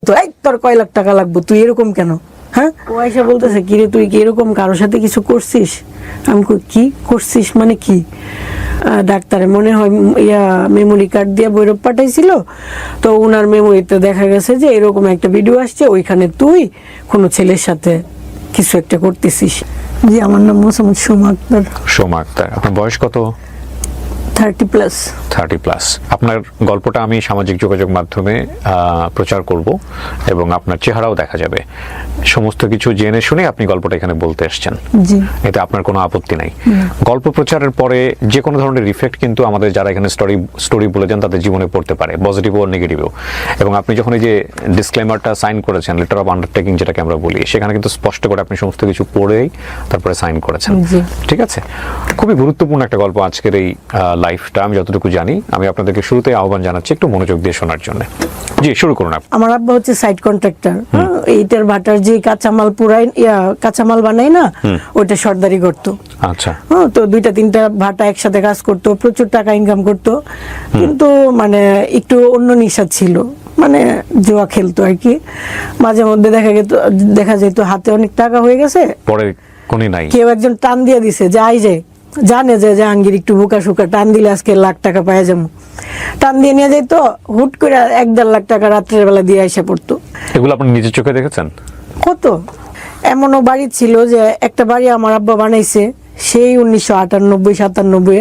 তো এই তোর কয় লাখ টাকা লাগবে, তুই এরকম কেন? হ্যাঁ, ও আইসা বলতেছে কিরে তুই কি এরকম কারোর সাথে কিছু করছিস? আমি কি করছিস মানে কি? ডাক্তারে মনে হয় মেমোরি কার্ড দিয়ে বৈরব পাঠাইছিল, তো ওনার মেমোরিতে দেখা গেছে যে এরকম একটা ভিডিও আসছে, ওইখানে তুই কোনো ছেলের সাথে কিছু একটা করতেছিস। জি, আমার নাম মোসাম্মদ সোমা আক্তার। সোমা আক্তার, আপনার বয়স কত? 30+। 30+। আপনার গল্পটা আমি সামাজিক যোগাযোগ মাধ্যমে প্রচার করব এবং আপনার চেহারাও দেখা যাবে। সমস্ত কিছু জেনে শুনে আপনি গল্পটা এখানে বলতে এসেছেন, জি, এতে আপনার কোনো আপত্তি নাই। গল্প প্রচারের পরে যে কোনো ধরনের ইফেক্ট কিন্তু আমাদের যারা এখানে স্টোরি বলে যান তাদের জীবনে পড়তে পারে, পজিটিভ ও নেগেটিভও। এবং আপনি যখন এই যে ডিসক্লেমারটা সাইন করেছেন, লেটার অফ আন্ডারটেকিং যেটাকে আমরা বলি, সেখানে কিন্তু স্পষ্ট করে আপনি সমস্ত কিছু পড়েই তারপরে সাইন করেছেন। ঠিক আছে, খুবই গুরুত্বপূর্ণ একটা গল্প আজকের এই লাইফটা। আমি যতটুকু জানি, আমি আপনাদেরকে শুরুতে আহ্বান জানাচ্ছি একটু মনোযোগ দিয়ে শোনার জন্য। জি, শুরু করুন। আমার আব্বা হচ্ছে সাইড কন্ট্রাক্টর, ইটের ভাটার যে কাঁচামাল পুরাই কাঁচামাল বানাই না, ওইটা সর্দারি করতো। আচ্ছা, তো 2-3টা ভাটা একসাথে কাজ করতো, প্রচুর টাকা ইনকাম করতো, কিন্তু মানে একটু অন্য নেশা ছিল, মানে জুয়া খেলতো আর কি। মাঝে মধ্যে দেখা যেত হাতে অনেক টাকা হয়ে গেছে, পরে কোনি নাই, কেউ একজন টান দিয়ে দিছে, জানে যে জাহাঙ্গীর একটু বোকা সুকা, টান দিলে আজকে লাখ টাকা পাওয়া যাবো, টান দিয়ে নিয়ে যাইতো, হুট করে 1-1.5 লাখ টাকা রাত্রের বেলা দিয়ে এসে পড়তো। এগুলো আপনি নিজের চোখে দেখেছেন? কত এমনও বাড়ি ছিল যে একটা বাড়ি আমার আব্বা বানাইছে সেই 1998-97,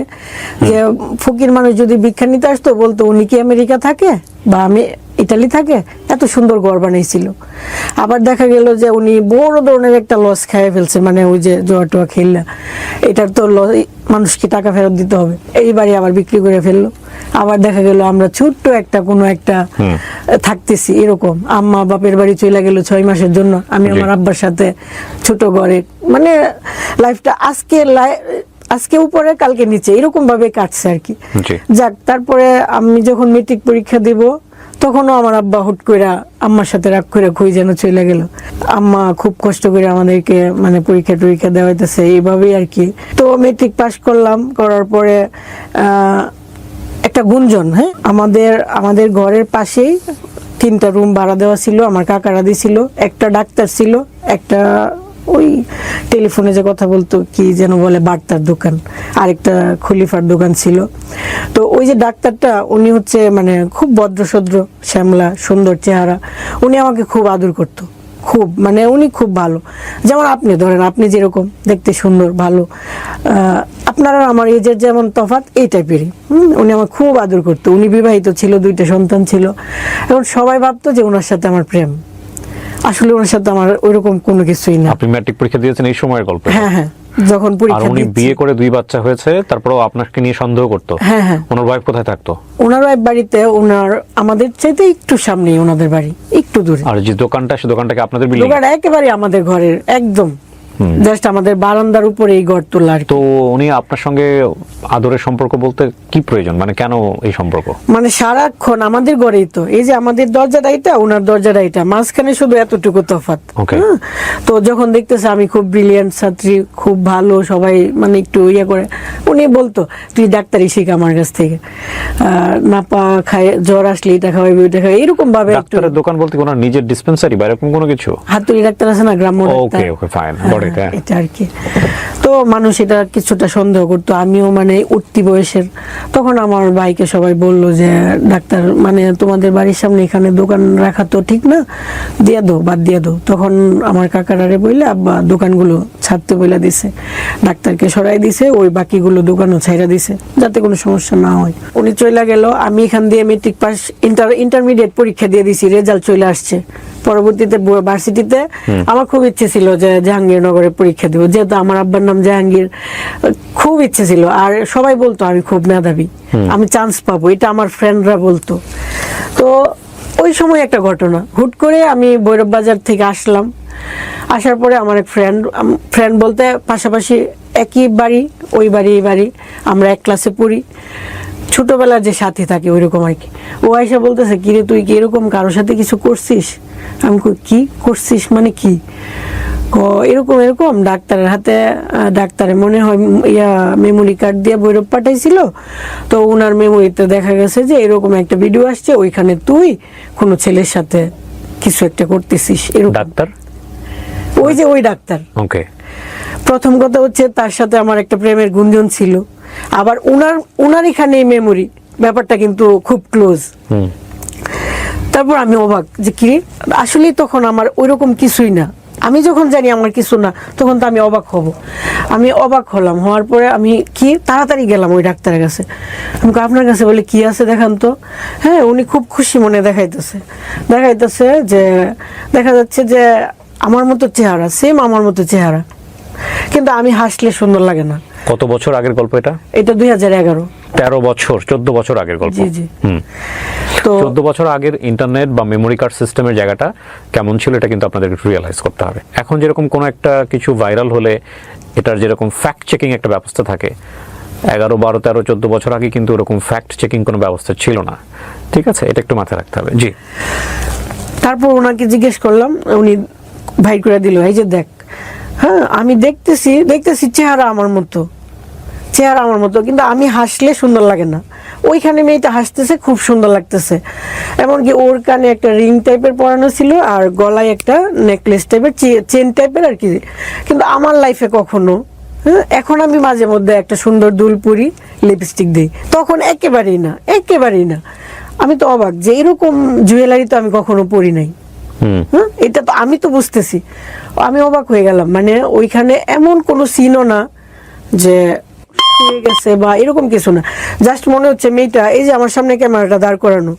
যে ফকির মানুষ যদি ভিক্ষা নিতে আসতো বলতো উনি কি আমেরিকা থাকে বা আমি ইটালি থাকে, এত সুন্দর ঘর বানাইছিল। আবার দেখা গেল যে উনি বড় ধরনের একটা লস খাইয়ে ফেলছে, মানে ওই যে জোয়া টোয়া খেললা, এটার তো মানুষকে টাকা ফেরত দিতে হবে, এই বাড়ি আবার বিক্রি করে ফেললো। আবার দেখা গেল আমরা ছোট্ট একটা কোনো একটা থাকতেছি, এরকম আম্মা বাপের বাড়ি চলে গেল 6 মাসের জন্য, আমি আমার আব্বার সাথে ছোট ঘরে, মানে লাইফটা আজকে উপরে কালকে নিচে এরকম ভাবে কাটছে আর কি। যাক, তারপরে আমি যখন মেট্রিক পরীক্ষা দিব তখনও আমার আব্বা হুট করে আম্মার সাথে রাগ করে খুঁই যেন চলে গেল। আম্মা খুব কষ্ট করে আমাদেরকে মানে পরীক্ষা দেওয়াইতেছে এইভাবেই আর কি। তো মেট্রিক পাস করলাম, করার পরে একটা গুঞ্জন, হ্যাঁ, আমাদের ঘরের পাশেই 3টা রুম ভাড়া দেওয়া ছিল, আমার কাকারা দিছিল। একটা ডাক্তার ছিল, একটা ওই টেলিফোনে যে কথা বলতো কি যেন বলে বার্তার দোকান, আরেকটা খলিফার দোকান ছিল। তো ওই যে ডাক্তারটা, উনি হচ্ছে মানে খুব ভদ্রসদ্র, শ্যামলা সুন্দর চেহারা, উনি আমাকে খুব আদর করতো, খুব, মানে উনি খুব ভালো। যেমন আপনি ধরেন, আপনি যেরকম দেখতে সুন্দর ভালো, আপনারা আমার এজের যেমন তফাৎ, এই টাইপেরই। উনি আমার খুব আদর করতো। উনি বিবাহিত ছিল, 2টা সন্তান ছিল। এখন সবাই ভাবতো যে ওনার সাথে আমার প্রেম, আসলে ওনার সাথে আমার ওইরকম কোনো কিছুই না। আপনি ম্যাট্রিক পরীক্ষা দিয়েছেন এই সময়ের গল্প? হ্যাঁ, যখন পরীক্ষা উনি বিয়ে করে 2 বাচ্চা হয়েছে, তারপরেও আপনাকে নিয়ে সন্দেহ করতো? হ্যাঁ। ওনার ওয়াইফ কোথায় থাকতো? ওনার ওয়াইফ বাড়িতে, আমাদের চাইতে একটু সামনেই ওনাদের বাড়ি, একটু দূরে। আর যে দোকানটা, সে দোকানটাকে আপনাদের বিল্ডিং? দোকানটা একেবারে আমাদের ঘরের একদম জাস্ট আমাদের বারান্দার উপরে এই ঘর তোলা। তো উনি আপনার সঙ্গে আদরের সম্পর্ক বলতে কি প্রয়োজন, মানে কেন এই সম্পর্ক? মানে সারাক্ষণ আমাদের ঘরেই তো, এই যে আমাদের দরজাটা এটা, ওনার দরজাটা এটা, মাঝখানে শুধু এতটুকু তফাৎ। তো যখন দেখতেছে আমি খুব ব্রিলিয়ান্ট ছাত্রী, খুব ভালো, সবাই মানে একটু ইয়ে করে, উনি বলতো তুই ডাক্তারি শিখ আমার কাছ থেকে, না পা খায়, জ্বর আসলে এটা খাওয়াইবি ওইটা খাওয়াই, এরকম ভাবে। ডাক্তারের দোকান বলতে ওনার নিজের ডিসপেন্সারি বা এরকম কোনো কিছু? হাতুড়ি ডাক্তার আছে না, গ্রাম্য ডাক্তার। ওকে ফাইন, এটা আর কি। তো মানুষ এটা কিছুটা সন্দেহ করতো, আমিও মানে উঠতি বয়সের। তখন আমার ভাইকে সবাই বললো যে ডাক্তার মানে তোমাদের বাড়ির সামনে এখানে দোকান রাখা তো ঠিক না, দিয়ে দো, বাদ দিয়ে দো। তখন আমার কাকারারে বইলে আব্বা দোকানগুলো ছাড়তে বইলা দিছে, ডাক্তারকে সরাই দিছে, ওই বাকিগুলো দোকানও ছাইরা দিছে যাতে কোনো সমস্যা না হয়। উনি চলে গেল, আমি এখান দিয়ে মেট্রিক পাস, ইন্টারমিডিয়েট পরীক্ষা দিয়ে দিছি, রেজাল্ট চলে আসছে। পরবর্তীতে ভার্সিটিতে আমার খুব ইচ্ছে ছিল যে জাহাঙ্গীরনগরে পরীক্ষা দিব, যেহেতু আমার আব্বার নাম জাহাঙ্গীর, খুব ইচ্ছে ছিল। আর সবাই বলতো আমি খুব মেধাবী, আমি চান্স পাবো, এটা আমার ফ্রেন্ডরা বলতো। তো ওই সময় একটা ঘটনা, হুট করে আমি ভৈরব বাজার থেকে আসলাম। আসার পরে আমার এক ফ্রেন্ড বলতে পাশাপাশি একই বাড়ি, ওই বাড়ি এই বাড়ি, আমরা এক ক্লাসে পড়ি, ছোটবেলার যে সাথী থাকে ওইরকম আর কি। ও আইসা বলতেছে কিরে তুই কি এরকম কারোর সাথে কিছু করছিস? আমি কি করছিস মানে কি? এরকম ডাক্তারের হাতে, ডাক্তারে মনে হয় মেমোরি কার্ড দিয়ে বৈরব পাঠাইছিল, তো ওনার মেমোরিতে দেখা গেছে যে এরকম একটা ভিডিও আসছে, ওইখানে তুই কোনো ছেলের সাথে কিছু একটা করতেছিস এরকম। ডাক্তার? ওই ডাক্তার। ওকে। প্রথম কথা হচ্ছে তার সাথে আমার একটা প্রেমের গুঞ্জন ছিল, আবার উনার এখানে মেমোরি ব্যাপারটা কিন্তু খুব ক্লোজ। তারপর আমি অবাক যে কি, আসলে তখন আমার ওইরকম কিছুই না। আমি যখন জানি আমার কিছু না, তখন তো আমি অবাক হব। আমি অবাক হলাম, হওয়ার পরে আমি কি তাড়াতাড়ি গেলাম ওই ডাক্তারের কাছে। আমি আপনার কাছে বলে কি আছে দেখান তো। হ্যাঁ, উনি খুব খুশি মনে দেখাইতেছে যে দেখা যাচ্ছে যে আমার মতো চেহারা, সেম আমার মতো চেহারা, কিন্তু আমি হাসলে সুন্দর লাগে না। কত বছর আগের গল্প এটা? এটা 2011। 13 বছর, 14 বছর আগের গল্প। জি জি। তো 14 বছর আগের ইন্টারনেট বা মেমোরি কার্ড সিস্টেমের জায়গাটা কেমন ছিল এটা কিন্তু আপনাদের একটু রিয়েলাইজ করতে হবে। এখন যেরকম কোনো একটা কিছু ভাইরাল হলে এটার যেরকম ফ্যাক্ট চেকিং একটা ব্যবস্থা থাকে, 11, 12, 13, 14 বছর আগে কিন্তু ওরকম ফ্যাক্ট চেকিং কোনো ব্যবস্থা ছিল না। ঠিক আছে, এটা একটু মাথায় রাখতে হবে। জি। তারপর ওনাকে জিজ্ঞেস করলাম, উনি ভাই করে দিল, এই যে দেখ, হ্যাঁ আমি দেখতেছি চেহারা আমার মতো, কিন্তু আমি হাসলে সুন্দর লাগে না। ওইখানে মেয়েটা হাসতেছে, খুব সুন্দর লাগতেছে। এমনকি ওর কানে একটা রিং টাইপের পরানো ছিল, আর গলায় একটা নেকলেস টাইপের, চেন টাইপের আর কি। কিন্তু আমার লাইফে কখনো, হ্যাঁ, এখন আমি মাঝে মধ্যে একটা সুন্দর দুল পরি, লিপস্টিক দিই, তখন একেবারেই না। আমি তো অবাক যে এরকম জুয়েলারি তো আমি কখনো পরি নাই। হ্যাঁ, এটা তো আমি তো বুঝতেছি, আমি অবাক হয়ে গেলাম। মানে ওইখানে এমন কোনো সিনও না যে হয়ে গেছে বা এরকম কিছু না। জাস্ট মনে হচ্ছে মেয়েটা এই যে আমার সামনে ক্যামেরাটা দাঁড় করানো,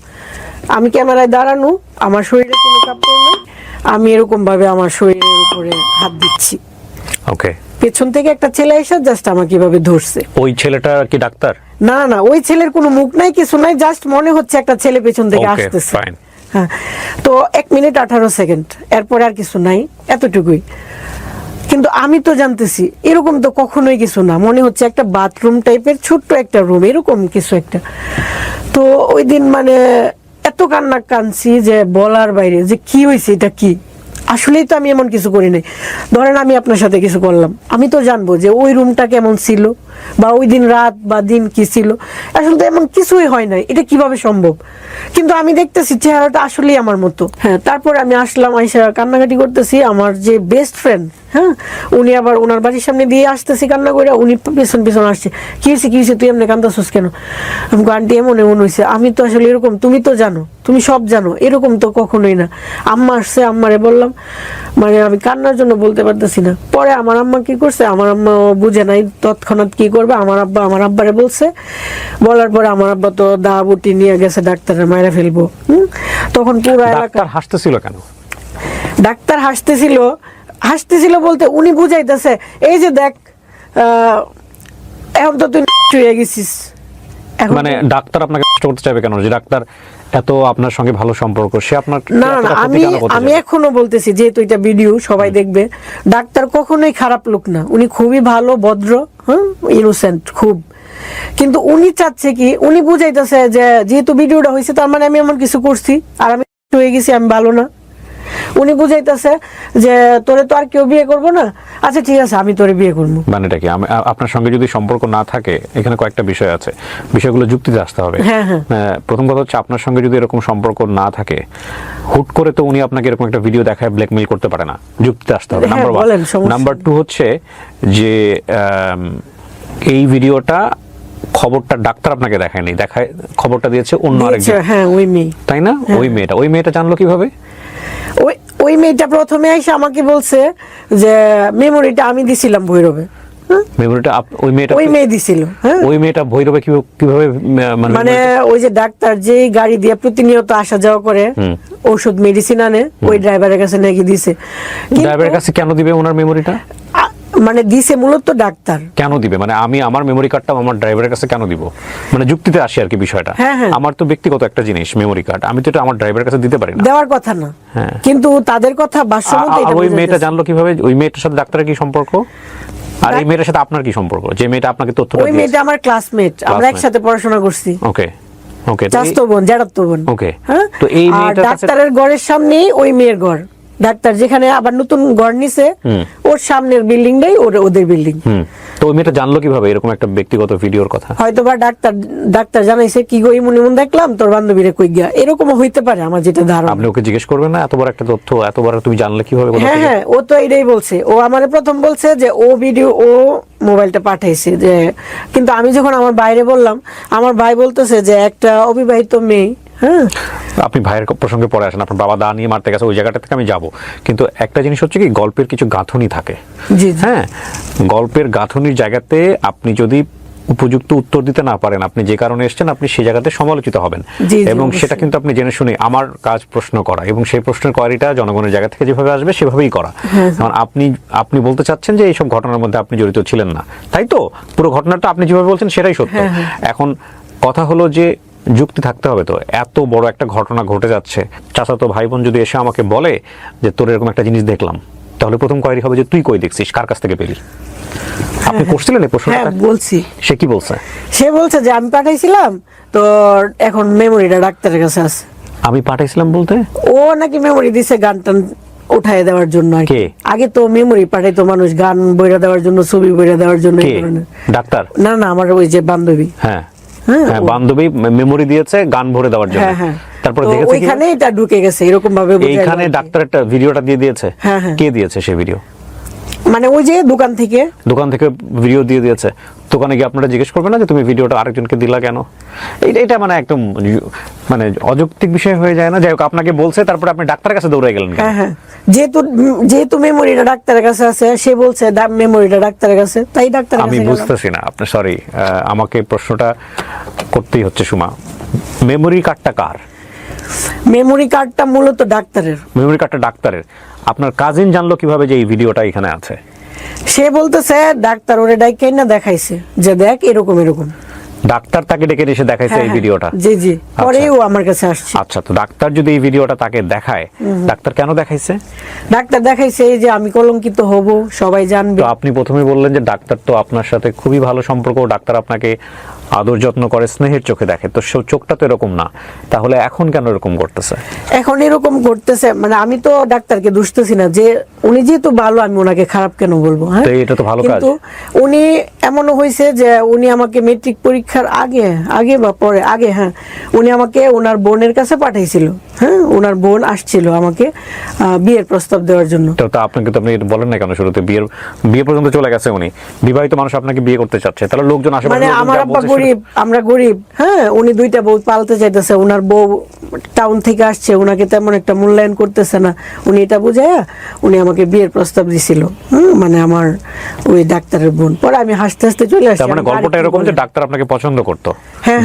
আমি ক্যামেরায় দাঁড়ানো, আমার শরীরে কোনো কাপড় নেই, আমি এরকম ভাবে আমার শরীরের উপরে হাত দিচ্ছি। ওকে। পেছন থেকে একটা ছেলে এসে জাস্ট আমাকে এভাবে ধরছে। ওই ছেলেটা কি ডাক্তার? না, ওই ছেলের কোনো মুখ নাই, কিছু নাই, জাস্ট মনে হচ্ছে একটা ছেলে পেছন থেকে আসতেছে। হ্যাঁ, তো 1 মিনিট 18 সেকেন্ড, এরপরে আর কিছু নাই, এতটুকুই। কিন্তু আমি তো জানতেছি এরকম তো কখনোই কিছু না, মনে হচ্ছে একটা বাথরুম টাইপের ছোট্ট একটা রুম, এরকম কিছু একটা। তো ওই দিন মানে এত কাঁদছি যে বলার বাইরে, যে কি হয়েছে, এটা কি। আসলেই তো আমি এমন কিছু করি নাই। ধরেন আমি আপনার সাথে কিছু করলাম, আমি তো জানবো যে ওই রুমটা কেমন ছিল, বা ওই দিন রাত বা দিন কি ছিল। আসলে তো এমন কিছুই হয় নাই, এটা কিভাবে সম্ভব? কিন্তু আমি দেখতেছি চেহারাটা আসলেই আমার মতো। হ্যাঁ, তারপর আমি আসলাম, আইসা কান্নাকাটি করতেছি। আমার যে বেস্ট ফ্রেন্ড, হ্যাঁ, উনি আবার ওনার বাড়ির সামনে দিয়ে আসতেছি কান্না করে, উনি পেছন আসছে, কি হয়েছে তুই এমনি কান্দাছিস কেন? আমি আন্টি এমন হয়েছে। আমি তো আসলে এরকম, তুমি তো জানো, তুমি সব জানো, এরকম তো কখনোই না। আম্মা আসছে, আম্মারে বললাম, মানে আমি কান্নার জন্য বলতে পারতেছি না। পরে আমার আম্মা কি করছে, আমার আম্মা বুঝে নাই তৎক্ষণাৎ কি করবে, আমার আব্বারে বলছে। বলার পরে আমার আব্বা তো দা বুটি নিয়ে গেছে, ডাক্তারের মায়েরা ফেলবো। তখন পুরো এলাকা হাসতেছিল কেন? ডাক্তার হাসতেছিল বলতে উনি বুঝাইতেছে, এই যে দেখ, এখন তো তুই হয়ে গেছিস। মানে ডাক্তার আপনাকে কষ্ট করতে চাইবে কেন? যে ডাক্তার এত আপনার সঙ্গে ভালো সম্পর্ক, সে আপনার না, আমি এখনো বলতেছি, যেহেতু এটা ভিডিও সবাই দেখবে, ডাক্তার কখনোই খারাপ লোক না, উনি খুবই ভালো, ভদ্র, হ্যাঁ, ইনোসেন্ট খুব। কিন্তু উনি চাচ্ছে কি, উনি বুঝাইতেছে যে যেহেতু ভিডিওটা হয়েছে, তার মানে আমি এমন কিছু করছি আর আমি হয়ে গেছি, আমি ভালো না। উনি বুঝাইতেছে যে তোরে তো আর কেউ বিয়ে করবো না, আচ্ছা ঠিক আছে আমি তোরে বিয়ে করবো। মানে এটা কি, আপনার সঙ্গে যদি সম্পর্ক না থাকে, এখানে কয়েকটা বিষয় আছে, বিষয়গুলো যুক্তিতে আসতে হবে। প্রথম কথা হচ্ছে, আপনার সঙ্গে যদি এরকম সম্পর্ক না থাকে, হুট করে তো উনি আপনাকে এরকম একটা ভিডিও দেখায় ব্ল্যাকমেইল করতে পারে না, যুক্তিতে আসতে হবে। নাম্বার 1। নাম্বার 2 হচ্ছে যে এই ভিডিওটা, খবরটা ডাক্তার আপনাকে দেখায়নি, খবরটা দিয়েছে অন্য আরেকজন, হ্যাঁ ওই মেয়ে, তাই না? ওই মেয়েটা জানলো কিভাবে? ওই মেয়েটা প্রথমে এসে আমাকে বলছে যে মেমোরিটা আমি দিছিলাম ভৈরবে। মেমোরিটা ওই মেয়ে দিছিল। ওই মেয়েটা ভৈরবে কিভাবে? মানে ওই যে ডাক্তার যে গাড়ি দিয়ে প্রতিনিয়ত আসা যাওয়া করে, ওষুধ মেডিসিন আনে, ওই ড্রাইভারের কাছে নাকি দিছে। ড্রাইভারের কাছে কেন দিবে ওনার মেমোরিটা? মানে দিছে মূলত ডাক্তার। কেন দিবে? মানে আমি আমার মেমোরি কার্ডটা আমার ড্রাইভারের কাছে কেন দিব? মানে যুক্তিতে আসি আর কি বিষয়টা। আমার তো ব্যক্তিগত একটা জিনিস মেমোরি কার্ড, আমি তো এটা আমার ড্রাইভারের কাছে দিতে পারি না, দেওয়ার কথা না। কিন্তু তাদের কথা ভাষ্যমতে এটা। ওই মেয়েটা জানলো কিভাবে? ওই মেয়েটার সাথে ডাক্তারের কি সম্পর্ক? আর এই মেয়েটার সাথে আপনার কি সম্পর্ক? যে মেয়েটা আপনাকে তথ্যটা দিয়েছে। ওই মেয়েটা আমার ক্লাসমেট, আমরা একসাথে পড়াশোনা করছি। ওকে। চাচাতো বোন, জ্যাঠাতো বোন। ওকে। তো এই মেয়েটার ডাক্তারের ঘরের সামনেই ওই মেয়ের ঘর। ডাক্তার যেখানে আবার নতুন ঘর নিছে, ওর সামনের বিল্ডিংটাই ওদের বিল্ডিং। তো ওই মেয়েটা জানলো কিভাবে এরকম একটা ব্যক্তিগত ভিডিওর কথা? হয়তো বা ডাক্তার জানাইছে কি গো ইমন ইমন দেখলাম তোর বান্ধবীরে কই গিয়া, এরকম হইতে পারে আমার যেটা ধারণা। আপনি ওকে জিজ্ঞেস করবেন না এত বড় একটা তথ্য এত বড় তুমি জানলে কিভাবে? হ্যাঁ হ্যাঁ, ও তো এটাই বলছে। ও আমারে প্রথম বলছে যে ও মোবাইলটা পাঠাইছে, যে কিন্তু আমি যখন আমার বাইরে বললাম, আমার ভাই বলতেছে যে একটা অবিবাহিত মেয়ে। হ্যাঁ, আপনি ভাইয়ের প্রসঙ্গে পরে আসেন, আপনার বাবা দা নিয়ে মারতে গেছে, ওই জায়গাটা থেকে আমি যাব। কিন্তু একটা জিনিস হচ্ছে কি, গল্পের কিছু গাঁথনি থাকে। জি হ্যাঁ, গল্পের গাঁথনির জায়গাতে আপনি যদি উপযুক্ত উত্তর দিতে না পারেন, আপনি যে কারণে এসেছেন আপনি সেই জায়গাতে সমালোচিত হবেন। এবং সেটা কিন্তু আপনি জেনে শুনে, আমার কাজ প্রশ্ন করা, এবং সেই প্রশ্নের কোয়ারিটা জনগণের জায়গা থেকে যেভাবে আসবে সেভাবেই করা। কারণ আপনি বলতে চাচ্ছেন যে এইসব ঘটনার মধ্যে আপনি জড়িত ছিলেন না, তাই তো? পুরো ঘটনাটা আপনি যেভাবে বলছেন সেটাই সত্য। এখন কথা হলো যে যুক্তি থাকতে হবে। তো এত বড় একটা ঘটনা ঘটে যাচ্ছে, চাচাতো ভাই বোন যদি এসে আমাকে বলে যে তোর এরকম একটা জিনিস দেখলাম, তাহলে প্রথম কোয়ারি হবে যে তুই কই দেখছিস, কার কাছ থেকে পেলি? আপনি করছিলেন এই প্রশ্নটা? হ্যাঁ বলছি। সে কি বলছে? সে বলছে যে আমি পাঠাইছিলাম তো এখন মেমোরিটা ডাক্তারের কাছে আছে। আমি পাঠাইছিলাম বলতে? ও নাকি মেমোরি দিছে গান টান উঠায় দেওয়ার জন্য। কে? আগে তো মেমোরি পাঠাইতো মানুষ গান বইরা দেওয়ার জন্য, ছবি বইরা দেওয়ার জন্য। ডাক্তার? না না, আমার ওই যে বান্ধবী। হ্যাঁ হ্যাঁ, বান্ধবী মেমোরি দিয়েছে গান ভরে দেওয়ার জন্য। তারপরে দেখেছে ওইখানে এটা ঢুকে গেছে এরকম ভাবে। এইখানে ডাক্তার একটা ভিডিওটা দিয়ে দিয়েছে। কে দিয়েছে সেই ভিডিও? মানে ওই যে দোকান থেকে ভিডিও দিয়ে দিয়েছে। দোকানে গিয়ে আপনারা জিজ্ঞেস করবেন না যে তুমি ভিডিওটা আরেকজনকে দিলা কেন? এটা মানে একদম মানে অযৌক্তিক বিষয় হয়ে যায় না? যাই হোক, আপনাকে বলছে, তারপরে আপনি ডাক্তারের কাছে দৌড়ে গেলেন। হ্যাঁ, যেহেতু মেমোরিটা ডাক্তারের কাছে আছে, সে বলছে মেমোরিটা ডাক্তারের কাছে, তাই ডাক্তার। আমি বুঝতেছি না আপনি, সরি, আমাকে প্রশ্নটা করতেই হচ্ছে সুমা। মেমোরি কার্ডটা কার? মেমোরি কার্ডটা মূলত ডাক্তারের। মেমোরি কার্ডটা ডাক্তারের। আপনার কাজিন জানলো কিভাবে যে এই ভিডিওটা এখানে আছে? সে বলতেছে ডাক্তার ওরে ডাইকে না দেখাইছে যে দেখ এরকম এরকম। ডাক্তার তাকে ডেকে এসে দেখাইছে এই ভিডিওটা? জি জি, পরেই ও আমার কাছে আসছে। আচ্ছা, তো ডাক্তার যদি এই ভিডিওটা তাকে দেখায়, ডাক্তার কেন দেখাইছে? ডাক্তার দেখাইছে যে আমি কলঙ্কিত হব, সবাই জানবে। তো আপনি প্রথমে বললেন যে ডাক্তার তো আপনার সাথে খুবই ভালো সম্পর্ক, ডাক্তার আপনাকে আদর যত্ন করে, স্নেহের চোখে দেখে, তো চোখটা তো এরকম না, তাহলে এখন কেন এরকম করতেছে? এখন এরকম করতেছে মানে আমি তো ডাক্তারকে দুষতেছি না, যে উনি যেহেতু ভালো আমি ওনাকে খারাপ কেন বলবো? হ্যাঁ, এটা তো ভালো কাজ। কিন্তু উনি এমনও হয়েছে যে উনি আমাকে মেট্রিক পরীক্ষার আগে বা পরে হ্যাঁ, উনি আমাকে ওনার বোনের কাছে পাঠাইছিল। হ্যাঁ, ওনার বোন আসছিল আমাকে বিয়ের প্রস্তাব দেওয়ার জন্য। তো আপনাকে তো আপনি বলেন না কেন শুরুতে? বিয়ে পর্যন্ত চলে গেছে উনি, বিবাহিত মানুষ আপনাকে বিয়ে করতে চাচ্ছে, তাহলে লোকজন আশেপাশে মানে আমার আব্বা গরিব, আমরা গরিব। হ্যাঁ, উনি দুইটা বউ পালতে চাইতেছে, ওনার বউ টাউন থেকে আসছে, ওনাকে তেমন একটা মূল্যায়ন করতেছে না, উনি এটা বুঝাইয়া উনি আমাকে বিয়ের প্রস্তাব দিছিল। মানে আমার ওই ডাক্তারের বোন। পরে আমি হাসতে হাসতে চলে আসছি। মানে গল্পটা এরকম যে ডাক্তার আপনাকে পছন্দ করতো,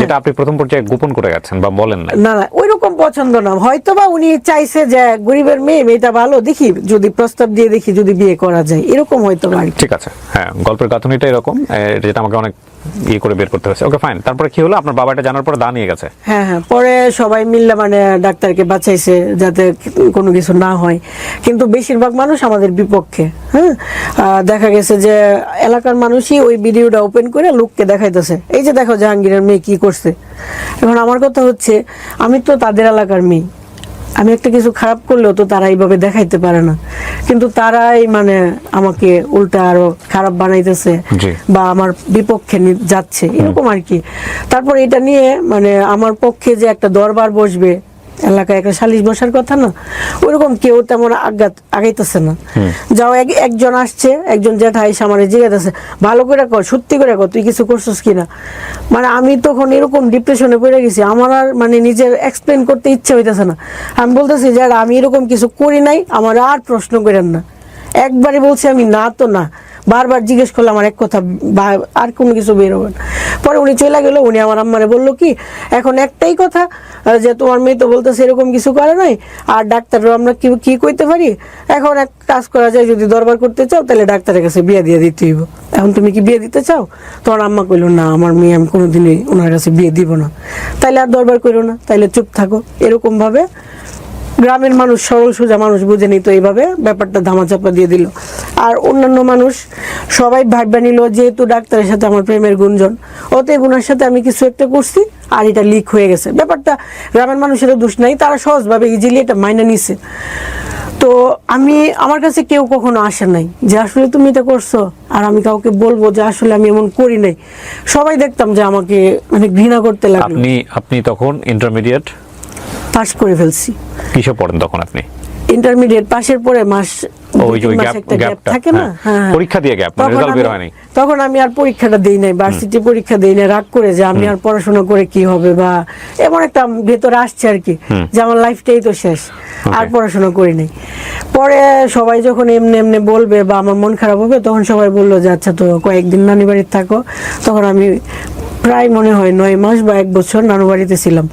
যেটা আপনি প্রথম পর্যায়ে গোপন করে গেছেন বা বলেন না? না না, ওইরকম পছন্দ না, হয়তোবা উনি চাইছে যে গরিবের মেয়েটা ভালো, দেখি যদি প্রস্তাব দিয়ে দেখি যদি বিয়ে করা যায়, এরকম হয়তো। ঠিক আছে, হ্যাঁ, গল্পের গাঁথনিটা এরকম, যেটা আমাকে অনেক করে বের করতে হয়েছে। ওকে ফাইন, তারপরে কি হলো? আপনার বাবাটা জানার পরে দা নিয়ে গেছে? হ্যাঁ, পরে সবাই মিললে মানে ডাক্তারকে বাঁচাইছে যাতে কোনো কিছু না হয়, কিন্তু বেশিরভাগ মানুষ আমাদের বিপক্ষে। হ্যাঁ, দেখা গেছে যে এলাকার মানুষই ওই ভিডিওটা ওপেন করে লোককে দেখাইতেছে, এই যে দেখো জাহাঙ্গীরের মেয়ে কি করছে। এখন আমার কথা হচ্ছে, আমি তো তাদের এলাকার মেয়ে, আমি একটা কিছু খারাপ করলেও তো তারা এইভাবে দেখাইতে পারে না, কিন্তু তারাই মানে আমাকে উল্টা আরো খারাপ বানাইতেছে বা আমার বিপক্ষে যাচ্ছে, এরকম আর কি। তারপর এটা নিয়ে মানে আমার পক্ষে যে একটা দরবার বসবে, এলাকায় একটা সালিশ বসার কথা না, ওইরকম কেউ তেমন আগাইতেছে না। যাও একজন আসছে, একজন জ্যাঠা এসে আমার জিজ্ঞাসা, ভালো করে কর, সত্যি করে কর, তুই কিছু করছিস কিনা। মানে আমি তখন এরকম ডিপ্রেশনে পড়ে গেছি, আমার আর মানে নিজের এক্সপ্লেন করতে ইচ্ছে হইতেছে না। আমি বলতেছি যারা আমি এরকম কিছু করি নাই, আমার আর প্রশ্ন করেন না। একবারই বলছি আমি না তো না, বারবার জিজ্ঞেস করলে আমার এক কথা, আর কোনো কিছু বের হবে না। পরে উনি চলে গেল। উনি আমার আম্মারে বললো কি, এখন একটাই কথা যে তোমার মেয়ে তো বলতেছে এরকম কিছু করে নাই, আর ডাক্তারও আমরা কি কইতে পারি, এখন এক কাজ করা যায়, যদি দরবার করতে চাও তাহলে ডাক্তারের কাছে বিয়ে দিয়ে দিতে হইব। এখন তুমি কি বিয়ে দিতে চাও? তোমার আম্মা কইলো না, আমার মেয়ে আমি কোনোদিনই ওনার কাছে বিয়ে দিব না। তাইলে আর দরবার করো না, তাইলে চুপ থাকো। এরকম ভাবে গ্রামের মানুষ, সরল সোজা মানুষ বুঝে নিত, এইভাবে ব্যাপারটা ধামাচাপা দিয়ে দিল। আর অন্যান্য মানুষ সবাই ভাববা নিল যেহেতু ডাক্তারের সাথে আমার প্রেমের গুঞ্জন, অতএব ওনার সাথে আমি কিছু একটা করছি আর এটা লিক হয়ে গেছে। ব্যাপারটা গ্রামের মানুষেরও দোষ নাই, তারা সহজভাবে ইজিলি এটা মাইনে নিছে। তো আমার কাছে কেউ কখনো আসে নাই যে আসলে তুমি এটা করছো, আর আমি কাউকে বলবো যে আসলে আমি এমন করি নাই। সবাই দেখতাম যে আমাকে মানে ঘৃণা করতে লাগলো। আপনি তখন ইন্টারমিডিয়েট পাস করে ফেলছি। কিসে পড়েন তখন আপনি? ইন্টারমিডিয়েট পাশের পরে মাস ওই যে একটা গ্যাপ থাকে না, পরীক্ষা দিয়ে গ্যাপ, রেজাল্ট বের হয়নি। তখন আমি আর পরীক্ষাটা দেই নাই, ভার্সিটি পরীক্ষা দেই নাই, রাগ করে যে আমি আর পড়াশোনা করে কি হবে, বা এমন একটা ভেতরে আসছে আর কি যে আমার লাইফটাই তো শেষ, আর পড়াশোনা করি নাই। পরে সবাই যখন এমনি এমনি বলবে বা আমার মন খারাপ হবে, তখন সবাই বললো যে আচ্ছা তো কয়েকদিন নানি বাড়িতে থাকো। তখন আমি প্রায় মনে হয় 9 মাস বা 1 বছর নানু বাড়িতে ছিলাম,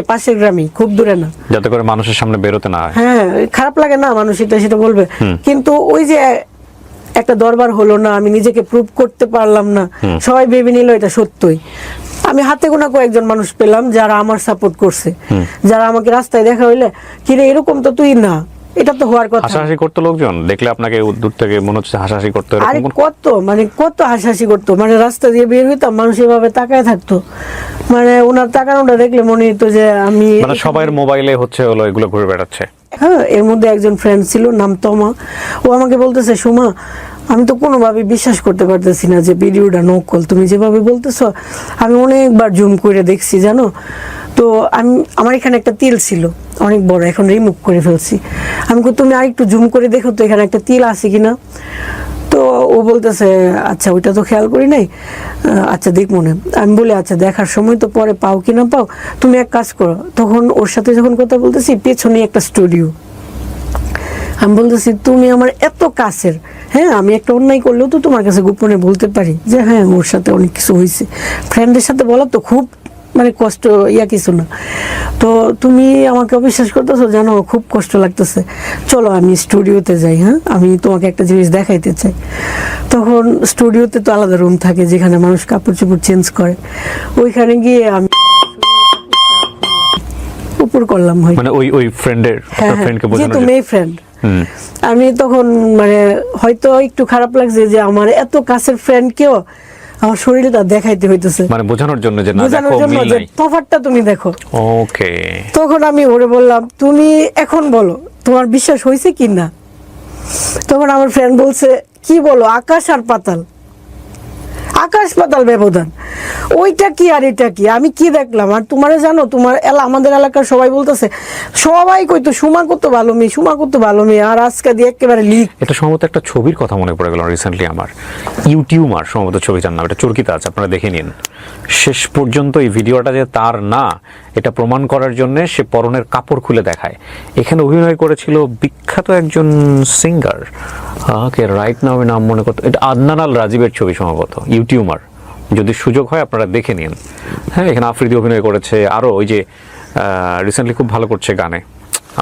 পাশের গ্রামে, খুব দূরে না, যাতে করে মানুষের সামনে বেরোতে না হয়। হ্যাঁ, খারাপ লাগে না মানুষ সেটা বলবে, কিন্তু ওই যে একটা দরবার হলো না, আমি নিজেকে প্রুভ করতে পারলাম না, সবাই ভেবে নিল এটা সত্যই। আমি হাতে গোনা কয়েকজন মানুষ পেলাম যারা আমার সাপোর্ট করছে, যারা আমাকে রাস্তায় দেখা হইলে কিরে এরকম তো তুই না, এটা তো হওয়ার কথা। হাসাহাসি করতো লোকজন দেখলে আপনাকে দূর থেকে, মনে হচ্ছে হাসাহাসি করতো? আরে কত হাসাহাসি করতো, মানে রাস্তা দিয়ে বের হইতাম মানুষ এভাবে তাকায় থাকতো, মানে ওনার তাকানোটা দেখলে মনে হতো যে আমি, মানে সবার মোবাইলে হলো এগুলো ঘুরে বেড়াচ্ছে। হ্যাঁ, এর মধ্যে একজন ফ্রেন্ড ছিল নাম তমা, ও আমাকে বলতেছে সুমা আমি তো কোনোভাবে বিশ্বাস করতে পারতেছি না যে ভিডিওটা নকল, তুমি যেভাবে বলতেছো আমি অনেকবার জুম করে দেখছি জানো। তো আমার এখানে একটা তিল ছিল অনেক বড়, এখন রিমুভ করে ফেলছি। আমি তুমি আরেকটু জুম করে দেখো তো এখানে একটা তিল আছে কিনা। তো ও বলতেছে আচ্ছা ওইটা তো খেয়াল করি নাই, আচ্ছা দেখ মনে। আমি বলি আচ্ছা দেখার সময় তো পরে পাও কি না পাও, তুমি এক কাজ করো। তখন ওর সাথে যখন কথা বলতেছি পেছনে একটা স্টুডিও, আমি বলতেছি তুমি আমার এত কাছের, হ্যাঁ আমি একটা অন্যায় করলেও তো তোমার কাছে গোপনে বলতে পারি যে হ্যাঁ ওর সাথে অনেক কিছু হয়েছে। ফ্রেন্ডের সাথে বলা তো খুব মানে কষ্ট কিছু না। তো তুমি আমাকে অবিশ্বাস করতেছো, জানো খুব কষ্ট লাগতেছে, চলো আমি স্টুডিওতে যাই, হ্যাঁ আমি তোমাকে একটা জিনিস দেখাইতে চাই। তখন স্টুডিওতে তো আলাদা রুম থাকে যেখানে মানুষ কাপড় চোপড় চেঞ্জ করে, ওইখানে গিয়ে আমি উপর করলাম, মানে ওই ফ্রেন্ডকে বোঝানোর জন্য মেয়ে ফ্রেন্ড। আমি তখন মানে হয়তো একটু খারাপ লাগছে যে আমার এত কাছের ফ্রেন্ড কেও আমার শরীরটা দেখাইতে হইতেছে, মানে বোঝানোর জন্য যে না দেখো মিল নাই, তফাৎটা তুমি দেখো। ওকে, তখন আমি ওরে বললাম তুমি এখন বলো তোমার বিশ্বাস হয়েছে কি না। তখন আমার ফ্রেন্ড বলছে কি বলো, আকাশ আর পাতাল, আকাশ পাতাল ব্যবধান, ওইটা কি আর এটা কি, আমি কি দেখলাম। আর তোমার জানো তোমার আমাদের এলাকার সবাই বলতেছে, সবাই কইতো সুমা কত ভালো মেয়ে, সুমা কত ভালো মেয়ে, আর আজকে দিয়ে একেবারে লিক। এটা সম্ভবত একটা ছবির কথা মনে পড়ে গেল রিসেন্টলি, আমার ইউটিউবার সম্ভবত ছবিটার নাম, এটা চরকিতে আছে, আপনারা দেখে নিন। শেষ পর্যন্ত এই ভিডিওটা যে তার না এটা প্রমাণ করার জন্য সে পরনের কাপড় খুলে দেখায়। এখানে অভিনয় করেছিল বিখ্যাত একজন সিঙ্গার, রাইট নাও নাম মনে করতো, এটা আদনান আল রাজীবের ছবি সম্ভবত, ইউটিউবার, যদি সুযোগ হয় আপনারা দেখে নিন। হ্যাঁ, এখানে আফ্রিদি অভিনয় করেছে, আরো ওই যে রিসেন্টলি খুব ভালো করছে গানে,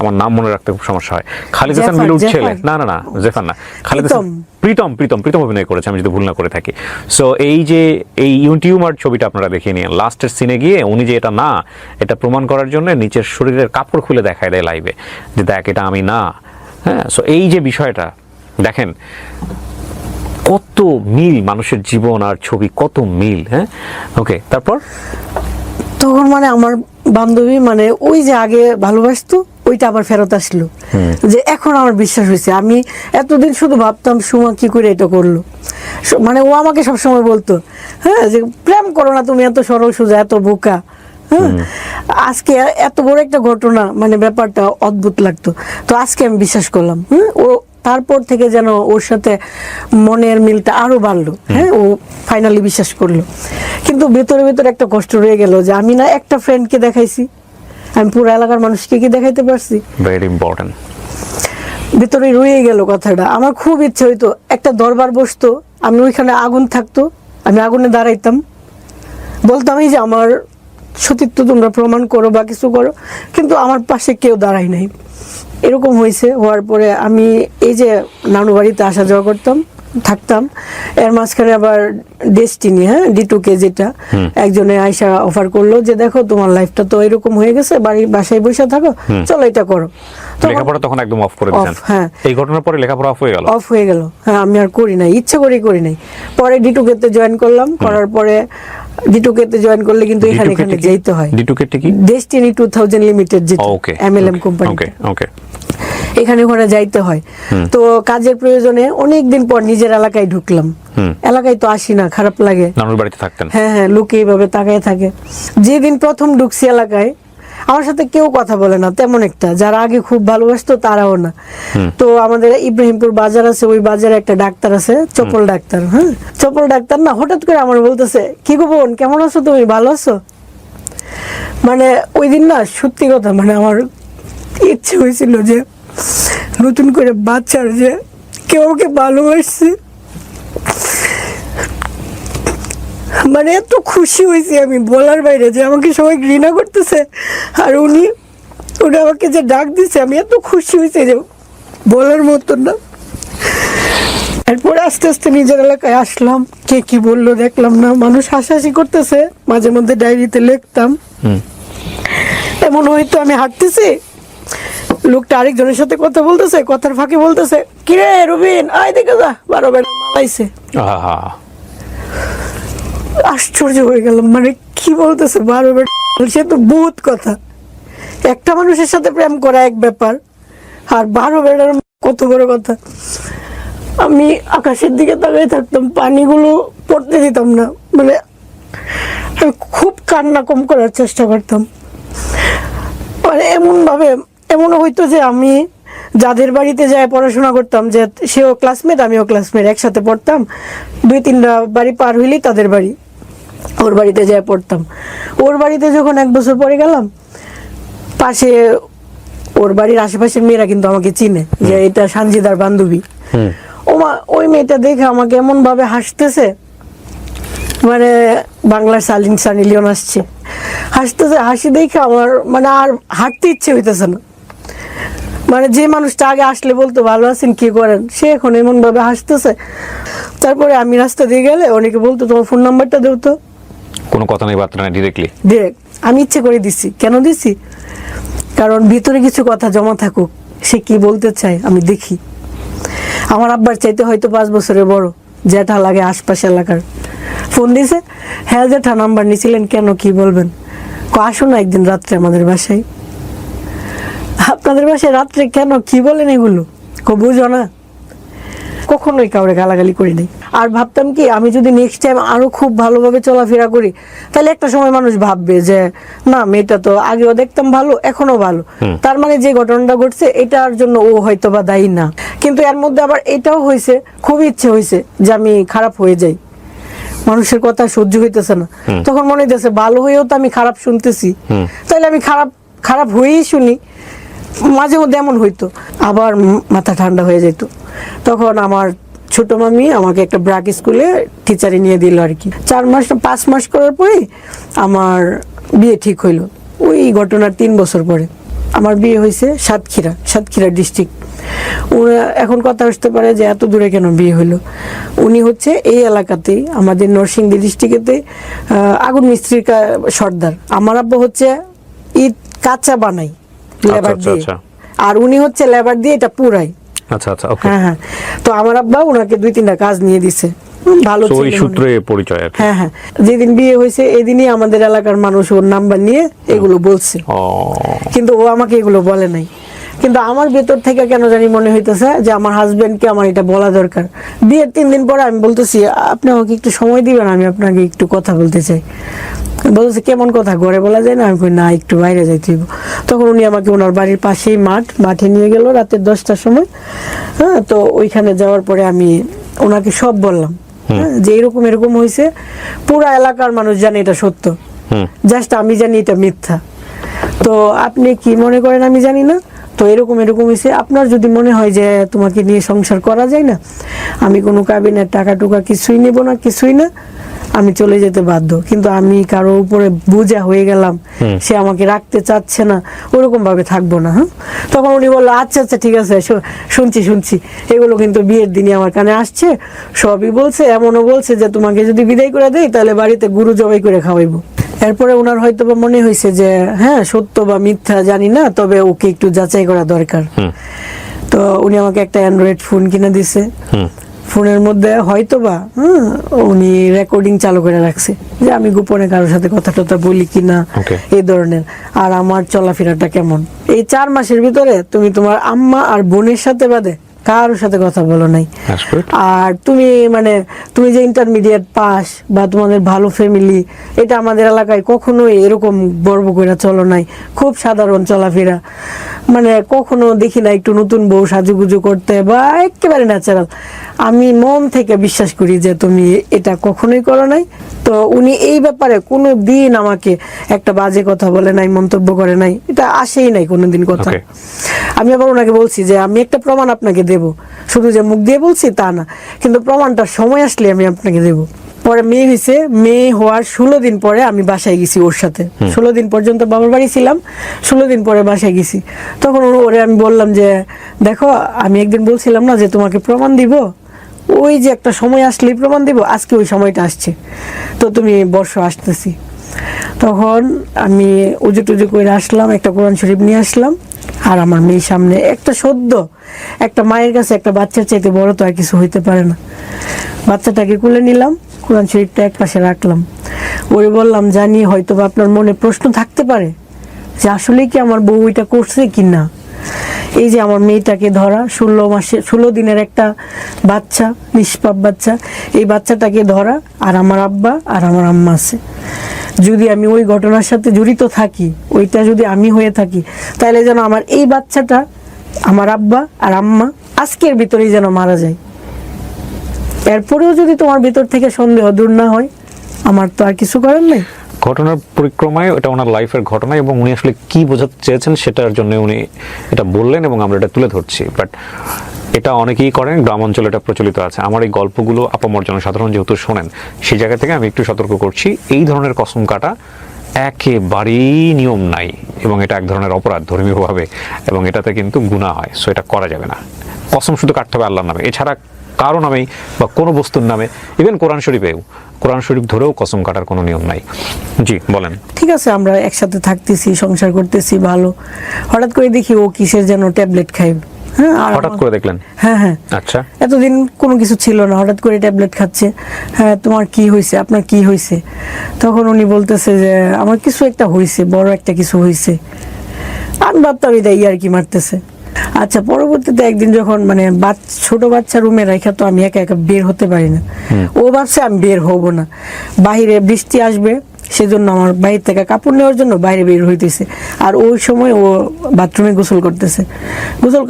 আমার নাম মনে রাখতে খুব সমস্যা হয়, খালিদ হাসান মিলুর ছেলে, না জেফার না, খালিদ হাসান, প্রীতম অভিনয় করেছে আমি যদি ভুল না করে থাকি। সো এই যে এই ইউটিউবার ছবিটা আপনারা দেখে নিন, লাস্টের সিনে গিয়ে উনি যে এটা না এটা প্রমাণ করার জন্য নিচের শরীরের কাপড় খুলে দেখায় দেয় লাইভে যে দেখ এটা আমি না। হ্যাঁ, সো এই যে বিষয়টা দেখেন কত মিল, মানুষের জীবন আর ছবি কত মিল। হ্যাঁ, ওকে, তারপর তখন মানে আমার বান্ধবী মানে ওই যে আগে ভালোবাসতো ওইটা আবার ফেরত আসলো, যে এখন আমার বিশ্বাস হয়েছে। আমি এতদিন শুধু ভাবতাম সুমা কি করে এটা করলো, মানে ও আমাকে সবসময় বলতো হ্যাঁ যে প্রেম করো না তুমি, এত সরল সোজা, এত বোকা। হ্যাঁ, আজকে এত বড় একটা ঘটনা, মানে ব্যাপারটা অদ্ভুত লাগতো। তো আজকে আমি বিশ্বাস করলাম। ও তারপর থেকে যেন ওর সাথে মনের মিলটা আরো বাড়লো। হ্যাঁ, ও ফাইনালি বিশ্বাস করলো। কিন্তু ভেতরে ভেতরে একটা কষ্ট রয়ে গেল যে আমি না একটা ফ্রেন্ডকে দেখাইছি, আমি পুরো এলাকার মানুষকে কি দেখাইতে পারছি, ভেরি ইম্পর্টেন্ট। ভেতরে রয়ে গেল কথাটা। আমার খুব ইচ্ছে হইতো একটা দরবার বসতো, আমি ওইখানে আগুন থাকতো, আমি আগুনে দাঁড়াইতাম, বলতাম এই যে আমার সতীত্ব তোমরা প্রমাণ করো বা কিছু করো, কিন্তু আমার পাশে কেউ দাঁড়ায় নাই। এরকম হয়েছে। হওয়ার পরে আমি এই যে নানু বাড়িতে আসা যাওয়া করতাম, থাকতাম, এর মাঝখানে আবার ডেস্টিনি, হ্যাঁ D2K, যেটা একজনে আয়সা অফার করলো যে দেখো তোমার লাইফটা তো এরকম হয়ে গেছে, বাসায় বসে থাকো, চলো এটা করো। লেখাপড়া তখন একদম অফ করে দিয়েছেন? হ্যাঁ, এই ঘটনার পরে লেখাপড়া অফ হয়ে গেল। হ্যাঁ, আমি আর করি নাই, ইচ্ছে করি নাই। পরে D2K তে জয়েন করলাম, করার পরে D2K তে জয়েন করলে কিন্তু এখানে যেতে হয়। D2K কি? ডেস্টিনি 2000 লিমিটেড, যেটা MLM কোম্পানি। ওকে, এখানে ওখানে যাইতে হয়। তো কাজের প্রয়োজনে অনেকদিন পর নিজের এলাকায় ঢুকলাম। এলাকায় তো আসি না, খারাপ লাগে। নানুর বাড়িতে থাকতেন? হ্যাঁ হ্যাঁ, লোকে এইভাবে তাকায় থাকে। যেদিন প্রথম ঢুকছি এলাকায়, আমার সাথে কেউ কথা বলে না তেমন একটা, যারা আগে খুব ভালোবাসতো তারাও না। তো আমাদের ইব্রাহিমপুর বাজার আছে, ওই বাজারে একটা ডাক্তার আছে, চপল ডাক্তার। হ্যাঁ, চপল ডাক্তার না হঠাৎ করে আমার বলতেছে, কি গো বোন, কেমন আছো তুমি, ভালো আছো? মানে ওই দিন না, সত্যি কথা, মানে আমার ইচ্ছে হয়েছিল যে নতুন করে বাচ্চার যে কেউ আমাকে ভালোবাসছে, মানে এত খুশি হয়েছি আমি বলার বাইরে, যে আমাকে সবাই ঘৃণা করতেছে আর উনি আমাকে যে ডাক দিচ্ছে, আমি এত খুশি হয়েছি যে বলার মতো না। এরপরে আস্তে আস্তে নিজের এলাকায় আসলাম, কে কি বললো দেখলাম না, মানুষ হাসাহাসি করতেছে, মাঝে মধ্যে ডায়েরিতে লিখতাম। এমন হয়তো আমি হাঁটতেছি, লোকটা আরেকজনের সাথে কথা বলতেছে, কথার ফাঁকে বলতেছে, কিরে রবিন, আয় দেখে যা, 12 বেলা মালাইছে। আশ্চর্য হয়ে গেলাম, মানে কি বলতেছে 12 বেলা, সে তো বহুত কথা। একটা মানুষের সাথে প্রেম করা এক ব্যাপার, আর 12 বেলার কত বড় কথা। আমি আকাশের দিকে তাকিয়ে থাকতাম, পানিগুলো পড়তে দিতাম না, মানে আমি খুব কান্না কম করার চেষ্টা করতাম। মানে এমনও হইতো যে আমি যাদের বাড়িতে যাই পড়াশোনা করতাম, যে সেও ক্লাসমেট আমিও ক্লাসমেট, একসাথে পড়তাম, 2-3টা বাড়ি পার হইলেই তাদের বাড়ি, ওর বাড়িতে যাই পড়তাম। ওর বাড়িতে যখন 1 বছর পরে গেলাম, পাশে ওর বাড়ির আশেপাশের মেয়েরা কিন্তু আমাকে চিনে, যে এটা সানজিদার বান্ধবী। ওই মেয়েটা দেখে আমাকে এমন ভাবে হাসতেছে, মানে বাংলার সানি লিওন আসছে, হাসতেছে, হাসি দেখে আমার মানে আর হাঁটতে ইচ্ছে হইতেছে না। মানে যে মানুষটা আগে আসলে বলতো ভালো আছেন, কি করেন, সে এখন এমন ভাবে হাসতেছে। তারপরে আমি রাস্তা দিয়ে গেলে অনেকে বলতো, তোমার ফোন নাম্বারটা দেও তো। কোনো কথা নেই, বার্তা নেই, ডিরেক্টলি ডিরেক্ট। আমি ইচ্ছে করে দিছি। কেন দিছি? কারণ ভিতরে কিছু কথা জমা থাকুক, সে কি বলতে চায় আমি দেখি। আমার আব্বার চাইতে হয়তো 5 বছরের বড়, জ্যাঠা লাগে আশপাশ এলাকার। ফোন দিছে, হ্যাঁ জ্যাঠা, নাম্বার নিছিলেন কেন, কি বলবেন? আসো না একদিন রাত্রে আমাদের বাসায়। আপনাদের বাসায় রাত্রে কেন, কি বলেন এগুলো? বুঝো না? কখনোই কাউরে গালাগালি করি নাই। আর ভাবতাম কি, আমি যদি নেক্সট টাইম আরো খুব ভালোভাবে চলাফেরা করি, তাহলে একটা সময় মানুষ ভাববে যে না, মেয়েটা তো আগেও দেখতাম ভালো, এখনো ভালো, তার মানে যে ঘটনাটা ঘটছে এটার জন্য ও হয়তো বা দায়ী না। কিন্তু এর মধ্যে আবার এটাও হয়েছে, খুব ইচ্ছে হয়েছে যে আমি খারাপ হয়ে যাই, মানুষের কথা সহ্য হইতেছে না। তখন মনে হইতেছে ভালো হয়েও তো আমি খারাপ শুনতেছি, তাহলে আমি খারাপ হয়েই শুনি। মাঝে মধ্যে এমন হইতো, আবার মাথা ঠান্ডা হয়ে যেত। তখন আমার ছোট মামি আমাকে একটা ব্রাক স্কুলে টিচারে নিয়ে দিল আর কি। 5 মাস করার পরে আমার বিয়ে ঠিক হইলো। ওই ঘটনার 3 বছর পরে আমার বিয়ে হয়েছে সাতক্ষীরা ডিস্ট্রিক্ট। এখন কথা আসতে পারে যে এত দূরে কেন বিয়ে হইলো। উনি হচ্ছে এই এলাকাতেই, আমাদের নরসিংদী ডিস্ট্রিক্টেতে আগুন মিস্ত্রির সর্দার। আমার আব্বা হচ্ছে ইট কাঁচা বানাই লেবার দিয়ে, আর উনি হচ্ছে লেবার দিয়ে এটা পুরাই। আচ্ছা আচ্ছা, ওকে। হ্যাঁ, তো আমার আব্বা ওনাকে 2-3টা কাজ নিয়ে দিছে, ভালো ছিল। ওই সূত্রে পরিচয় আর কি। হ্যাঁ, যেদিন বিয়ে হয়েছে এদিনই আমাদের এলাকার মানুষ ওর নাম্বার নিয়ে এগুলো বলছে, কিন্তু ও আমাকে এগুলো বলে নাই। কিন্তু আমার ভেতর থেকে কেন জানি মনে হইতেছে যে আমার হাজবেন্ডকে আমার এটা বলা দরকার। বিয়ের 3 দিন পরে আমি বলতেছি, আপনি আমাকে একটু সময় দিবেন, আমি আপনাকে একটু কথা বলতে চাই। বলতেছে, কেমন কথা, ঘরে বলা যায় না? আমি কই, না, একটু বাইরে যাইতে হইব। তখন উনি আমাকে ওনার বাড়ির পাশেই মাঠে নিয়ে গেল রাতের 10টার সময়। হ্যাঁ, তো ওইখানে যাওয়ার পরে আমি ওনাকে সব বললাম, যে এরকম হয়েছে, পুরা এলাকার মানুষ জানে এটা সত্য, জাস্ট আমি জানি এটা মিথ্যা। তো আপনি কি মনে করেন আমি জানি না? তো এরকম হয়েছে, আপনার যদি মনে হয় যে তোমাকে নিয়ে সংসার করা যায় না, আমি কোনো কাবিনের টাকা টুকা কিছুই নেব না, কিছুই না, আমি চলে যেতে বাধ্য। কিন্তু আমি কারো উপরে বোঝা হয়ে গেলাম, সে আমাকে রাখতে চাচ্ছে না, ওরকম ভাবে থাকবো না। হ্যাঁ, তখন উনি বললো, আচ্ছা ঠিক আছে, শুনছি। এগুলো কিন্তু বিয়ের দিনই আমার কানে আসছে, সবই বলছে, এমনও বলছে যে তোমাকে যদি বিদায় করে দেয় তাহলে বাড়িতে গরু জবাই করে খাওয়াইবো। এরপরে ওনার হয়তো বা মনে হয়েছে যে হ্যাঁ, সত্য বা মিথ্যা জানি না, তবে ওকে একটু যাচাই করা দরকার। তো উনি আমাকে একটা অ্যান্ড্রয়েড ফোন কিনে দিছে। ফোনের মধ্যে হয়তোবা উনি রেকর্ডিং চালু করে রাখছে যে আমি গোপনে কারোর সাথে কথা টথা বলি কিনা, Okay. এই ধরনের, আর আমার চলাফেরাটা কেমন। এই 4 মাসের ভিতরে তুমি তোমার আম্মা আর বোনের সাথে বাদে কারোর সাথে কথা বলো নাই। That's good. আর তুমি তুমি যে ইন্টারমিডিয়েট পাস বা তোমাদের ভালো ফ্যামিলি, এটা আমাদের এলাকায় কখনোই এরকম গর্ব করে চলো নাই। খুব সাধারণ চলাফেরা, কখনো দেখি না একটু নতুন বউ সাজুগুজু করতে, বা একেবারে ন্যাচারাল। আমি মন থেকে বিশ্বাস করি যে তুমি এটা কখনোই করো নাই। তো উনি এই ব্যাপারে কোনো দিন আমাকে একটা বাজে কথা বলে নাই, মন্তব্য করে নাই, এটা আসেই নাই কোনোদিন কথা। Okay. আমি আবার ওনাকে বলছি যে আমি একটা প্রমাণ আপনাকে দেব, শুধু যে মুখ দিয়ে বলছি তা না, কিন্তু প্রমাণটা সময় আসলে আমি আপনাকে দেব। পরে মেয়ে হয়েছে, মেয়ে হওয়ার 16 দিন পরে আমি বাসায় গেছি ওর সাথে। 16 দিন পর্যন্ত বাবার বাড়ি ছিলাম, 16 দিন পরে বাসায় গেছি। তখন ওরে আমি বললাম যে দেখো, আমি একদিন বলছিলাম না যে তোমাকে প্রমাণ দিব, ওই যে একটা সময় আসলেই প্রমাণ দিব, আজকে ওই সময়টা আসছে, তো তুমি বর্ষ আসতেছি। তখন আমি উজু টুজু করে আসলাম, একটা কোরআন শরীফ নিয়ে আসলাম, আর আমার মেয়ের সামনে একটা মায়ের কাছে একটা বাচ্চার চাইতে বড় তো আর কিছু হইতে পারে না। বাচ্চাটাকে কুলে নিলাম, কোরআন শরীফটা এক পাশে রাখলাম, ওরে বললাম জানি হয়তো বা আপনার মনে প্রশ্ন থাকতে পারে যে আসলে কি আমার বউ এটা করছে কি না। এই যে আমার মেয়েটাকে ধরা, 16 দিনের একটা বাচ্চা, নিষ্পাপ বাচ্চা, এই বাচ্চাটাকে ধরা, আর আমার আব্বা আর আমার আম্মা আছে। যদি আমি ওই ঘটনার সাথে জড়িত থাকি, ওইটা যদি আমি হয়ে থাকি, তাহলে যেন আমার এই বাচ্চাটা, আমার আব্বা আর আম্মা আজকের ভিতরেই যেন মারা যায়। এরপরেও যদি তোমার ভিতর থেকে সন্দেহ দূর না হয়, আমার তো আর কিছু করার নেই। ঘটনার পরিক্রমায় ওটা ওনার লাইফের ঘটনা, এবং উনি আসলে কি বোঝাতে চেয়েছেন সেটার জন্য উনি এটা বললেন, এবং আমরা এটা তুলে ধরছি। বাট এটা অনেকেই করেন, গ্রাম অঞ্চলে এটা প্রচলিত আছে। আমার এই গল্পগুলো আপামর জনসাধারণ যেহেতু শোনেন, সেই জায়গা থেকে আমি একটু সতর্ক করছি, এই ধরনের কসম কাটা একেবারেই নিয়ম নাই, এবং এটা এক ধরনের অপরাধ ধর্মীয়ভাবে, এবং এটাতে কিন্তু গুনাহ হয়। সো এটা করা যাবে না। কসম শুধু কাটতে হবে আল্লাহর নামে, এছাড়া কারো নামেই বা কোনো বস্তুর নামে, ইভেন কোরআন শরীফ ধরেও কসম কাটার কোনো নিয়ম নাই। জি বলেন। ঠিক আছে, আমরা একসাথে থাকতেছি, সংসার করতেছি ভালো, হঠাৎ করে দেখি ও কিসের যেন ট্যাবলেট খায়। হঠাৎ করে দেখলেন? হ্যাঁ। আচ্ছা। এতদিন কোনো কিছু ছিল না, হঠাৎ করে ট্যাবলেট খাচ্ছে। হ্যাঁ, তোমার কি হয়েছে, আপনার কি হয়েছে? তখন উনি বলতেছে যে আমার কিছু একটা হয়েছে, বড় একটা কিছু হয়েছে। আমি ভাবতাম এটা ইয়ার্কি মারতেছে। আচ্ছা, পরবর্তীতে একদিন যখন ছোট বাচ্চা রুমে রেখে তো আমি একা একা বের হতে পারি না, ও ভাবছে আমি বের হব না, বাহিরে বৃষ্টি আসবে, সেজন্য আমার বাইরে থেকে কাপড় নেওয়ার জন্য বাইরে বের হইতেছে। আর ওই সময় ও বাথরুমে গোসল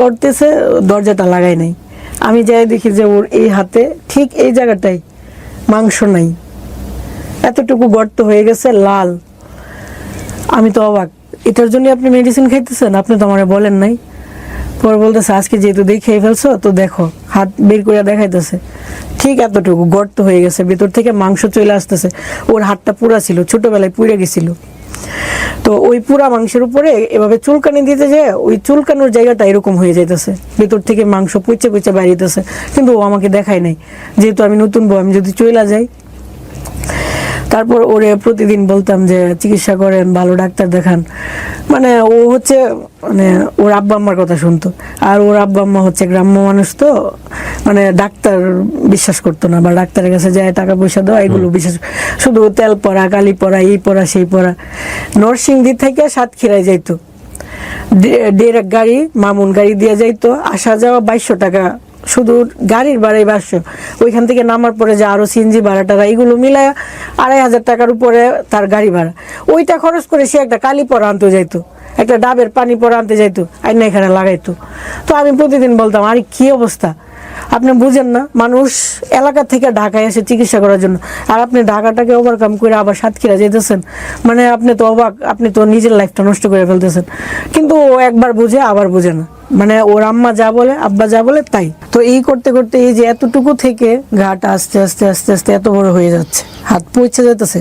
করতেছে, দরজাটা লাগাই নাই। আমি যাই দেখি যে ওর এই হাতে ঠিক এই জায়গাটাই মাংস নাই, এতটুকু গর্ত হয়ে গেছে, লাল। আমি তো অবাক, এটার জন্য আপনি মেডিসিন খাইতেছেন? আপনি তো আমারে বলেন নাই। পরে বলতেছে আজকে যেহেতু দেখে ফেলছো তো দেখো, হাত বের করে দেখাইতেছে, ঠিক এতটুকু গর্ত হয়ে গেছে, ভেতর থেকে মাংস চলে আসতেছে। ওর হাতটা পুরা ছিল, ছোটবেলায় পুড়ে গেছিল। তো ওই পুরা মাংসের উপরে এভাবে চুলকানি দিতে যায়, ওই চুলকানোর জায়গাটা এরকম হয়ে যাইতেছে, ভেতর থেকে মাংস পুচে বাইরেতেছে। কিন্তু ও আমাকে দেখায় নাই, যেহেতু আমি নতুন বউ, আমি যদি চলে যাই। তারপর ওরে প্রতিদিন বলতাম যে চিকিৎসা করেন, ভালো ডাক্তার দেখান। ও হচ্ছে ওর আব্বা আম্মার কথা শুনতো, আর ওর আব্বা আম্মা হচ্ছে গ্রাম্য মানুষ, তো ডাক্তার বিশ্বাস করতো না, বা ডাক্তারের কাছে যায় টাকা পয়সা দেওয়া, এগুলো বিশ্বাস, শুধু তেল পড়া, কালি পড়া, এই পড়া সেই পড়া। নরসিংদী থেকে সাতক্ষীরায় যাইতো, ডিরেক্ট গাড়ি, মামুন গাড়ি দিয়ে যাইতো, আসা যাওয়া 2200 টাকা, শুধু গাড়ির ভাড়াই 500। ওইখান থেকে নামার পরে যে আরো সিএনজি ভাড়াটা, এইগুলো মিলায় 2500 টাকার উপরে তার গাড়ি ভাড়া। ওইটা খরচ করে সে একটা কালি পরা আনতে যাইতো, একটা ডাবের পানি পরা আনতে যাইতো, আইনা এখানে লাগাইতো। তো আমি প্রতিদিন বলতাম, আরে কি অবস্থা, আপনি বুঝেন না, মানুষ এলাকা থেকে ঢাকায় আসে চিকিৎসা করার জন্য, আর আপনি ঢাকাটাকে ওভারকাম করে আবার সাতক্ষীরা যেতেছেন। আপনি তো অবাক, আপনি তো নিজের লাইফটা নষ্ট করে ফেলতেছেন। কিন্তু ও একবার বুঝে, আবার বুঝে না। ওর আম্মা যা বলে, আব্বা যা বলে তাই। তো এই করতে করতে এই যে এতটুকু থেকে ঘাটা আস্তে আস্তে আস্তে আস্তে এত বড় হয়ে যাচ্ছে, হাত পৌঁছে যেতেছে,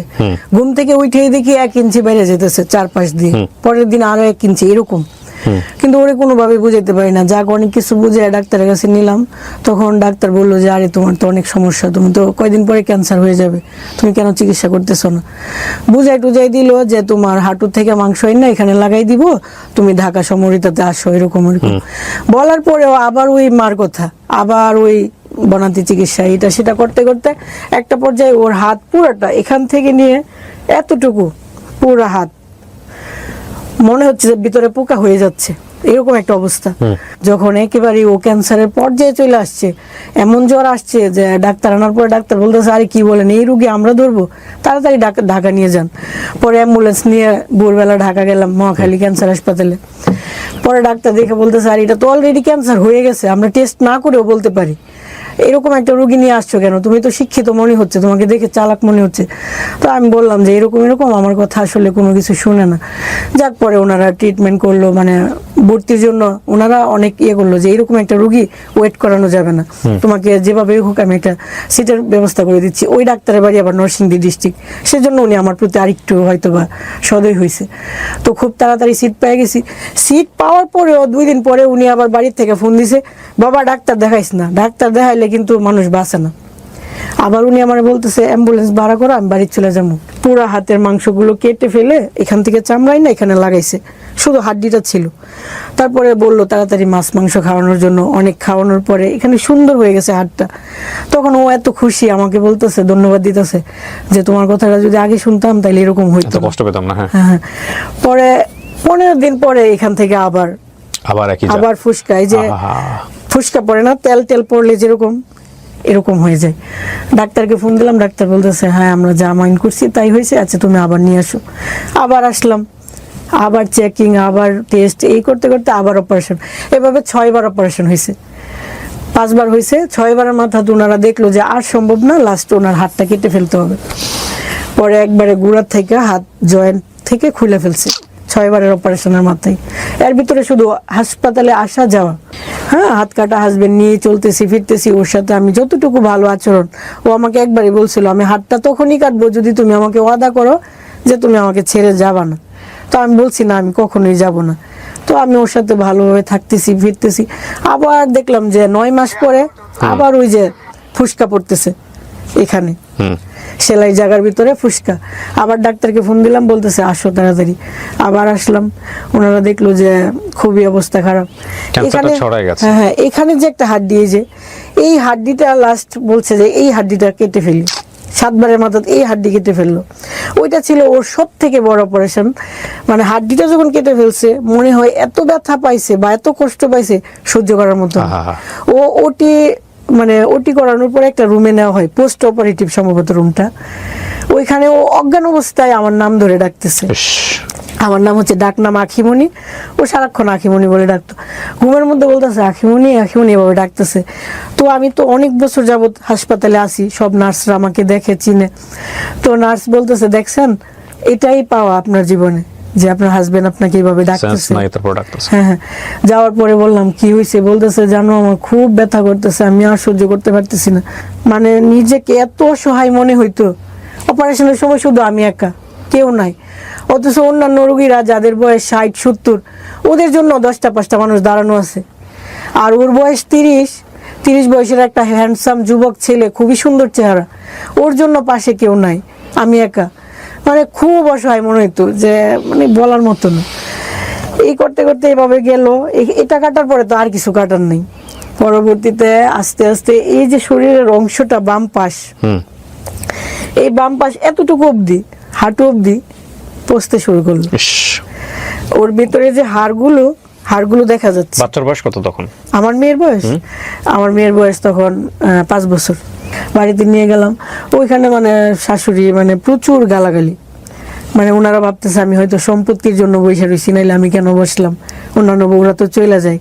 ঘুম থেকে উঠেই দেখি 1 ইঞ্চি বেড়ে যেতেছে, 4-5 দিন, পরের দিন আরো 1 ইঞ্চি, এরকম। কিন্তু ওরে কোনোভাবে বুঝাইতে পারি না। যাক, অনেক কিছু বুঝে ডাক্তারের কাছে নিলাম, তখন ডাক্তার বললো যে আরে তোমার তো অনেক সমস্যা, তুমি তো কয়দিন পরে ক্যান্সার হয়ে যাবে, তুমি কেন চিকিৎসা করতেছো না? বুঝাই টুজাই দিল যে তোমার হাঁটুর থেকে মাংস না এখানে লাগাই দিব, তুমি ঢাকা সমরিতাতে আসো, এরকম। বলার পরেও আবার ওই মার কথা, আবার ওই বনাতি চিকিৎসা এটা সেটা করতে করতে একটা পর্যায়ে ওর হাত পুরোটা এখান থেকে নিয়ে এতটুকু পুরো হাত মনে হচ্ছে যে ভিতরে পোকা হয়ে যাচ্ছে, এরকম একটা অবস্থা। যখন একেবারে ও ক্যান্সারের পর্যায়ে চলে আসছে, এমন জ্বর আসছে যে ডাক্তার আনার পরে ডাক্তার বলতেছে আরে কি বলেন, এই রুগী আমরা ধরবো, তাড়াতাড়ি ঢাকা নিয়ে যান। পরে অ্যাম্বুলেন্স নিয়ে ভোরবেলা ঢাকা গেলাম মহাখালী ক্যান্সার হাসপাতালে। পরে ডাক্তার দেখে বলতেছে আর এটা তো অলরেডি ক্যান্সার হয়ে গেছে, আমরা টেস্ট না করেও বলতে পারি। এরকম একটা রোগী নিয়ে আসছো কেন, তুমি তো শিক্ষিত মনে হচ্ছে, তোমাকে দেখে চালাক মনে হচ্ছে। তো আমি বললাম যে এরকম এরকম, আমার কথা আসলে কোনো কিছু শুনে না। যাক, পরে ওনারা ট্রিটমেন্ট করলো, মানে ভর্তির জন্য ওনারা অনেক করলো যে এরকম একটা রোগী ওয়েট করানো যাবে না, তোমাকে যেভাবে হোক আমি একটা সিটের ব্যবস্থা করে দিচ্ছি। ওই ডাক্তারের বাড়ি আবার নরসিংদী ডিস্ট্রিক্ট, সেজন্য উনি আমার প্রতি আরেকটু হয়তো বা সদয় হয়েছে। তো খুব তাড়াতাড়ি সিট পেয়ে গেছি। সিট পাওয়ার পরেও 2 দিন পরে উনি আবার বাড়ির থেকে ফোন দিছে, বাবা ডাক্তার দেখাইস না, ডাক্তার দেখাইলে কিন্তু মানুষ বাঁচে না। আবার উনি আমার বলতেছে অ্যাম্বুলেন্স ভাড়া করো, আমি বাড়ি চলে যাবো। পুরো হাতের মাংসগুলো কেটে ফেলে এখান থেকে চামড়াই না এখানে লাগাইছে, শুধু হাড্ডিটা ছিল। তারপরে বললো তাড়াতাড়ি মাছ মাংস খাওয়ানোর জন্য। অনেক খাওয়ানোর পরে এখানে সুন্দর হয়ে গেছে হাতটা। তখন ও এত খুশি, আমাকে বলতেছে ধন্যবাদ দিতেছে যে তোমার কথাটা যদি আগে শুনতাম তাহলে এরকম হইতো, কষ্ট পেতাম না। হ্যাঁ। পরে 15 দিন পরে এখান থেকে আবার ফুসকা, এই যে ফুসকা পড়ে না, তেল তেল পড়লে যেরকম এরকম হয়ে যায়। ডাক্তারকে ফোন দিলাম, ডাক্তার বলতেছে হ্যাঁ আমরা যা মাইন্ড করছি তাই হয়েছে, আচ্ছা তুমি আবার নিয়ে আসো। আবার আসলাম, আবার চেকিং, আবার টেস্ট, এই করতে করতে আবার অপারেশন। এভাবে 6 বার অপারেশন হয়েছে, 5 বার হয়েছে। 6 বারের মাথাতে ওনারা দেখলো যে আর সম্ভব না, লাস্ট ওনার হাতটা কেটে ফেলতে হবে। পরে একবারে গুড়ার থেকে হাত জয়েন্ট থেকে খুলে ফেলছে 6 বারের অপারেশনের মাথায়। এর ভিতরে শুধু হাসপাতালে আসা যাওয়া, হ্যাঁ হাত কাটা হাজবেন্ড নিয়ে চলতেছি ফিরতেছি। ওর সাথে আমি যতটুকু ভালো আচরণ, ও আমাকে একবারই বলছিল আমি হাতটা তখনই কাটবো যদি তুমি আমাকে ওয়াদা করো যে তুমি আমাকে ছেড়ে যাবা না। তো আমি বলছি না, আমি কখনোই যাব না। তো আমি ওর সাথে ভালোভাবে থাকতেছি ফিরতেছি। আবার দেখলাম যে 9 মাস পরে আবার ওই যে ফুসকা পড়তেছে এখানে, সেলাই জায়গার ভিতরে ফুসকা। আবার ডাক্তারকে ফোন দিলাম, বলতেছে আসো তাড়াতাড়ি। আবার আসলাম, ওনারা দেখলো যে খুবই অবস্থা খারাপ। হ্যাঁ, এখানে যে একটা হাড্ডি, এই হাড্ডিটা লাস্ট বলছে যে এই হাড্ডিটা কেটে ফেলি। 7 বারের মাথা এই হাড্ডি কেটে ফেললো। ওইটা ছিল ওর সব থেকে বড় অপারেশন। মানে হাড্ডিটা যখন কেটে ফেলছে মনে হয় এত ব্যথা পাইছে বা এত কষ্ট পাইছে সহ্য করার মতো। ও ওটি করানোর পরে একটা রুমে নেওয়া হয়, পোস্ট অপারেটিভ সম্ভবত রুমটা। ওইখানে ও অজ্ঞান অবস্থায় আমার নাম ধরে ডাকতেছে। আমার নাম হচ্ছে ডাকনাম আখিমণি। ও সারাক্ষণ আখিমণি বলে ডাকতো, ঘুমের মধ্যে বলতেছে আখিমণি আখিমণি এভাবে ডাকতেছে। তো আমি তো অনেক বছর যাবত হাসপাতালে আসি, সব নার্সরা আমাকে দেখে চিনে। তো নার্স বলতেছে দেখছেন, এটাই পাওয়া আপনার জীবনে যে আপনার হাজবেন্ড আপনাকে এইভাবে ডাকতেছে। হ্যাঁ। যাওয়ার পরে বললাম কি হয়েছে, বলতেছে জানো আমার খুব ব্যথা করতেছে, আমি আর সহ্য করতে পারতেছি না। মানে নিজেকে এত অসহায় মনে হইতো। অপারেশনের সময় শুধু আমি একা, কেউ নাই। অথচ অন্যান্য রোগীরা যাদের বয়স 60-70, ওদের জন্য 10টা-5টা মানুষ দাঁড়ানো আছে। আর ওর বয়স 30 বয়সের একটা হ্যান্ডসাম যুবক ছেলে, খুবই সুন্দর চেহারা, ওর জন্য পাশে কেউ নাই, আমি একা। মানে খুব অসহায় মনে হইতো, যে মানে বলার মতো না। এই করতে করতে এভাবে গেল। এটা কাটার পরে তো আর কিছু কাটার নেই। পরবর্তীতে আস্তে আস্তে এই যে শরীরের অংশটা বাম পাশ, এই বাম পাশ এতটুকু অবধি, হাঁটু অবধি পচতে শুরু করলো। ওর ভিতরে যে হাড়গুলো দেখা যাচ্ছে। বাচ্চার বয়স কত তখন? আমার মেয়ের বয়স তখন 5 বছর। বাড়িতে নিয়ে গেলাম, ওইখানে মানে শাশুড়ি মানে প্রচুর গালাগালি। মানে ওনারা ভাবতেছে আমি হয়তো সম্পত্তির জন্য বসে রয়েছি, নাইলে আমি কেন বসলাম, অন্যান্য বউরা তো চলে যায়।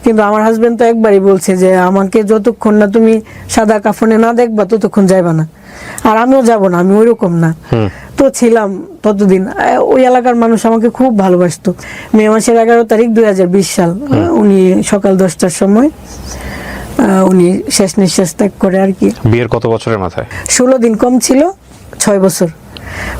কিন্তু আমার হাজবেন্ড তো একবারই বলছে যে আমাকে যতক্ষণ না তুমি সাদা কাফনে না দেখবা ততক্ষণ যাইবা না। আর আমিও যাব না, আমি ওইরকম না। তো ছিলাম ততদিন। ওই এলাকার মানুষ আমাকে খুব ভালোবাসতো। মে মাসের 11 তারিখ 2020 সাল, উনি সকাল 10টার সময় উনি শেষ নিঃশ্বাস ত্যাগ করে আর কি। বিয়ের কত বছরের মাথায়? 16 দিন কম ছিল, 6 বছর।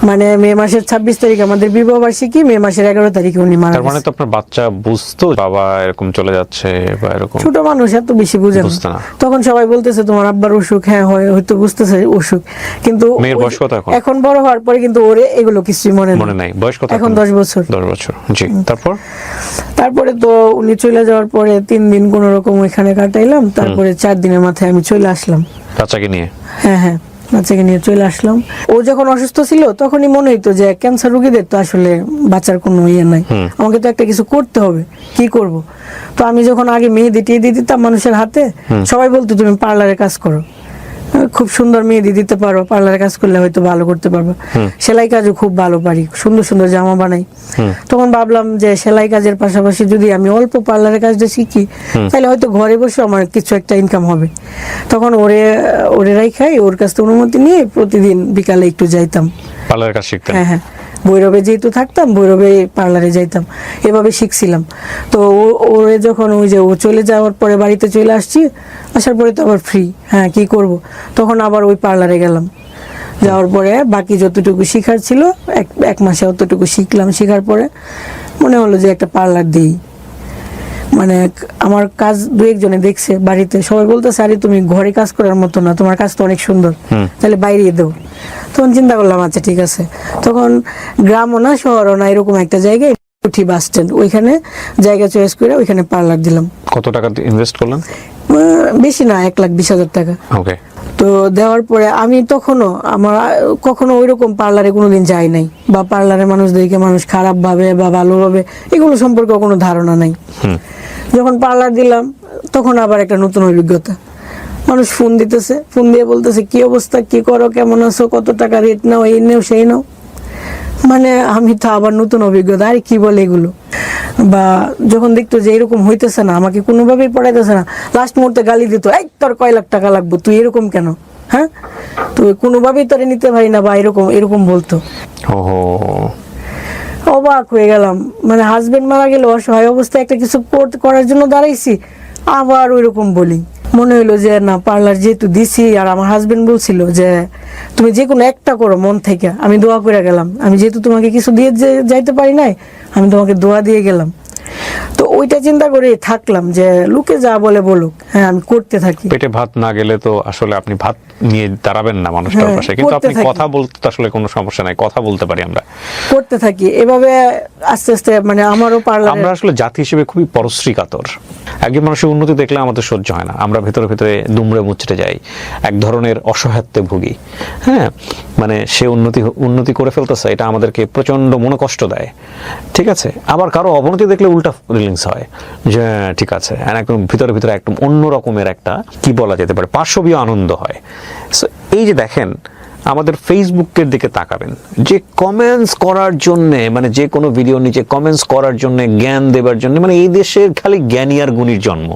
মানে মে মাসের 26 তারিখ আমাদের বিবাহ বার্ষিকী, মে মাসের 11 তারিখে উনি মারা তার মানে গেছে। তো আপনার বাচ্চা বুঝতো বাবা এরকম চলে যাচ্ছে বা এরকম? ছোট মানুষ এত বেশি বুঝে বুঝতো না। তখন সবাই বলতেছে তোমার আব্বার অসুখ, হ্যাঁ হয়তো বুঝতেছে অসুখ, কিন্তু মেয়ের বয়স কত এখন? এখন বড় হওয়ার পরে কিন্তু ওরে এগুলো কিছুই মনে মনে নাই। বয়স কত এখন? 10 বছর। 10 বছর, জি। তারপরে তো উনি চলে যাওয়ার পরে 3 দিন কোন রকম ওইখানে কাটাইলাম, তারপরে 4 দিনের মাথায় আমি চলে আসলাম বাচ্চাকে নিয়ে। হ্যাঁ, বাচ্চাকে নিয়ে চলে আসলাম। ও যখন অসুস্থ ছিল তখনই মনে হইতো যে ক্যান্সার রোগীদের তো আসলে বাচ্চার কোনো ইয়ে নাই, আমাকে তো একটা কিছু করতে হবে, কি করব? তো আমি যখন আগে মেহেদি টেহেদি দিতাম মানুষের হাতে, সবাই বলতো তুমি পার্লারে কাজ করো, খুব সুন্দর মেহেদি দিতে পারো, পার্লারে কাজ করলে হয়তো ভালো করতে পারবো, সেলাই কাজও খুব ভালো পারি, সুন্দর সুন্দর জামা বানাই। তখন ভাবলাম যে সেলাই কাজের পাশাপাশি যদি আমি অল্প পার্লারের কাজটা শিখি তাহলে হয়তো ঘরে বসে আমার কিছু একটা ইনকাম হবে। তখন ওরে রাইখাই ওর কাছ থেকে অনুমতি নিয়ে প্রতিদিন বিকালে একটু যাইতাম পার্লারের কাজ শিখতেন? হ্যাঁ, ভৈরবে যেহেতু থাকতাম, ভৈরবে পার্লারে যাইতাম, এভাবে শিখছিলাম। তো ওরে যখন ওই যে ও চলে যাওয়ার পরে বাড়িতে চলে আসছি, আসার পরে তো আবার ফ্রি, হ্যাঁ কি করব, তখন আবার ওই পার্লারে গেলাম। যাওয়ার পরে বাকি যতটুকু শিখার ছিল এক মাসে অতটুকু শিখলাম। শিখার পরে মনে হলো যে একটা পার্লার দিই, মানে আমার কাজ 2-1 জনে দেখছে বাড়িতে, সবাই বলতেছে আরে তুমি ঘরে কাজ করার মতো না, তোমার কাজ তো অনেক সুন্দর, তাহলে বাইরে দেও। তখন চিন্তা করলাম আচ্ছা ঠিক আছে। তখন গ্রামও না শহরও না এরকম একটা জায়গায় উঠি বাস স্ট্যান্ড, ওইখানে জায়গা চয়েস করে ওইখানে পার্লার দিলাম। কত টাকা ইনভেস্ট করলেন? বেশি না, 1,20,000 টাকা। ওকে। তো দেওয়ার পরে আমি কখনো ওইরকম পার্লারে কোনোদিন যাই নাই, বা পার্লারে মানুষদেরকে মানুষ খারাপ ভাবে বা ভালোভাবে এগুলো সম্পর্কে কোনো ধারণা নাই। যখন পার্লার দিলাম তখন আবার একটা নতুন অভিজ্ঞতা, মানুষ ফোন দিতেছে, ফোন দিয়ে বলতেছে কি অবস্থা, কি করো, কেমন আছো, কত টাকা রেট নাও, এই নেও সেই নাও। মানে আমি তো আবার নতুন অভিজ্ঞতা, আর কি বলে এগুলো। বা যখন দেখতো যে এরকম হইতেছে না, আমাকে কোনোভাবেই পড়াইতেছে না, লাস্ট মুহূর্তে গালি দিত, এই তোর কয় লাখ টাকা লাগবে, তুই এরকম কেন, হ্যাঁ তুই কোনোভাবেই তোরে নিতে পারি না, বা এরকম বলতো। অবাক হয়ে গেলাম, মানে হাজবেন্ড মারা গেল, অসহায় অবস্থায় একটা কিছু করার জন্য দাঁড়াইছি, আবার ওইরকম বলি। মনে হইলো যে না, পার্লার যেহেতু দিছি, আর আমার হাজবেন্ড বলছিল যে তুমি যে কোনো একটা করো মন থেকে, আমি দোয়া করে গেলাম, আমি যেহেতু তোমাকে কিছু দিয়ে যাইতে পারি নাই, আমি তোমাকে দোয়া দিয়ে গেলাম। তো ওইটা চিন্তা করে থাকলাম যে লোকে যা বলে বলুক, হ্যাঁ আমি করতে থাকি। পেটে ভাত না গেলে তো আসলে আপনি ভাত নিয়ে দাঁড়াবেন না মানুষটার পাশে, কিন্তু আপনি কথা বলতে তো আসলে কোনো সমস্যা নাই, কথা বলতে পারি, আমরা করতে থাকি এভাবে আস্তে আস্তে। মানে আমারও পার্লার, আমরা আসলে জাতি হিসেবে খুবই পরশ্রী কাতর। একজন মানুষের উন্নতি দেখলে আমাদের সহ্য হয় না, আমরা ভেতরে ভেতরে দুমড়ে মুচড়ে যাই, এক ধরনের অসহায়ত্বে ভুগি। হ্যাঁ, মানে সে উন্নতি করে ফেলতেছে, এটা আমাদেরকে প্রচন্ড মনে কষ্ট দেয়। ঠিক আছে, আবার কারো অবনতি দেখলে উল্টা ফিলিংস হয় যে ঠিক আছে, একদম ভিতরে ভিতরে একদম অন্য রকমের একটা কি বলা যেতে পারে পার্শ্ববীয় আনন্দ হয়। এই যে দেখেন, আমাদের ফেসবুকের দিকে তাকাবেন, যে কমেন্টস করার জন্য, মানে যে কোনো ভিডিও নিচে কমেন্টস করার জন্য, জ্ঞান দেবার জন্য, মানে এই দেশের খালি জ্ঞানী আর গুণীর জন্ম।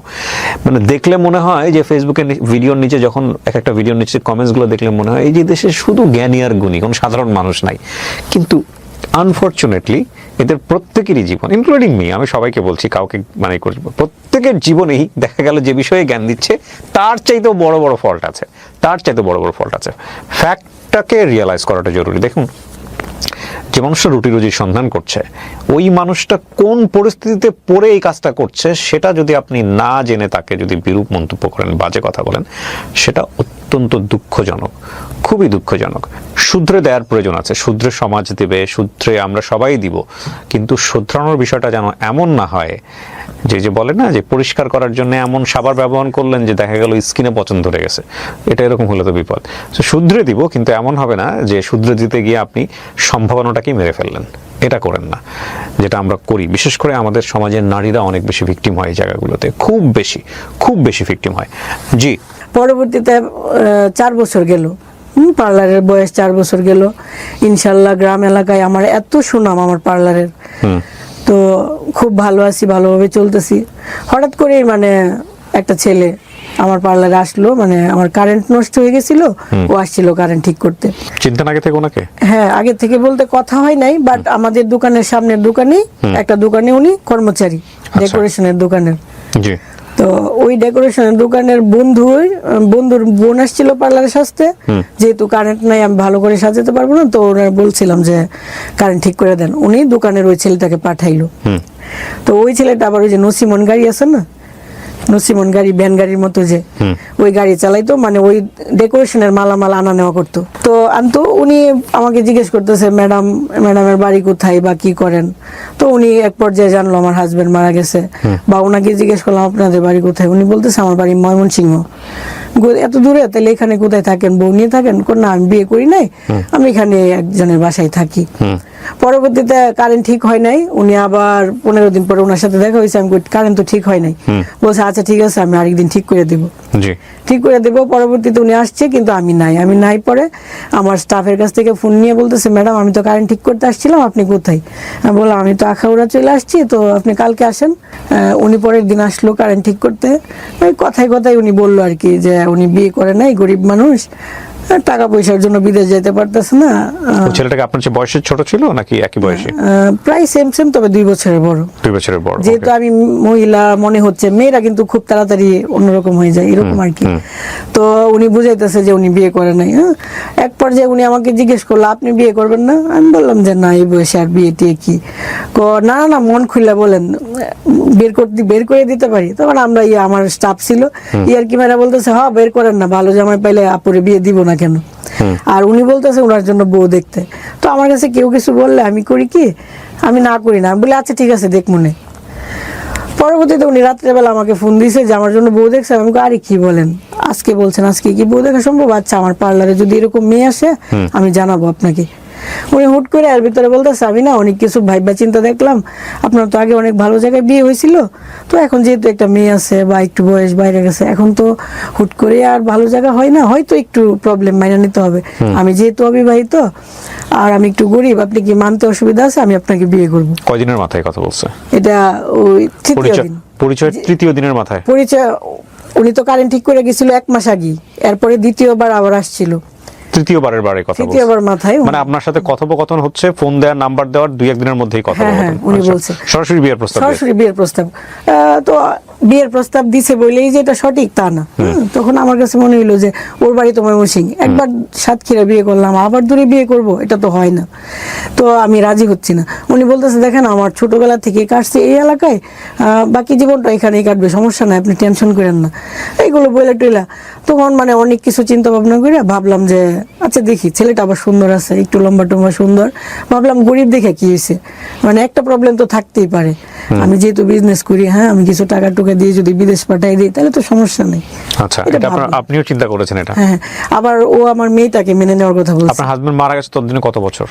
মানে দেখলে মনে হয় যে ফেসবুকের ভিডিওর নিচে, যখন একটা ভিডিওর নিচে কমেন্টসগুলো দেখলে মনে হয় এই যে দেশে শুধু জ্ঞানী আর গুণী, কোনো সাধারণ মানুষ নাই। কিন্তু আনফরচুনেটলি এদের প্রত্যেকেরই জীবন, ইনক্লুডিং মি, আমি সবাইকে বলছি, কাউকে মানে প্রত্যেকের জীবনেই দেখা গেল যে বিষয়ে জ্ঞান দিচ্ছে তার চাইতেও বড় বড় ফল্ট আছে, ফ্যাক্টটাকে রিয়েলাইজ করাটা জরুরি। দেখুন, যে মানুষটা রুটি রুজির সন্ধান করছে, ওই মানুষটা কোন পরিস্থিতিতে পড়ে এই কাজটা করছে সেটা যদি আপনি না জেনে তাকে যদি বিরূপ মন্তব্য করেন, বাজে কথা বলেন, সেটা অত্যন্ত দুঃখজনক, খুবই দুঃখজনক। শুধরে দেওয়ার প্রয়োজন আছে, শুধরে সমাজ দিবে, শুধরে আমরা সবাই দিব, কিন্তু শুধরানোর বিষয়টা যেন এমন না হয় যে বলে না যে পরিষ্কার করার জন্য এমন সাবান ব্যবহার করলেন যে দেখা গেল স্কিনে পচন ধরে গেছে, এটা এরকম হলে তো বিপদ। শুধরে দিব, কিন্তু এমন হবে না যে শুধরে দিতে গিয়ে আপনি সম্ভাবনাটাকেই মেরে ফেললেন, এটা করেন না, যেটা আমরা করি। বিশেষ করে আমাদের সমাজের নারীরা অনেক বেশি ভিকটিম হয় এই জায়গাগুলোতে, খুব বেশি ভিকটিম হয়। জি। পরবর্তীতে 4 বছর গেল, পার্লারের বয়স 4 বছর গেল। ইনশাল্লাহ গ্রাম এলাকায় আমার এত সুনাম আমার পার্লারের, তো খুব ভালো আছি, ভালোভাবে চলতেছি। হঠাৎ করেই মানে একটা ছেলে আমার পার্লারে আসলো, মানে আমার কারেন্ট নষ্ট হয়ে গেছিল, ও আসছিল কারেন্ট ঠিক করতে। চিন্তা আগে থেকে ওনাকে? হ্যাঁ, আগে থেকে বলতে কথা হয় নাই, বাট আমাদের দোকানের সামনের দোকানে একটা দোকানে উনি কর্মচারী, ডেকোরেশনের দোকানের। জি। তো ওই ডেকোরেশনের দোকানের বন্ধুর বোন আসছিল পার্লারে সাজতে, যেহেতু কারেন্ট নাই আমি ভালো করে সাজাতে পারবো না, তো ওরা বলছিলাম যে কারেন্ট ঠিক করে দেন, উনি দোকানের ওই ছেলেটাকে পাঠাইলো। তো ওই ছেলেটা আবার ওই যে নসিমন গাড়ি আছে না, নসিমন গাড়ি, ভ্যান গাড়ির মতো যে ওই গাড়ি চালাইতো, মানে ওই ডেকোরেশনের মালামাল আনা নেওয়া করতো। তো আনতো, উনি আমাকে জিজ্ঞেস করতেছে ম্যাডামের বাড়ি কোথায় বা কি করেন। তো উনি এক পর্যায়ে জানলো আমার হাজবেন্ড মারা গেছে, বা ওনাকে জিজ্ঞেস করলাম আপনাদের বাড়ি কোথায়, উনি বলতেছে আমার বাড়ি ময়মনসিংহ। এত দূরে, তাহলে এখানে কোথায় থাকেন, বউ নিয়ে থাকেন? না, আমি বিয়ে করি নাই, আমি এখানে একজনের বাসায় থাকি। পরবর্তীতে কারেন্ট ঠিক হয় নাই, উনি আবার 15 দিন পরে ওনার সাথে দেখা হয়েছে, আমি কারেন্ট তো ঠিক হয় নাই। বলছে আচ্ছা ঠিক আছে, আমি আরেকদিন ঠিক করে দেবো। ঠিক করে দেবো। পরবর্তীতে উনি আসছে, কিন্তু আমি নাই। পরে আমার স্টাফের কাছ থেকে ফোন নিয়ে বলতেছে ম্যাডাম আমি তো কারেন্ট ঠিক করতে আসছিলাম, আপনি কোথায়? আমি বললাম আমি তো আখাউড়া চলে আসছি, তো আপনি কালকে আসেন। উনি পরের দিন আসলো কারেন্ট ঠিক করতে। ওই কথায় উনি বললো আর কি যে উনি বিয়ে করে নাই, গরিব মানুষ, টাকা পয়সার জন্য বিদেশ যেতে পারতেছে না। ছেলেটাকে আপনার চেয়ে বয়সে ছোট ছিল নাকি একই বয়সী? প্রায় সেম, তবে 2 বছরের বড়। 2 বছরের বড়। যেহেতু আমি মহিলা মনে হচ্ছে, মেয়েরা কিন্তু খুব তাড়াতাড়ি অন্যরকম হয়ে যায়, এরকম আর কি। তো উনি বুঝাইতেছে যে উনি বিয়ে করে নাই। এক পর্যায়ে উনি আমাকে জিজ্ঞেস করলো আপনি বিয়ে করবেন না? আমি বললাম যে না, এই বয়সে আর বিয়ে টিয়ে কি। না মন খুলে বলেন, বের করে দিতে পারি। তখন আমরা আমার স্টাফ ছিল, আর কি মেয়েরা বলতেছে হ্যাঁ বের করেন না, ভালো জামাই পাইলে আপুরে বিয়ে দিব না কেন। আর উনি বলতেছে ওনার জন্য বউ দেখতে। তো আমার কাছে কেউ কিছু বললে আমি করি কি, আমি না করি না, আমি বলি আচ্ছা ঠিক আছে দেখ মনে। পরবর্তীতে উনি রাত্রেবেলা আমাকে ফোন দিয়েছে যে আমার জন্য বউ দেখছে। আমি আরে কি বলেন, আজকে বলছেন, আজকে কি বউ দেখা সম্ভব? আচ্ছা আমার পার্লারে যদি এরকম মেয়ে আসে আমি জানাবো আপনাকে। উনি হুট করে এর ভিতরে বলতেছে আমি না অনেক কিছু ভাইবা চিন্তা দেখলাম, আপনার তো আগে অনেক ভালো জায়গায় বিয়ে হয়েছিল, তো এখন যেহেতু একটা মেয়ে আছে বা একটু বয়স বাইরে গেছে, এখন তো হুট করে আর ভালো জায়গা হয় না, হয়তো একটু প্রবলেম মাইনে নিতে হবে। আমি যেহেতু অবিবাহিত আর আমি একটু গরিব, আপনি কি মানতে অসুবিধা আছে? আমি আপনাকে বিয়ে করব। কয়দিনের মাথায় কথা বলছে এটা? ওই পরিচয় তৃতীয় দিনের মাথায়। পরিচয় উনি তো কারেন্ট ঠিক করে গেছিল 1 মাস আগে, এরপরে দ্বিতীয়বার আবার আসছিল। তৃতীয়বারের বারে কথা বলছে, তৃতীয়বার মাথায় মানে আপনার সাথে কথোপকথন হচ্ছে, ফোন দেওয়ার নাম্বার দেওয়ার 2-1 দিনের মধ্যেই কথা বলছেন। উনি বলছে সরাসরি বিয়ের প্রস্তাব। তো বিয়ের প্রস্তাব দিছে বলেই যে এটা সঠিক তা না। তখন আমার কাছে মনে হলো যে ওর বাড়ি তো ময়মনসিংহ, একবার সাতক্ষীরা বিয়ে করলাম, আবার দূরে বিয়ে করব, এটা তো হয় না। তো আমি রাজি হচ্ছি না। উনি বলতেছে দেখেন আমার ছোটবেলা থেকে কাটছে এই এলাকায়, বাকি জীবনটা এখানেই কাটবে, সমস্যা নাই, আপনি টেনশন করেন না, এইগুলো বইলা টইলা। তখন মানে অনেক কিছু চিন্তা ভাবনা করে ভাবলাম যে আচ্ছা দেখি, ছেলেটা আবার সুন্দর আছে, একটু লম্বা টম্বা সুন্দর, ভাবলাম গরিব দেখে কি হয়েছে, মানে একটা প্রবলেম তো থাকতেই পারে। আমি যেহেতু বিজনেস করি, আমি কিছু টাকা টুকা দিয়ে যদি বিদেশ পাঠাই দিই তাহলে তো সমস্যা নেই। আচ্ছা, এটা আপনিও চিন্তা করেছেন এটা? আবার ও আমার মেয়েটাকে মেনে নেওয়ার কথা বলছে। আপনার হাজবেন্ড মারা গেছে ততদিনে কত বছর?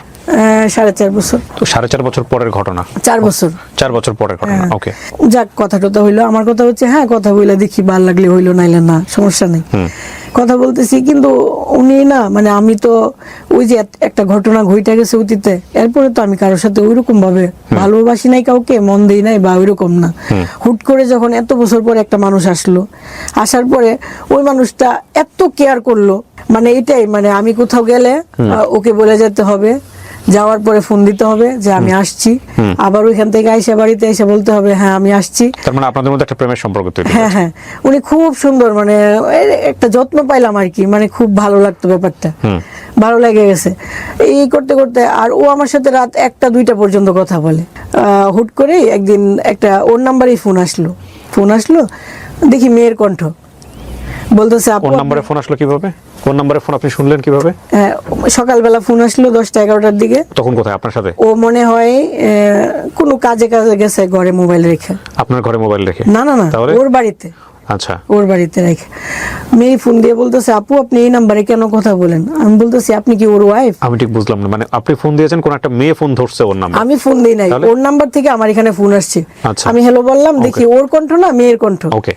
4.5 বছর। তো 4.5 বছর পরের ঘটনা? 4 বছর। 4 বছর পরের ঘটনা। ওকে, যাক কথা টথা হইলো। আমার কথা হচ্ছে কথা বইলা দেখি, ভাল লাগলে হইলো, নাইলে না, সমস্যা নেই। কথা বলতেছি, কিন্তু উনি না, মানে আমি তো ওই যে একটা ঘটনা ঘটে গেছে অতীতে, এরপরে তো আমি কারোর সাথে ওইরকম ভাবে ভালোবাসি নাই, কাউকে মন দেই নাই বা ওইরকম না। হুট করে যখন এত বছর পরে একটা মানুষ আসলো, আসার পরে ওই মানুষটা এত কেয়ার করলো, মানে এটাই, মানে আমি কোথাও গেলে ওকে বলে যেতে হবে, যাওয়ার পরে ফোন দিতে হবে যে আমি আসছি, আবার ওইখান থেকে আইসা বাড়িতে এসে বলতে হবে হ্যাঁ আমি আসছি। তার মানে আপনাদের মধ্যে একটা প্রেমের সম্পর্ক তৈরি হয়েছে। হ্যাঁ, উনি খুব সুন্দর, মানে একটা যত্ন পাইলাম আর কি, মানে খুব ভালো লাগতো ব্যাপারটা, ভালো লেগে গেছে এই করতে করতে। আর ও আমার সাথে রাত 1টা-2টা পর্যন্ত কথা বলে। হুট করে একদিন একটা ওর নাম্বারেই ফোন আসলো, দেখি মেয়ের কণ্ঠ, বলতেছে আপু। কোন নম্বরে ফোন আসলো কিভাবে? কোন নম্বরে ফোন আপনি শুনলেন কিভাবে? সকালবেলা ফোন আসলো 10টা-11টার দিকে। তখন কোথায় আপনার সাথে? ও মনে হয় কোনো কাজে গেছে, ঘরে মোবাইল রেখে। আপনার ঘরে মোবাইল রেখে? না, ওর বাড়িতে। আচ্ছা, ওর বাড়িতে রেখে মেয়ে ফোন দিয়ে বলতেছে আপু আপনি এই নাম্বারে কেন কথা বলেন? আমি বলতেছি আপনি কি ওর ওয়াইফ? আমি ঠিক বুঝলাম না, মানে আপনি ফোন দিয়েছেন, কোন একটা মেয়ে ফোন ধরছে ওর নাম্বার? আমি ফোন দেই নাই, ওর নাম্বার থেকে আমার এখানে ফোন আসছে। আমি হ্যালো বললাম, দেখি ওর কণ্ঠ না মেয়ের কণ্ঠ। ওকে,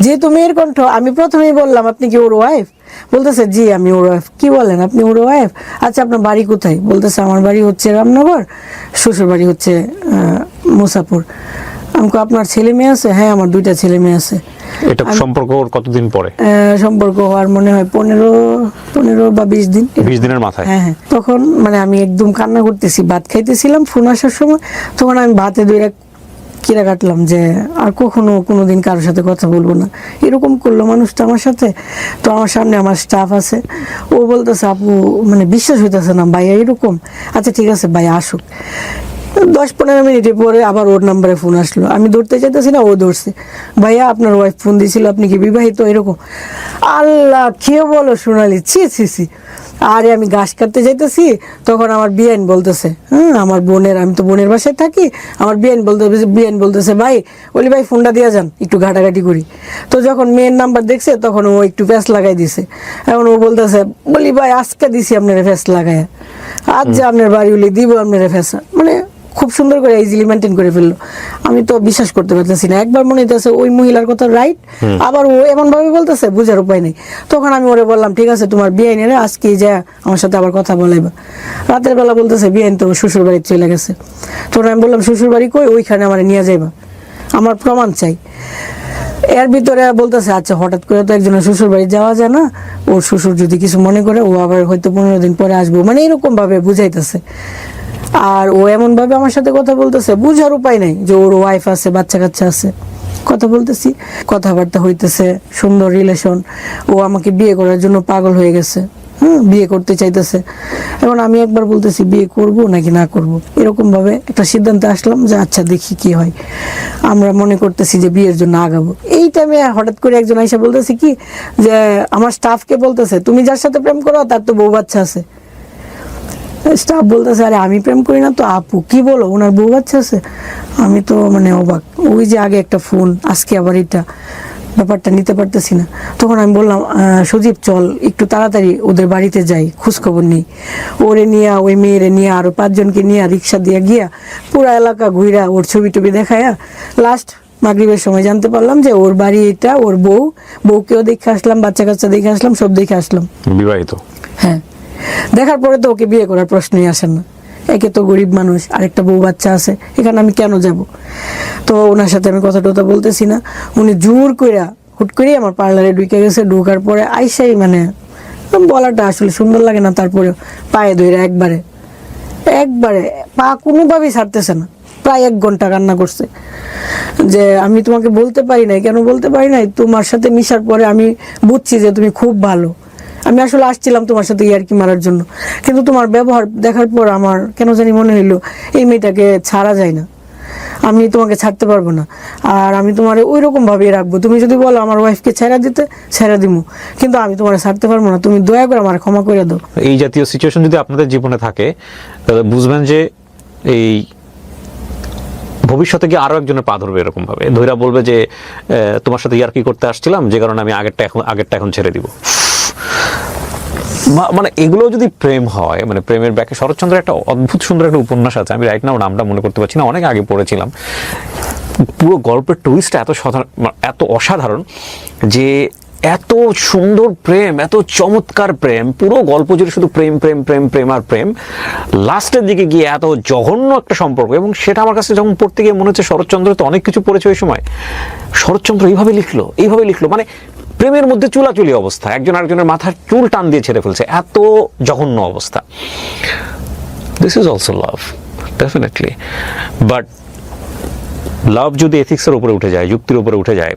যেহেতু মেয়ের কণ্ঠ, আমি প্রথমেই বললাম আপনি কি ওর ওয়াইফ? বলতেছে জি আমি ওর ওয়াইফ। কি বলেন, আপনি ওর ওয়াইফ? আচ্ছা আপনার বাড়ি কোথায়? বলতেছে আমার বাড়ি হচ্ছে রামনগর, শ্বশুর বাড়ি হচ্ছে মুসাপুর। আমাকে আপনার ছেলে মেয়ে আছে? হ্যাঁ আমার 2টা ছেলে মেয়ে আছে। এটা সম্পর্ক ওর কতদিন পরে? সম্পর্ক হওয়ার মনে হয় 15 বা 20 দিন। 20 দিনের মাথায়? হ্যাঁ। তখন মানে আমি একদম কান্না করতেছি, ভাত খাইতেছিলাম ফোন আসার সময়, তখন আমি ভাতে 2 কিরা কাটলাম যে আর কখনো কোনোদিন কারোর সাথে কথা বলবো না। এরকম করলো মানুষটা আমার সাথে। তো আমার সামনে আমার স্টাফ আছে, ও বলতেছে আপু মানে বিশ্বাস হইতেছে না ভাইয়া এরকম। আচ্ছা ঠিক আছে ভাইয়া আসুক। 10-15 মিনিটের পরে আবার ওর নাম্বারে ফোন আসলো, আমি ধরতে চাইতেছি না, ও ধরছে। ভাইয়া আপনার ওয়াইফ ফোন দিয়েছিল, আপনি কি বিবাহিত? এরকম। আল্লাহ কে বলো সোনালি, ছি ছি ছি। আরে আমি ঘাস কাটতে যাইতেছি, তখন আমার বিয়ান বলতেছে, হ্যাঁ আমার বোনের, আমি তো বোনের বাসায় থাকি, আমার বিয়ান বলতেছে ভাই বলি ভাই ফোনটা দিয়ে যান একটু ঘাটাঘাটি করি। তো যখন মেয়ের নাম্বার দেখছে তখন ও একটু ফ্যাস লাগাই দিছে। এখন ও বলতেছে বলি ভাই আজকে দিছি আপনার ফ্যাস লাগায়, আজ যে আপনার বাড়ি উলি দিব আপনার ফ্যাস, মানে খুব সুন্দর করে ইজিলি মেনটেন করে ফেললো। আমি তো বিশ্বাস করতে পারতেছি না। একবার মনে হইতেছে ওই মহিলার কথা রাইট, আবার ও এমন ভাবে বলতেছে বুঝার উপায় নেই। তখন আমি ওরে বললাম ঠিক আছে তোমার বিয়াইন এর আজকে যা আমার সাথে আবার কথা বলাইবা। রাতের বেলা বলতেছে বিয়াইন তো শ্বশুর বাড়ি চলে গেছে। তখন আমি বললাম শ্বশুর বাড়ি কই? ওইখানে আমার নিয়ে যাইবা, আমার প্রমাণ চাই। এর ভিতরে বলতেছে আচ্ছা হঠাৎ করে তো একজনের শ্বশুর বাড়ি যাওয়া যায় না, ওর শ্বশুর যদি কিছু মনে করে ও আবার হয়তো 15 দিন পরে আসবো, মানে এরকম ভাবে বুঝাইতেছে। আর ও এমন ভাবে আমার সাথে কথা বলতেছে, বুঝার উপায় নাই যে ওর ওয়াইফ আছে, বাচ্চা কাচ্চা আছে। কথা বলতেছি, কথাবার্তা হইতেছে, সুন্দর রিলেশন। ও আমাকে বিয়ে করার জন্য পাগল হয়ে গেছে, বিয়ে করতে চাইতেছে। এখন আমি একবার বলতেছি বিয়ে করব নাকি না করব, এরকম ভাবে একটা সিদ্ধান্তে আসলাম যে আচ্ছা দেখি কি হয়। আমরা মনে করতেছি যে বিয়ের জন্য আগাবো। এই টাইমে হঠাৎ করে একজন আইসা বলতেছে কি যে আমার স্টাফকে বলতেছে তুমি যার সাথে প্রেম করো তার তো বউ বাচ্চা আছে। স্টাফ বলতেছে আরে আমি প্রেম করি না তো আপু, কি বলো ওনার বউ বাচ্চা আছে? আমি তো মানে অবাক, ওই যে আগে একটা ফোন আজকে আবার এটা, ব্যাপারটা নিতে পারতেছি না। তখন আমি বললাম সজীব চল একটু তাড়াতাড়ি ওদের বাড়িতে যাই, খোঁজখবর নেই। ওরে নিয়ে ওই মেয়েরে নিয়ে আরো 5 জনকে নিয়ে রিক্সা দিয়ে গিয়া পুরা এলাকা ঘুরা ওর ছবি টবি দেখায়া লাস্ট মাগরিবের সময় জানতে পারলাম যে ওর বাড়ি এটা, ওর বউকেও দেখে আসলাম, বাচ্চা কাচ্চা দেখে আসলাম, সব দেখে আসলাম। বিবাহিত? হ্যাঁ। দেখার পরে তো ওকে বিয়ে করার প্রশ্নই আসে না। একে তো গরিব মানুষ, আরেকটা বউ বাচ্চা আছে, এখানে আমি কেন যাব? তো ওনার সাথে আমি কথা টথা বলতেছি না। উনি জোর কইরা হুট করে আমার পার্লারে ঢুকে গেছে। ঢোকার পরে আইসাই মানে বলাটা আসলে সুন্দর লাগে না, তারপরে পায়ে ধরে একবারে পা কোনোভাবেই ছাড়তেছে না। প্রায় 1 ঘন্টা কান্না করছে যে আমি তোমাকে বলতে পারি নাই। কেন বলতে পারি নাই? তোমার সাথে মিশার পরে আমি বুঝছি যে তুমি খুব ভালো। আমি আসলে আসছিলাম তোমার সাথে ইয়ার্কি মারার জন্য, কিন্তু তোমার ব্যবহার দেখার পর আমার কেন জানি মনে হইলো এই মেয়েটাকে ছাড়া যায় না, আমি তোমাকে ছাড়তে পারবো না। আর আমি তোমার ওই রকম ভাবেই রাখবো। তুমি যদি বলো আমার ওয়াইফকে ছেড়া দিতে, ছেড়া দিমু, কিন্তু আমি তোমার ছাড়তে পারবো না। তুমি দয়া করে আমার ক্ষমা করে দাও। এই জাতীয় সিচুয়েশন যদি আপনাদের জীবনে থাকে তাহলে বুঝবেন যে এই ভবিষ্যতে গিয়ে আরো একজনের পা ধরবে এরকম ভাবে, ধৈরা বলবে যে তোমার সাথে ইয়ার্কি করতে আসছিলাম যে কারণে আমি আগেরটা এখন ছেড়ে দিব। মানে এগুলো যদি প্রেম হয়, মানে প্রেমের ব্যাকে শরৎচন্দ্রের একটা অদ্ভুত সুন্দর একটা উপন্যাস আছে, আমি রাইট নাও নামটা মনে করতে পারছি না, অনেক আগে পড়েছিলাম। পুরো গল্পের টুইস্টটা এত অসাধারণ যে এত সুন্দর প্রেম, এত চমৎকার প্রেম, পুরো গল্প জুড়ে শুধু প্রেম প্রেম প্রেম প্রেম আর প্রেম। লাস্টের দিকে গিয়ে এত জঘন্য একটা সম্পর্ক, এবং সেটা আমার কাছে যখন পড়তে গিয়ে মনে হচ্ছে শরৎচন্দ্র তো অনেক কিছু পড়েছে ওই সময়, শরৎচন্দ্র এইভাবে লিখলো মানে প্রেমের মধ্যে চুলাচুলি অবস্থা, একজন আরেকজনের মাথার চুল টান দিয়ে ছেড়ে ফেলছে, এত জঘন্য অবস্থা। This is also love, definitely. But love যদি এথিক্সের উপরে উঠে যায়, যুক্তির উপরে উঠে যায়,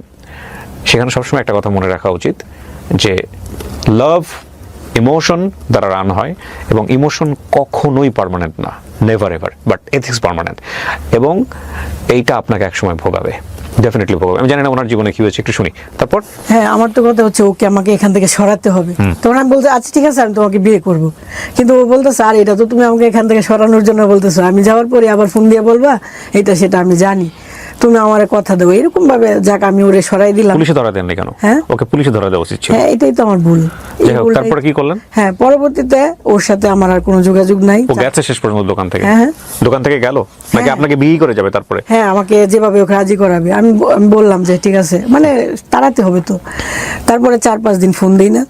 সেখানে সবসময় একটা কথা মনে রাখা উচিত যে লাভ ইমোশন দ্বারা রান হয়, এবং ইমোশন কখনোই পার্মানেন্ট না, never ever, but ethics permanent, এবং এইটা আপনাকে একসময় ভোগাবে, ডেফিনেটলি ভোগাবে। আমি জানি না ওনার জীবনে কি হয়েছে, একটু শুনি তারপর। হ্যাঁ, আমার তো কথা হচ্ছে ওকে আমাকে এখান থেকে সরাতে হবে। তখন আমি বলতে আচ্ছা ঠিক আছে আমি তোমাকে বিয়ে করব, কিন্তু ও বলতেছে আর এটা তো তুমি আমাকে এখান থেকে সরানোর জন্য বলতেছো, আমি যাওয়ার পরে আবার ফোন দিয়ে বলবা এটা সেটা আমি জানি, তুমি আমার কথা দেবো, এরকম ভাবে যাক আমি ওরে সরাই দিলাম। পুলিশে ধরা দেননি কেন? হ্যাঁ, ওকে পুলিশে ধরা দেওয়া উচিত ছিল। হ্যাঁ, এটাই তো আমার ভুল। তারপরে কি করলেন? হ্যাঁ, পরবর্তীতে ওর সাথে আমার আর কোনো যোগাযোগ নাই। ও গেছে শেষ পর্যন্ত দোকান থেকে? হ্যাঁ, দোকান থেকে গেল নাকি আপনাকে বিয়ে করে যাবে তারপরে? হ্যাঁ, আমাকে যেভাবে ওকে রাজি করাবে আমি বললাম যে ঠিক আছে, মানে তাড়াতে হবে তো। তারপরে 4-5 দিন ফোন দিই না,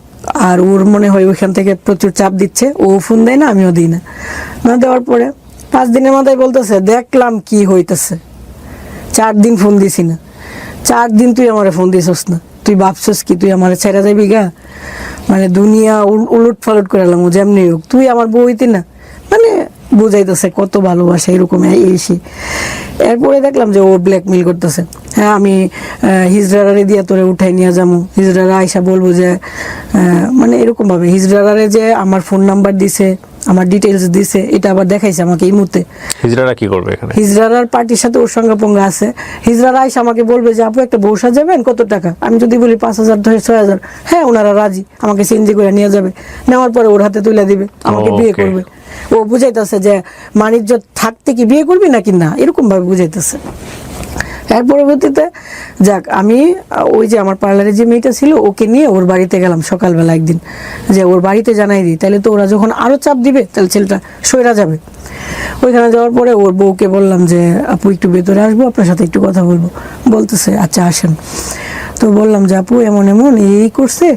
আর ওর মনে হয় ওইখান থেকে প্রচুর চাপ দিচ্ছে, ও ফোন দেয় না, আমিও দিই না। না দেওয়ার পরে 5 দিনের মাথায় বলতেছে দেখলাম কি হইতেছে, 4 দিন ফোন দিছি না, 4 দিন তুই আমারে ফোন দিছস না, তুই ভাবছস কি তুই আমারে ছেড়ে যাবি গা? মানে দুনিয়া উলট ফালট করে এলাম, ও যেমনি হোক তুই আমার বউ হইতি না, মানে বুঝাইতেছে কত ভালোবাসা এরকম এসে। এরপরে দেখলাম যে ও ব্ল্যাকমেল করতেছে, হ্যাঁ আমি হিজড়ারে দিয়ে তোরে উঠাই নিয়ে যাবো, হিজড়ারা আইসা বলবো যে মানে এরকম ভাবে হিজড়ারে যে আমার ফোন নাম্বার দিছে, আমার ডিটেলস দিছে, এটা আবার দেখাইছে আমাকে এই মুহূর্তে। হিজড়ারা কি করবে এখানে? হিজড়ার পার্টির সাথে ওর সঙ্গে পঙ্গা আছে। হিজড়ারা আইসা আমাকে বলবে যে আপু একটা বউ সাজাবেন, কত টাকা? আমি যদি বলি 5,000 ধরে 6,000, হ্যাঁ ওনারা রাজি, আমাকে সিএনজি করে নিয়ে যাবে, নেওয়ার পরে ওর হাতে তুলে দিবে, আমাকে বিয়ে Okay. করবে। ও বুঝাইতেছে যে বাণিজ্য থাকতে কি বিয়ে করবি নাকি না, এরকম ভাবে বুঝাইতেছে। এর পরবর্তীতে যাক আমি ওই যে আমার পার্লারে যে মেয়েটা ছিল ওকে নিয়ে ওর বাড়িতে গেলাম সকালবেলা একদিন, যে ওর বাড়িতে জানাই দিই, তাহলে তো ওরা যখন আরো চাপ দিবে তাহলে ছেলেটা সইরা যাবে। ওইখানে যাওয়ার পরে ওর বউকে বললাম যে আপু একটু ভেতরে আসবো, আপনার সাথে একটু কথা বলবো। বলতেছে আচ্ছা আসেন। তো বললাম যে আপু এমন এমন এই করছে,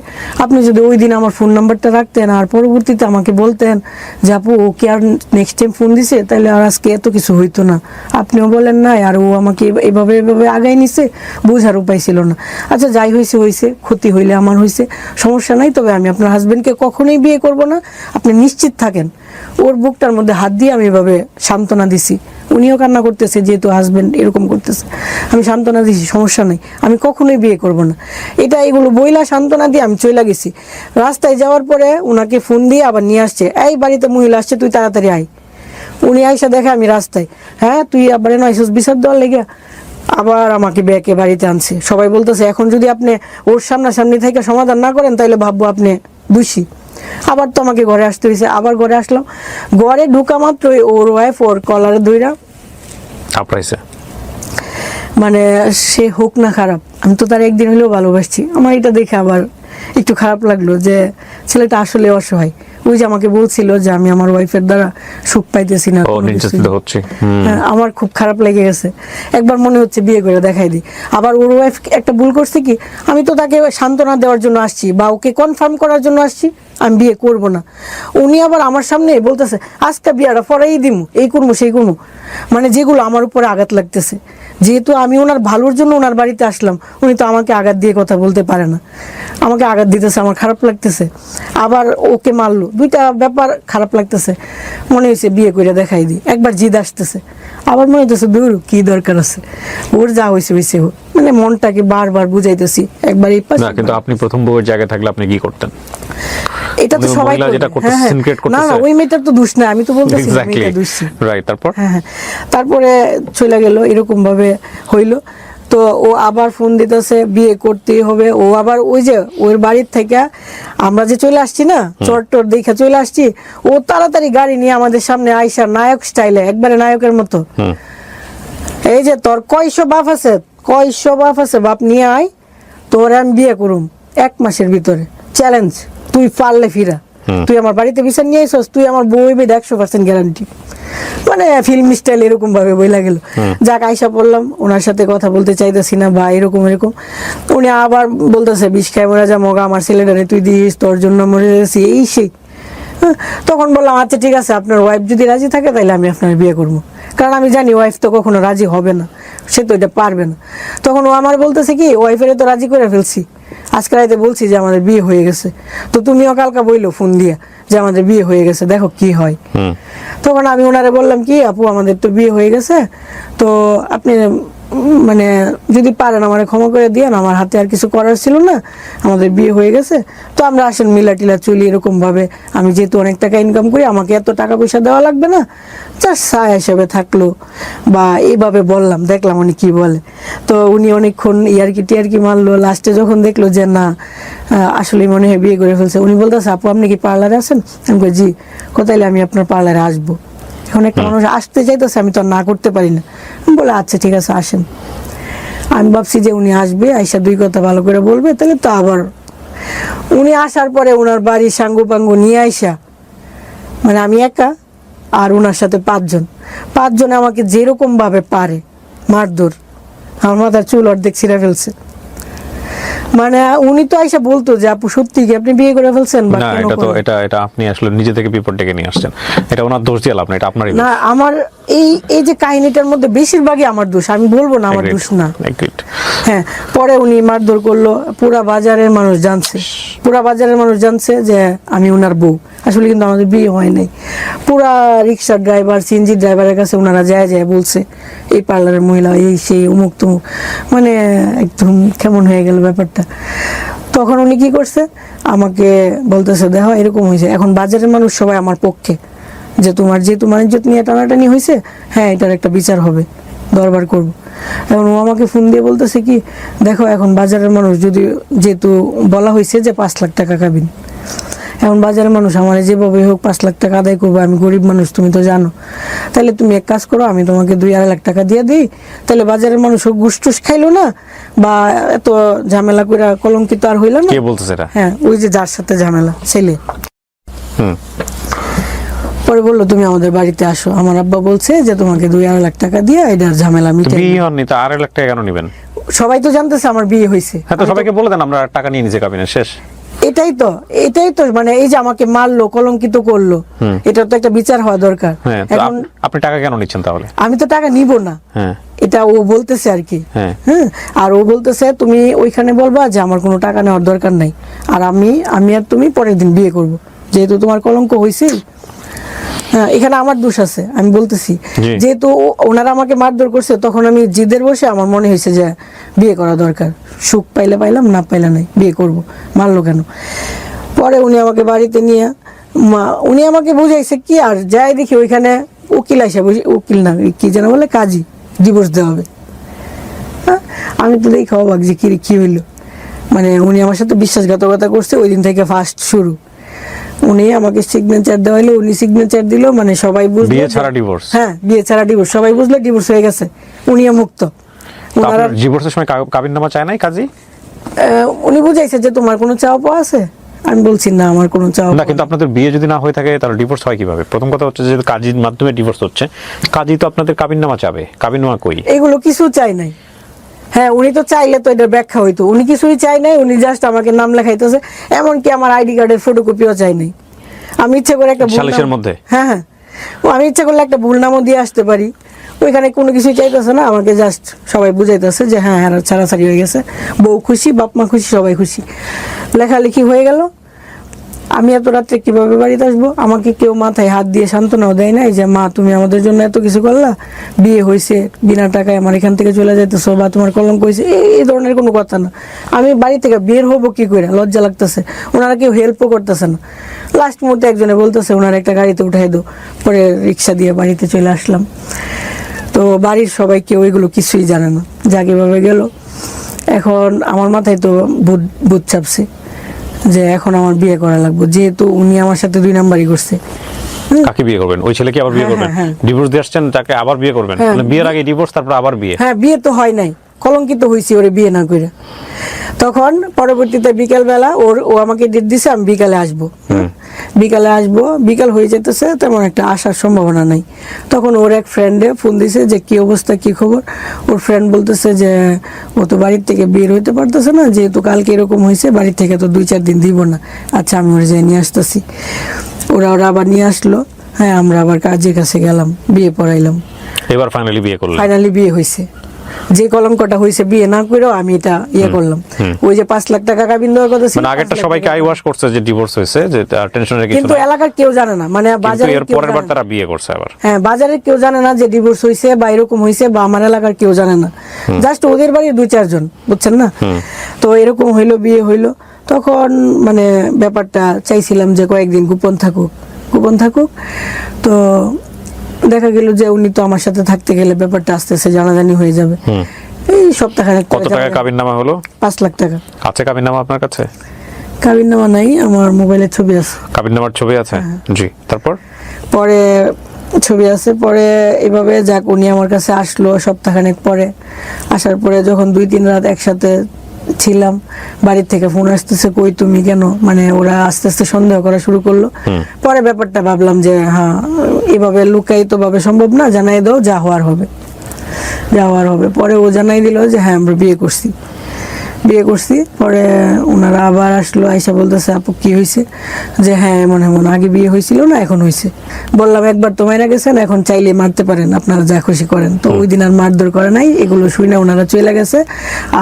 আপনি যদি ওই দিন আমার ফোন নাম্বারটা রাখতেন আর পরবর্তীতে আমাকে বলতেন যে আপু ওকে আর নেক্সট টাইম ফোন দিছে, তাহলে আর আজকে এত কিছু হইতো না। আপনিও বলেন না, আর ও আমাকে এভাবে এভাবে আগাই নিছে, বোঝার উপায় ছিল না। আচ্ছা যাই হয়েছে হয়েছে, ক্ষতি হইলে আমার হয়েছে, সমস্যা নাই, তবে আমি আপনার হাজবেন্ডকে কখনোই বিয়ে করব না, আপনি নিশ্চিত থাকেন। ওর বুকটার মধ্যে হাত দিয়ে আমি এভাবে সান্ত্বনা দিছি, উনিও কান্না করতেছে যেহেতু হাজবেন্ড এরকম করতেছে, আমি সান্ত্বনা দিছি সমস্যা নেই, আমি কখনোই বিয়ে করব না। এগুলো বইলা সান্ত্বনা দিয়ে আমি চলে গেছি। রাস্তায় যাওয়ার পরে ওনাকে ফোন দিয়ে আবার নিয়ে আসছে, এই বাড়িতে মহিলা আসছে, তুই তাড়াতাড়ি আয়। উনি আইসা দেখে আমি রাস্তায়, হ্যাঁ তুই আবার এনে আইসস বিচার দেওয়ার লেগে, আবার আমাকে ব্যাকে বাড়িতে আনছে। সবাই বলতেছে এখন যদি আপনি ওর সামনাসামনি থেকে সমাধান না করেন তাহলে ভাববো আপনি দোষী। আবার তো আমাকে ঘরে আসতে হয়েছে, আবার ঘরে আসলাম। ঘরে ঢুকা মাত্রই ওর ওয়াইফ ওর কলারে ধইরা থাপড়াইছে। মানে সে হোক না খারাপ, আমি তো তার একদিন হলেও ভালোবাসছি। আমার এটা দেখে আবার একটু খারাপ লাগলো যে ছেলেটা আসলে অসহায়। ওই যে আমাকে বলছিল যে আমি আমার ওয়াইফের দ্বারা সুখ পাইতেছি না, ও নির্যাতিত হচ্ছে। হ্যাঁ, আমার খুব খারাপ লেগে গেছে। একবার মনে হচ্ছে বিয়ে করে দেখাই দিই। আবার ওর ওয়াইফ একটা ভুল করছে কি, আমি তো তাকে সান্ত্বনা দেওয়ার জন্য আসছি বা ওকে কনফার্ম করার জন্য আসছি, আমি বিয়ে করব না। উনি আবার আমার সামনে বলতেছে আজকে বিয়েটা পরেই দিমু, এই করবো সেই করবো, মানে যেগুলো আমার উপরে আঘাত লাগতেছে। যেহেতু আমি ওনার ভালোর জন্য ওনার বাড়িতে আসলাম, উনি তো আমাকে আঘাত দিয়ে কথা বলতে পারে না, আমাকে আঘাত দিতেছে, আমার খারাপ লাগতেছে। আবার ওকে মারলো, দুইটা ব্যাপার খারাপ লাগতেছে। মনে হয়েছে বিয়ে করে দেখাই দিই। একবার জিদ আসতেছে, আবার মনে হইতেছে দূর কি দরকার আছে, ওর যা হয়েছে হয়েছে হোক, মানে মনটাকে বারবার বুঝাইতেছি। একবার এই পাশে, না কিন্তু আপনি প্রথম বউয়ের জায়গায় থাকলে আপনি কি করতেন? এটা তো সবাই মহিলা যেটা করবে। করতেছে, হ্যাঁ, সিনক্রেট হ্যাঁ। না করতেছে। না ওই মেয়েটার তো দোষ না, আমি তো বলতেছি না এক্স্যাক্টলি মেয়েটার দোষ ছিল। রাইট। তারপর হ্যাঁ হ্যাঁ, তারপরে চলে গেল, এরকম ভাবে হইলো। তো ও আবার ফোন দিতেছে বিয়ে করতেই হবে। ও আবার ওই যে ওর বাড়ির থেকে আমরা যে চলে আসছি না, চট্টর দেখে চলে আসছি, ও তাড়াতাড়ি গাড়ি নিয়ে আমাদের সামনে আইসা নায়ক স্টাইলে, একবারে নায়কের মতো, এই যে তোর কয়শো বাপ আছে, কয়শো বাপ আছে, বাপ নিয়ে আয়, তোর আমি বিয়ে করুম 1 মাসের ভিতরে, চ্যালেঞ্জ, তুই পারলে ফিরা, তুই আমার বাড়িতে বিচার নিয়ে আইসস, তুই আমার বউ হইবি 100% গ্যারান্টি। মানে ফিল্ম স্টাইল এরকম ভাবে বইলা গেল। যাক আইসা পড়লাম, ওনার সাথে কথা বলতে চাইতেছি না বা এরকম এরকম। উনি আবার বলতেছে 20 খাই মরে যা মগা, আমার ছেলেটারে তুই দিস, তোর জন্য মরে গেছি, এই সেই। তখন বললাম আচ্ছা ঠিক আছে, আপনার ওয়াইফ যদি রাজি থাকে তাহলে আমি আপনার বিয়ে করবো, কারণ আমি জানি ওয়াইফ তো কখনো রাজি হবে না, সে তো এটা পারবে না। তখন ও আমার বলতেছে কি, ওয়াইফের তো রাজি করে ফেলছি, আজকে রাতে বলছি যে আমাদের বিয়ে হয়ে গেছে, তো তুমিও কালকা বইলো ফোন দিয়া যে আমাদের বিয়ে হয়ে গেছে, দেখো কি হয়। তখন আমি ওনারে বললাম কি আপু আমাদের তো বিয়ে হয়ে গেছে, তো আপনি মানে যদি পারেন আমার ক্ষমা করে দিয়েন, আমার হাতে আর কিছু করার ছিল না, আমাদের বিয়ে হয়ে গেছে, তো আমরা আসেন মিলা টিলা চলি এরকম ভাবে। আমি যেহেতু অনেক টাকা ইনকাম করি, আমাকে এত টাকা পয়সা দেওয়া লাগবে না, জাস্ট সায়া হিসেবে থাকলো বা এইভাবে বললাম, দেখলাম উনি কি বলে। তো উনি অনেকক্ষণ টিয়ারকি মারলো, লাস্টে যখন দেখলো যে না আসলে মনে হয় বিয়ে করে ফেলছে, উনি বলতেছে আপু আপনি কি পার্লারে আছেন? আমি কই জি। কোথায়? আমি আপনার পার্লারে আসবো। এখন একটা মানুষ আসতে চাইতেছে, আমি তো আর না করতে পারি না। বলে আচ্ছা ঠিক আছে আসেন। আমি ভাবছি যে উনি আসবে, আইসা 2 কথা ভালো করে বলবে, তাহলে তো আবার। উনি আসার পরে ওনার বাড়ি সাঙ্গু পাঙ্গু নিয়ে আইসা, মানে আমি একা আর ওনার সাথে 5 জন, 5 জনে আমাকে যেরকম ভাবে পারে মারধর, আমার মাথার চুল অর্ধেক ছিঁড়ে ফেলছে। মানে উনি তো আইসা বলতো যে আপু সত্যি কি আপনি বিয়ে করে ফেলছেন? না এটা তো এটা আপনি আসলে নিজে থেকে বিপদ ডেকে নিয়ে আসছেন, এটা ওনার দোষ দিয়ে লাভ না, এটা আপনারই না। আমার এই যে কাহিনীটার মধ্যে বেশিরভাগই আমার দোষ, আমি বলবো না আমার দোষ না। হ্যাঁ, পরে উনি মারধর করলো, পুরা বাজারের মানুষ জানছে। পুরা বাজারের মানুষ জানছে যে আমি ওনার বউ। আসলে কিন্তু আমাদের বিয়ে হয় নাই। পুরা রিক্সার ড্রাইভার, সিএনজি ড্রাইভারের কাছে ওনারা যায় যায় বলছে এই পার্লারের মহিলা, এই সেই অমুক তমুক, মানে একদম কেমন হয়ে গেল ব্যাপারটা। তখন উনি কি করছে, আমাকে বলতেছে দেখো এরকম হয়েছে, এখন বাজারের মানুষ সবাই আমার পক্ষে, যে তোমার যেহেতু ইজ্জত নিয়ে টানাটানি হয়েছে, হ্যাঁ এটার একটা বিচার হবে, দরবার করব। এখন ও আমাকে ফোন দিয়ে বলতেছে কি, দেখো এখন বাজারের মানুষ যদি, যেহেতু বলা হয়েছে যে 5 লাখ টাকা কাবিন, এখন বাজারের মানুষ আমার যেভাবে হোক 5 লাখ টাকা আদায় করবো, আমি গরিব মানুষ তুমি তো জানো, তাহলে তুমি এক কাজ করো, আমি তোমাকে 2-2.5 লাখ টাকা দিয়ে দিই, তাহলে বাজারের মানুষ ঘুষ টুস খাইলো না, বা এত ঝামেলা করে কলঙ্কিত আর হইলো না। কে বলতেছে এটা? হ্যাঁ, ওই যে যার সাথে ঝামেলা, ছেলে। পরে বললো তুমি আমাদের বাড়িতে আসো, আমার আব্বা বলছে যে তোমাকে 2-2.5 লাখ টাকা দিয়ে এটার ঝামেলা মিটাই। বিয়ে হননি তো 2.5 লাখ টাকা কেন নেবেন? সবাই তো জানতেছে আমার বিয়ে হয়েছে। হ্যাঁ, তো সবাইকে বলে দেন আমরা টাকা নিয়ে নিছি, কাবিনের শেষ। এটাই তো মানে এই যে আমাকে মারলো, কলঙ্কিত করলো, এটা তো একটা বিচার হওয়া দরকার। হ্যাঁ, তো এখন আপনি টাকা কেন নিচ্ছেন তাহলে? আমি তো টাকা নিব না, হ্যাঁ, এটা ও বলতেছে আর কি। হ্যাঁ, আর ও বলতেছে তুমি ওইখানে বলবা যে আমার কোনো টাকা নেওয়ার দরকার নাই, আর আমি আর তুমি পরের দিন বিয়ে করব, যেহেতু তোমার কলঙ্ক হয়েছে। হ্যাঁ, এখানে আমার দোষ আছে, আমি বলতেছি। যেহেতু ওনারা আমাকে মারধর করছে, তখন আমি জিদের বসে আমার মনে হয়েছে যে বিয়ে করা দরকার, সুখ পাইলে পাইলাম, না পাইলে নাই, বিয়ে করব, মারলো কেন। পরে উনি আমাকে বাড়িতে নিয়ে উনি আমাকে বুঝাইছে কি, আর যাই দেখি ওইখানে উকিল আসে, উকিল না কি যেন বলে, কাজী, ডিভোর্স দেওয়া হবে। হ্যাঁ, আমি তো দেখি অবাক যে কি হইলো, মানে উনি আমার সাথে বিশ্বাসঘাতকতা করছে, ওই দিন থেকে ফার্স্ট শুরু। উনি আমাকে সিগনেচার দেওয়াইলো, উনি সিগনেচার দিল, মানে সবাই বুঝলো বিয়ে ছাড়া ডিভোর্স। হ্যাঁ, বিয়ে ছাড়া ডিভোর্স, সবাই বুঝলো ডিভোর্স হয়ে গেছে, উনিও মুক্ত। আপনার ডিভোর্সের সময় কাবিননামা চায় নাই কাজী? উনি বুঝাইছে যে তোমার কোনো চাওয়া পাওয়া আছে, আমি বলছি না আমার কোনো চাওয়া না। কিন্তু আপনাদের বিয়ে যদি না হয়ে থাকে তাহলে ডিভোর্স হয় কিভাবে? প্রথম কথা হচ্ছে যে কাজীর মাধ্যমে ডিভোর্স হচ্ছে, কাজী তো আপনাদের কাবিননামা চাবে, কাবিননামা কই? এগুলো কিছু চাই নাই। হ্যাঁ, উনি তো চাইলে তো এটার ব্যাখ্যা হইতো, উনি কিছুই চাই নাই, উনি জাস্ট আমাকে নাম লেখাইতেছে, এমনকি আমার আইডি কার্ডের ফটোকপিও চাই নাই। আমি ইচ্ছা করে একটা সালিশের মধ্যে, হ্যাঁ আমি ইচ্ছা করলে একটা ভুল নামও দিয়ে আসতে পারি, ওইখানে কোনো কিছুই চাইতেছে না, আমাকে জাস্ট সবাই বুঝাইতেছে যে হ্যাঁ ছাড়াছাড়ি হয়ে গেছে, বউ খুশি, বাপ মা খুশি, সবাই খুশি, লেখালেখি হয়ে গেল। আমি এত রাত্রে কিভাবে বাড়িতে আসবো? আমাকে কেউ মাথায় হাত দিয়ে সান্ত্বনাও দেয় না, যে মা তুমি আমাদের জন্য এত কিছু করলা, বিয়ে হয়েছে, বিনা টাকায় আমার এখান থেকে চলে যাইতেছো, বা তোমার কলঙ্ক হয়েছে, এই ধরনের কোনো কথা না। আমি বাড়ি থেকে বের হবো কি করে, লজ্জা লাগতেছে, ওনারা কেউ হেল্পও করতেছে না। লাস্ট মুহূর্তে একজনে বলতেছে ওনার একটা গাড়িতে উঠাই দো, পরে রিক্সা দিয়ে বাড়িতে চলে আসলাম। তো বাড়ির সবাই কেউ এগুলো কিছুই জানে না, যা কিভাবে গেল। এখন আমার মাথায় তো ভূত চাপছে যে এখন আমার বিয়ে করা লাগবে, যেহেতু উনি আমার সাথে 2 নাম্বারই করছে। কাকে বিয়ে করবেন? ওই ছেলেকে আবার বিয়ে করবেন? ডিভোর্স দিয়ে আসছেন, তাকে আবার বিয়ে করবেন? মানে বিয়ের আগে ডিভোর্স, তারপর আবার বিয়ে? হ্যাঁ, বিয়ে তো হয় নাই, কলঙ্কিত হয়েছি ওরে বিয়ে না করে। তখন পরবর্তীতে বিকেল বেলা ও আমাকে ডেট দিছে, আমি বিকালে আসবো, বিকাল হয়ে যেতেছে, তেমন একটা আসার সম্ভাবনা নাই। তখন ওর এক ফ্রেন্ডে ফোন দিছে যে কি অবস্থা, কি খবর। ওর ফ্রেন্ড বলতেছে যে ও তো বাড়ির থেকে বের হইতে পারতেছে না, যেহেতু কালকে এরকম হয়েছে, বাড়ির থেকে তো 2-4 দিন দিব না। আচ্ছা, আমি ওরা যাই নিয়ে আসতেছি। ওরা আবার নিয়ে আসলো। হ্যাঁ, আমরা আবার কাজের কাছে গেলাম, বিয়ে পড়াইলাম, এবার ফাইনালি বিয়ে করলাম। ফাইনালি বিয়ে হয়েছে। যে কলঙ্কটা হয়েছে বিয়ে না করেও আমি এটা করলাম। ওই যে 5 লাখ টাকা কাবিন দেওয়ার কথা ছিল, মানে আগেরটা সবাইকে আই ওয়াশ করছে যে ডিভোর্স হয়েছে, যে টেনশনের কিছু, কিন্তু এলাকার কেউ জানে না, মানে বাজারের এর পরের বার তারা বিয়ে করছে আবার। হ্যাঁ, বাজারের কেউ জানে না যে ডিভোর্স হয়েছে বা এরকম হয়েছে, বা আমার এলাকার কেউ জানে না, জাস্ট ওদের বাড়ির 2-4 জন, বুঝছেন না? তো এরকম হইলো, বিয়ে হইলো। তখন মানে ব্যাপারটা চাইছিলাম যে কয়েকদিন গোপন থাকুক। তো দেখা গেল যে উনি তো আমার সাথে থাকতে গেলে ব্যাপারটা আস্তে আস্তে জানাজানি হয়ে যাবে। এই সপ্তাহখানেক কত টাকা কাবিননামা হলো? 5 লাখ টাকা। আছে কাবিননামা আপনার কাছে? কাবিননামা নাই, আমার মোবাইলে ছবি আছে। কাবিননামার ছবি আছে? জি। তারপর পরে ছবি আছে। পরে এভাবে যাক, উনি আমার কাছে আসলো সপ্তাহখানেক পরে। আসার পরে যখন 2-3 রাত একসাথে ছিলাম, বাড়ির থেকে ফোন আসতেছে, কই তুমি কেন, মানে ওরা আস্তে আস্তে সন্দেহ করা শুরু করলো। পরে ব্যাপারটা ভাবলাম যে হ্যাঁ, এভাবে লুকায়িত ভাবে সম্ভব না, জানাই দাও, যা হওয়ার হবে। পরে ও জানাই দিল যে হ্যাঁ আমরা বিয়ে করছি। বিয়ে করছি। পরে ওনারা আবার আসলো, আইসা বলতেছে আপু কি হয়েছে, যে হ্যাঁ এমন এমন, আগে বিয়ে হয়েছিল না এখন হয়েছে। বললাম একবার তো মারা গেছেন, এখন চাইলে মারতে পারেন, আপনারা যা খুশি করেন। তো ওই দিন আর মারধর করে নাই, এগুলো শুনে ওনারা চলে গেছে।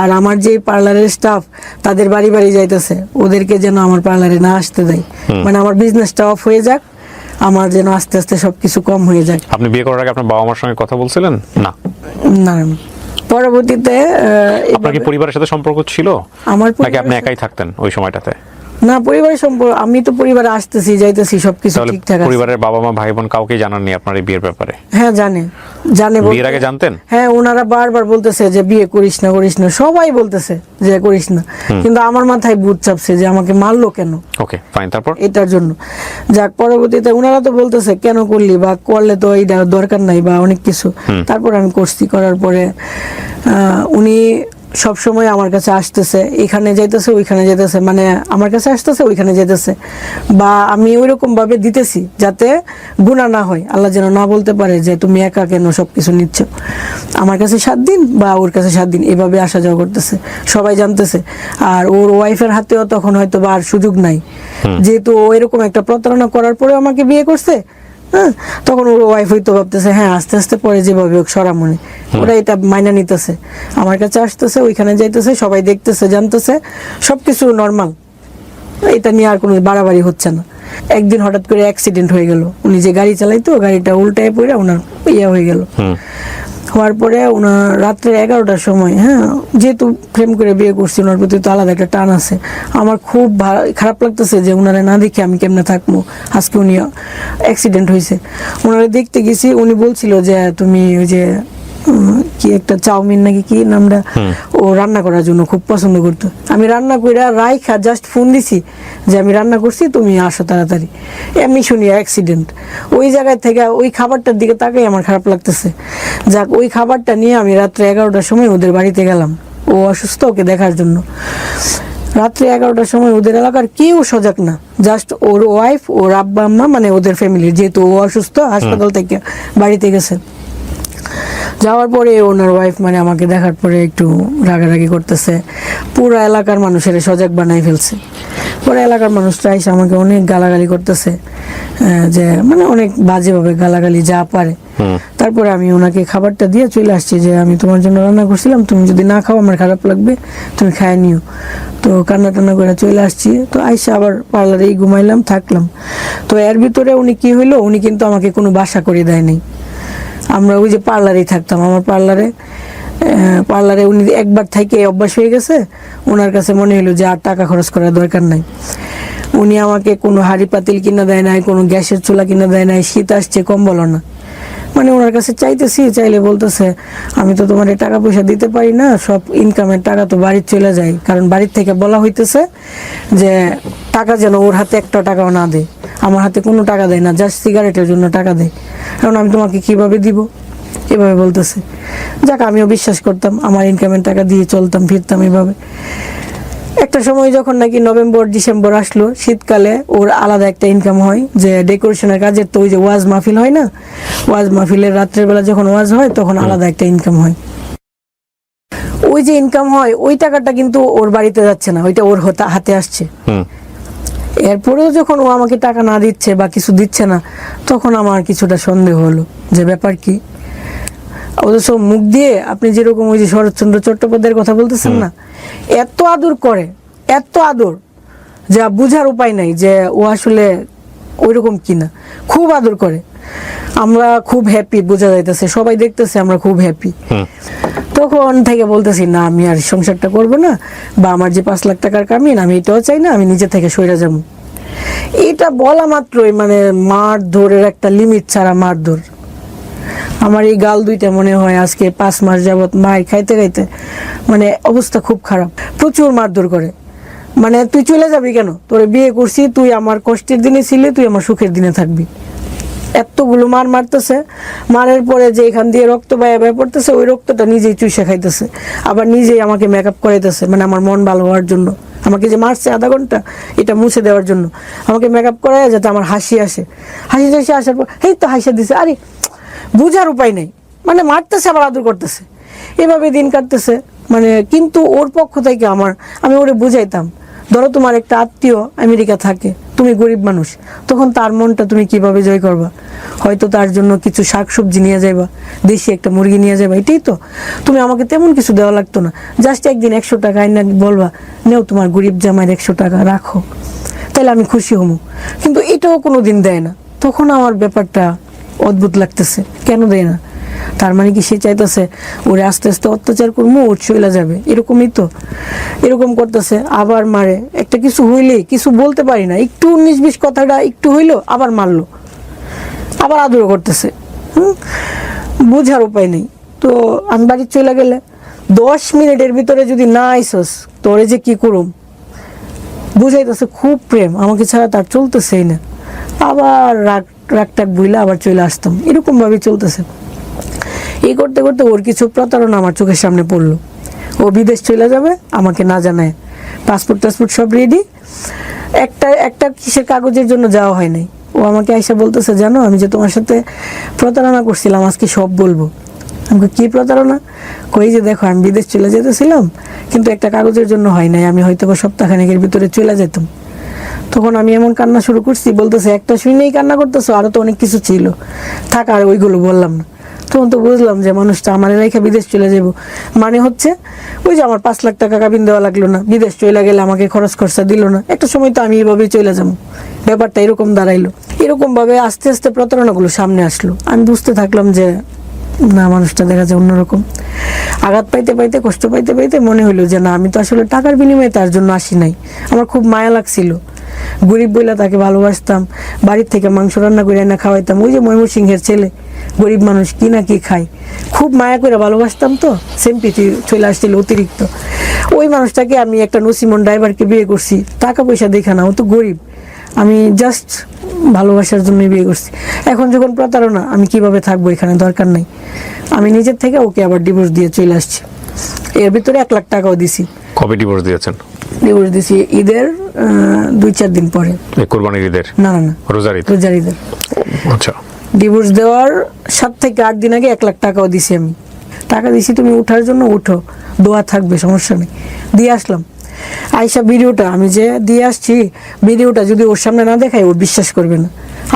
আর আমার যে পার্লারের স্টাফ তাদের বাড়ি বাড়ি যাইতেছে, ওদেরকে যেন আমার পার্লারে না আসতে দেয়, মানে আমার বিজনেসটা অফ হয়ে যাক, আমার যেন আস্তে আস্তে সবকিছু কম হয়ে যায়। আপনি বিয়ে করার আগে আপনার বাবা মার সঙ্গে কথা বলছিলেন? না। না, পরবর্তীতে আপনার কি পরিবারের সাথে সম্পর্ক ছিল আমার নাকি আপনি একাই থাকতেন ওই সময়টাতে? না, পরিবারের সম্পর্ক, আমি তো পরিবারে আসতেছি যাইতেছি সবকিছু তাহলে ঠিকঠাক আছে। পরিবারের বাবা মা ভাই বোন কাউকে জানাননি আপনার এই বিয়ের ব্যাপারে? হ্যাঁ জানে বিয়ের আগে জানতেন? হ্যাঁ, ওনারা বারবার বলতেছে যে বিয়ে করিস না করিস না, সবাই বলতেছে যে করিস না, কিন্তু আমার মাথায় ভূত চাপছে যে আমাকে মারলো কেন। ওকে ফাইন, তারপর? এটার জন্য যাক, পরবর্তীতে ওনারা তো বলতেছে কেন করলি, বা করলে তো এইটা দরকার নাই বা অনেক কিছু। তারপর আমি করছি, করার পরে উনি সব সময় আমার কাছে আসতেছে, এখানে যাইতেছে ওইখানে যাইতেছে, মানে আমার কাছে আসতেছে ওইখানে যাইতেছে, বা আমি ওইরকম ভাবে দিতেছি যাতে গুনাহ না হয়, আল্লাহ যেন না বলতে পারে যে তুমি একা কেন সবকিছু নিচ্ছ। আমার কাছে 7 দিন বা ওর কাছে 7 দিন এভাবে আসা যাওয়া করতেছে, সবাই জানতেছে। আর ওর ওয়াইফের হাতেও তখন হয়তো বা আর সুযোগ নাই, যেহেতু ও এরকম একটা প্রতারণা করার পরে আমাকে বিয়ে করছে। হ্যাঁ, তখন ওর ওয়াইফ হয়তো ভাবতেছে হ্যাঁ আস্তে আস্তে পরে যেভাবে হোক সরামনে, ওরা এটা মাইনা নিতেছে, আমার কাছে আসতেছে ওইখানে যাইতেছে, সবাই দেখতেছে জানতেছে, সবকিছু নর্মাল, এটা নিয়ে আর কোনো বাড়াবাড়ি হচ্ছে না। একদিন হঠাৎ করে অ্যাক্সিডেন্ট হয়ে গেল, উনি যে গাড়ি চালাইতো গাড়িটা উল্টায় পড়ে ওনার ইয়া হয়ে গেল। হওয়ার পরে ওনার রাত্রে 11টার সময়, হ্যাঁ যেহেতু প্রেম করে বিয়ে করছি, ওনার প্রতি তো আলাদা একটা টান আছে, আমার খুব খারাপ লাগতেছে যে ওনারা না দেখে আমি কেমনে থাকবো। আজকে উনি অ্যাক্সিডেন্ট হয়েছে, ওনারা দেখতে গেছি, উনি বলছিল যে তুমি ওই যে কি একটা চাউমিন নাকি কি নামটা, ও রান্না করার জন্য খুব পছন্দ করতো। আমি রান্না কইরা রাইখা জাস্ট ফোন দিছি যে আমি রান্না করছি তুমি আসো তাড়াতাড়ি, এমনি শুনি অ্যাক্সিডেন্ট। ওই জায়গায় থেকে ওই খাবারটার দিকে তাকাই আমার খারাপ লাগতেছে। যাক, ওই খাবারটা নিয়ে আমি রাত্রে 11টার সময় ওদের বাড়িতে গেলাম, ও অসুস্থ, ওকে দেখার জন্য। রাত্রে 11টার সময় ওদের এলাকার কেউ সজাগ না, জাস্ট ওর ওয়াইফ, ওর আব্বা আম্মা, মানে ওদের ফ্যামিলির, যেহেতু ও অসুস্থ হাসপাতাল থেকে বাড়িতে গেছে। যাওয়ার পরে ওনার ওয়াইফ মানে আমাকে দেখার পরে একটু রাগারাগি করতেছে, পুরো এলাকার মানুষের সজাগ বানাই ফেলছে। পরে এলাকার মানুষরা এসে আমাকে অনেক গালাগালি করতেছে, যে মানে অনেক বাজেভাবে গালাগালি যা পারে। তারপরে আমি ওনাকে খাবারটা দিয়ে চলে আসছি যে আমি তোমার জন্য রান্না করছিলাম, তুমি যদি না খাও আমার খারাপ লাগবে, তুমি খায় নিও। তো কান্না টান্না করে চলে আসছি। তো আইসা আবার পার্লারেই ঘুমাইলাম, থাকলাম। তো এর ভিতরে উনি কি হইলো, উনি কিন্তু আমাকে কোনো বাসা করে দেয় নাই, আমরা ওই যে পার্লারেই থাকতাম। আমার পার্লারে উনি একবার থেকে অভ্যাস হয়ে গেছে, ওনার কাছে মনে হলো যে আর টাকা খরচ করার দরকার নাই। উনি আমাকে কোনো হাঁড়ি পাতিল কিনা দেয় নাই, কোনো গ্যাসের চুলা কিনা দেয় নাই, শীত আসছে কম্বল না, মানে ওনার কাছে চাইতেছি, চাইলে বলতেছে আমি তো তোমার টাকা পয়সা দিতে পারি না, সব ইনকামের টাকা তো বাড়ির চলে যায়, কারণ বাড়ির থেকে বলা হইতেছে যে টাকা যেন ওর হাতে একটা টাকাও না দেয়। আমার হাতে কোনো টাকা দেয় না, জাস্ট সিগারেটের জন্য টাকা দেয়, কারণ আমি তোমাকে কিভাবে দিব, এভাবে বলতেছে। যাক, আমিও বিশ্বাস করতাম, আমার ইনকামের টাকা দিয়ে চলতাম ফিরতাম এভাবে। একটা সময় যখন নাকি নভেম্বর ডিসেম্বর আসলো, শীতকালে ওর আলাদা একটা ইনকাম হয়, যে ডেকোরেশনের কাজের, তো ওই যে ওয়াজ মাহফিল হয় না, ওয়াজ মাহফিলের রাত্রের বেলা যখন ওয়াজ হয় তখন আলাদা একটা ইনকাম হয়। ওই যে ইনকাম হয় ওই টাকাটা কিন্তু ওর বাড়িতে যাচ্ছে না, ওইটা ওর হাতে আসছে। এরপরেও যখন ও আমাকে টাকা না দিচ্ছে বা কিছু দিচ্ছে না, তখন আমার কিছুটা সন্দেহ হলো যে ব্যাপার কি। অথচ মুখ দিয়ে আপনি যেরকম ওই যে শরৎচন্দ্র চট্টোপাধ্যায়ের কথা বলতেছেন না, এত আদর করে, এত আদর যা বুঝার উপায় নাই যে ও আসলে ওইরকম কিনা, খুব আদর করে। আমরা খুব হ্যাপি, বোঝা যাইতেছে, সবাই দেখতেছে আমরা খুব হ্যাপি। তখন থেকে বলতেছি না আমি আর সংসারটা করব না, বা আমার যে 5 লাখ টাকার কামিন আমি এটাও চাই না, আমি নিজে থেকে সইরা যাবো। এটা বলা মাত্রই মানে মারধরের একটা লিমিট ছাড়া মারধর। আমার এই গাল দুইটা মনে হয় আজকে 5 মাস যাবত মার খাইতে খাইতে মানে অবস্থা খুব খারাপ, প্রচুর মারধর করে। মানে তুই চলে যাবি কেন, তোরে বিয়ে করছি, তুই আমার কষ্টের দিনে ছিলে, তুই আমার সুখের দিনে থাকবি, এতগুলো মার মারতেছে। মারের পরে যে এখান দিয়ে রক্ত বাইরে পড়তেছে, ওই রক্তটা নিজেই চুষে খাইতেছে, আবার নিজেই আমাকে মেকআপ করাইতেছে, মানে আমার মন ভালো হওয়ার জন্য। আমাকে যে মারছে আধা ঘন্টা, এটা মুছে দেওয়ার জন্য আমাকে মেকআপ করায় যাতে আমার হাসি আসে। হাসি টাসি আসার পর এই তো হাসি দিছে, আরে বুঝার উপায় নেই, মানে মারতেছে আবার আদর করতেছে, এভাবে দিন কাটতেছে। মানে কিন্তু ওর পক্ষ থেকে আমি ওরে বুঝাইতাম, ধরো তোমার একটা আত্মীয় আমেরিকা থাকে, তুমি গরিব মানুষ, তখন তার মনটা তুমি কিভাবে জয় করবা? হয়তো তার জন্য কিছু শাকসবজি নিয়ে যাইবা, দেশি একটা মুরগি নিয়ে যাবা, এটাই তো। তুমি আমাকে তেমন কিছু দেওয়া লাগতো না, জাস্ট একদিন 100 টাকা আইনা বলবা, নেও তোমার গরিব জামাইয়ের 100 টাকা রাখো, তাহলে আমি খুশি হমু। কিন্তু এটাও কোনোদিন দেয় না। তখন আমার ব্যাপারটা অদ্ভুত লাগতেছে, কেন দেয় না? তার মানে কি সে চাইতেছে ওরে আস্তে আস্তে অত্যাচার করবো, ওর চলে যাবে, এরকমই তো। এরকম করতেছে, আবার মারে। একটা কিছু হইলে কিছু বলতে পারি না, একটু 19-20 কথাটা একটু হইলো আবার মারলো, আবার আদর করতেছে। বুঝার উপায় নেই। তো আমি বাড়ি চলে গেলে 10 মিনিটের ভিতরে যদি না আইসস, তোরে যে কি করুম। বুঝাইতেছে খুব প্রেম, আমাকে ছাড়া তার চলতেছেই না। আবার রাগটাক বুইলা আবার চলে আসতাম, এরকম ভাবে চলতেছে। এই করতে করতে ওর কিছু প্রতারণা আমার চোখের সামনে পড়লো। ও বিদেশ চলে যাবে আমাকে না জানায়, পাসপোর্ট সব রেডি, একটা কিসের কাগজের জন্য যাওয়া হয় নাই। ও আমাকে আইসা বলতেছে, জানো আমি যে তোমার সাথে প্রতারণা করছিলাম, আজকে সব বলবো। আমাকে কি প্রতারণা? কই যে দেখো আমি বিদেশ চলে যেতেছিলাম, কিন্তু একটা কাগজের জন্য হয় নাই, আমি হয়তো সপ্তাহখানেকের ভিতরে চলে যেতাম। তখন আমি এমন কান্না শুরু করছি, বলতেছে একটা শুনেই কান্না করতেছো, আরো তো অনেক কিছু ছিল, থাক আর ওইগুলো বললাম না। তখন তো বুঝলাম যে মানুষটা আমার রেখে বিদেশ চলে যাব, মানে হচ্ছে ওই যে আমার 5 লাখ টাকা কাবিন দেওয়া লাগলো না, বিদেশ চলে গেলে আমাকে খরচ খরচা দিল না, একটা সময় তো আমি এইভাবেই চলে যাবো। ব্যাপারটা এরকম দাঁড়াইলো। এরকম ভাবে আস্তে আস্তে প্রতারণাগুলো সামনে আসলো। আমি বুঝতে থাকলাম যে না, মানুষটা দেখা যায় অন্যরকম। আঘাত পাইতে পাইতে, কষ্ট পাইতে পাইতে মনে হইলো যে না, আমি তো আসলে টাকার বিনিময়ে তার জন্য আসি নাই। আমার খুব মায়া লাগছিল, গরিব বইলা তাকে ভালোবাসতাম, বাড়ির থেকে মাংস রান্না করে এনে খাওয়াইতাম। ওই যে ময়মনসিংহের ছেলে, গরিব মানুষ কি না কি খায়, খুব মায়া করে ভালোবাসতাম। তো সিম্পিতি চলে আসছিল অতিরিক্ত। ওই মানুষটাকে আমি একটা নসিমন ড্রাইভারকে বিয়ে করছি, টাকা পয়সা দেখা না, ও তো গরিব, আমি জাস্ট ভালোবাসার জন্য বিয়ে করছি। এখন যখন প্রতারণা, আমি কিভাবে থাকবো এখানে, দরকার নাই। আমি নিজের থেকে ওকে আবার ডিভোর্স দিয়ে চলে আসছি। এর ভিতরে 1 লাখ টাকাও দিছি। কবে ডিভোর্স দিয়েছেন? ডিভোর্স দিছি ঈদের 2-4 দিন পরে। কোরবানির ঈদের? না, রোজার ঈদ। রোজার ঈদের। আচ্ছা। ডিভোর্স দেওয়ার 7 থেকে 8 দিন আগে 1 লাখ টাকাও দিছি আমি। টাকা দিছি, তুমি উঠার জন্য উঠো, দোয়া থাকবে, সমস্যা নেই। দিয়ে আসলাম। আয়শা ভিডিওটা আমি যে দিয়ে আসছি, ভিডিওটা যদি ওর সামনে না দেখাই, ও বিশ্বাস করবে না।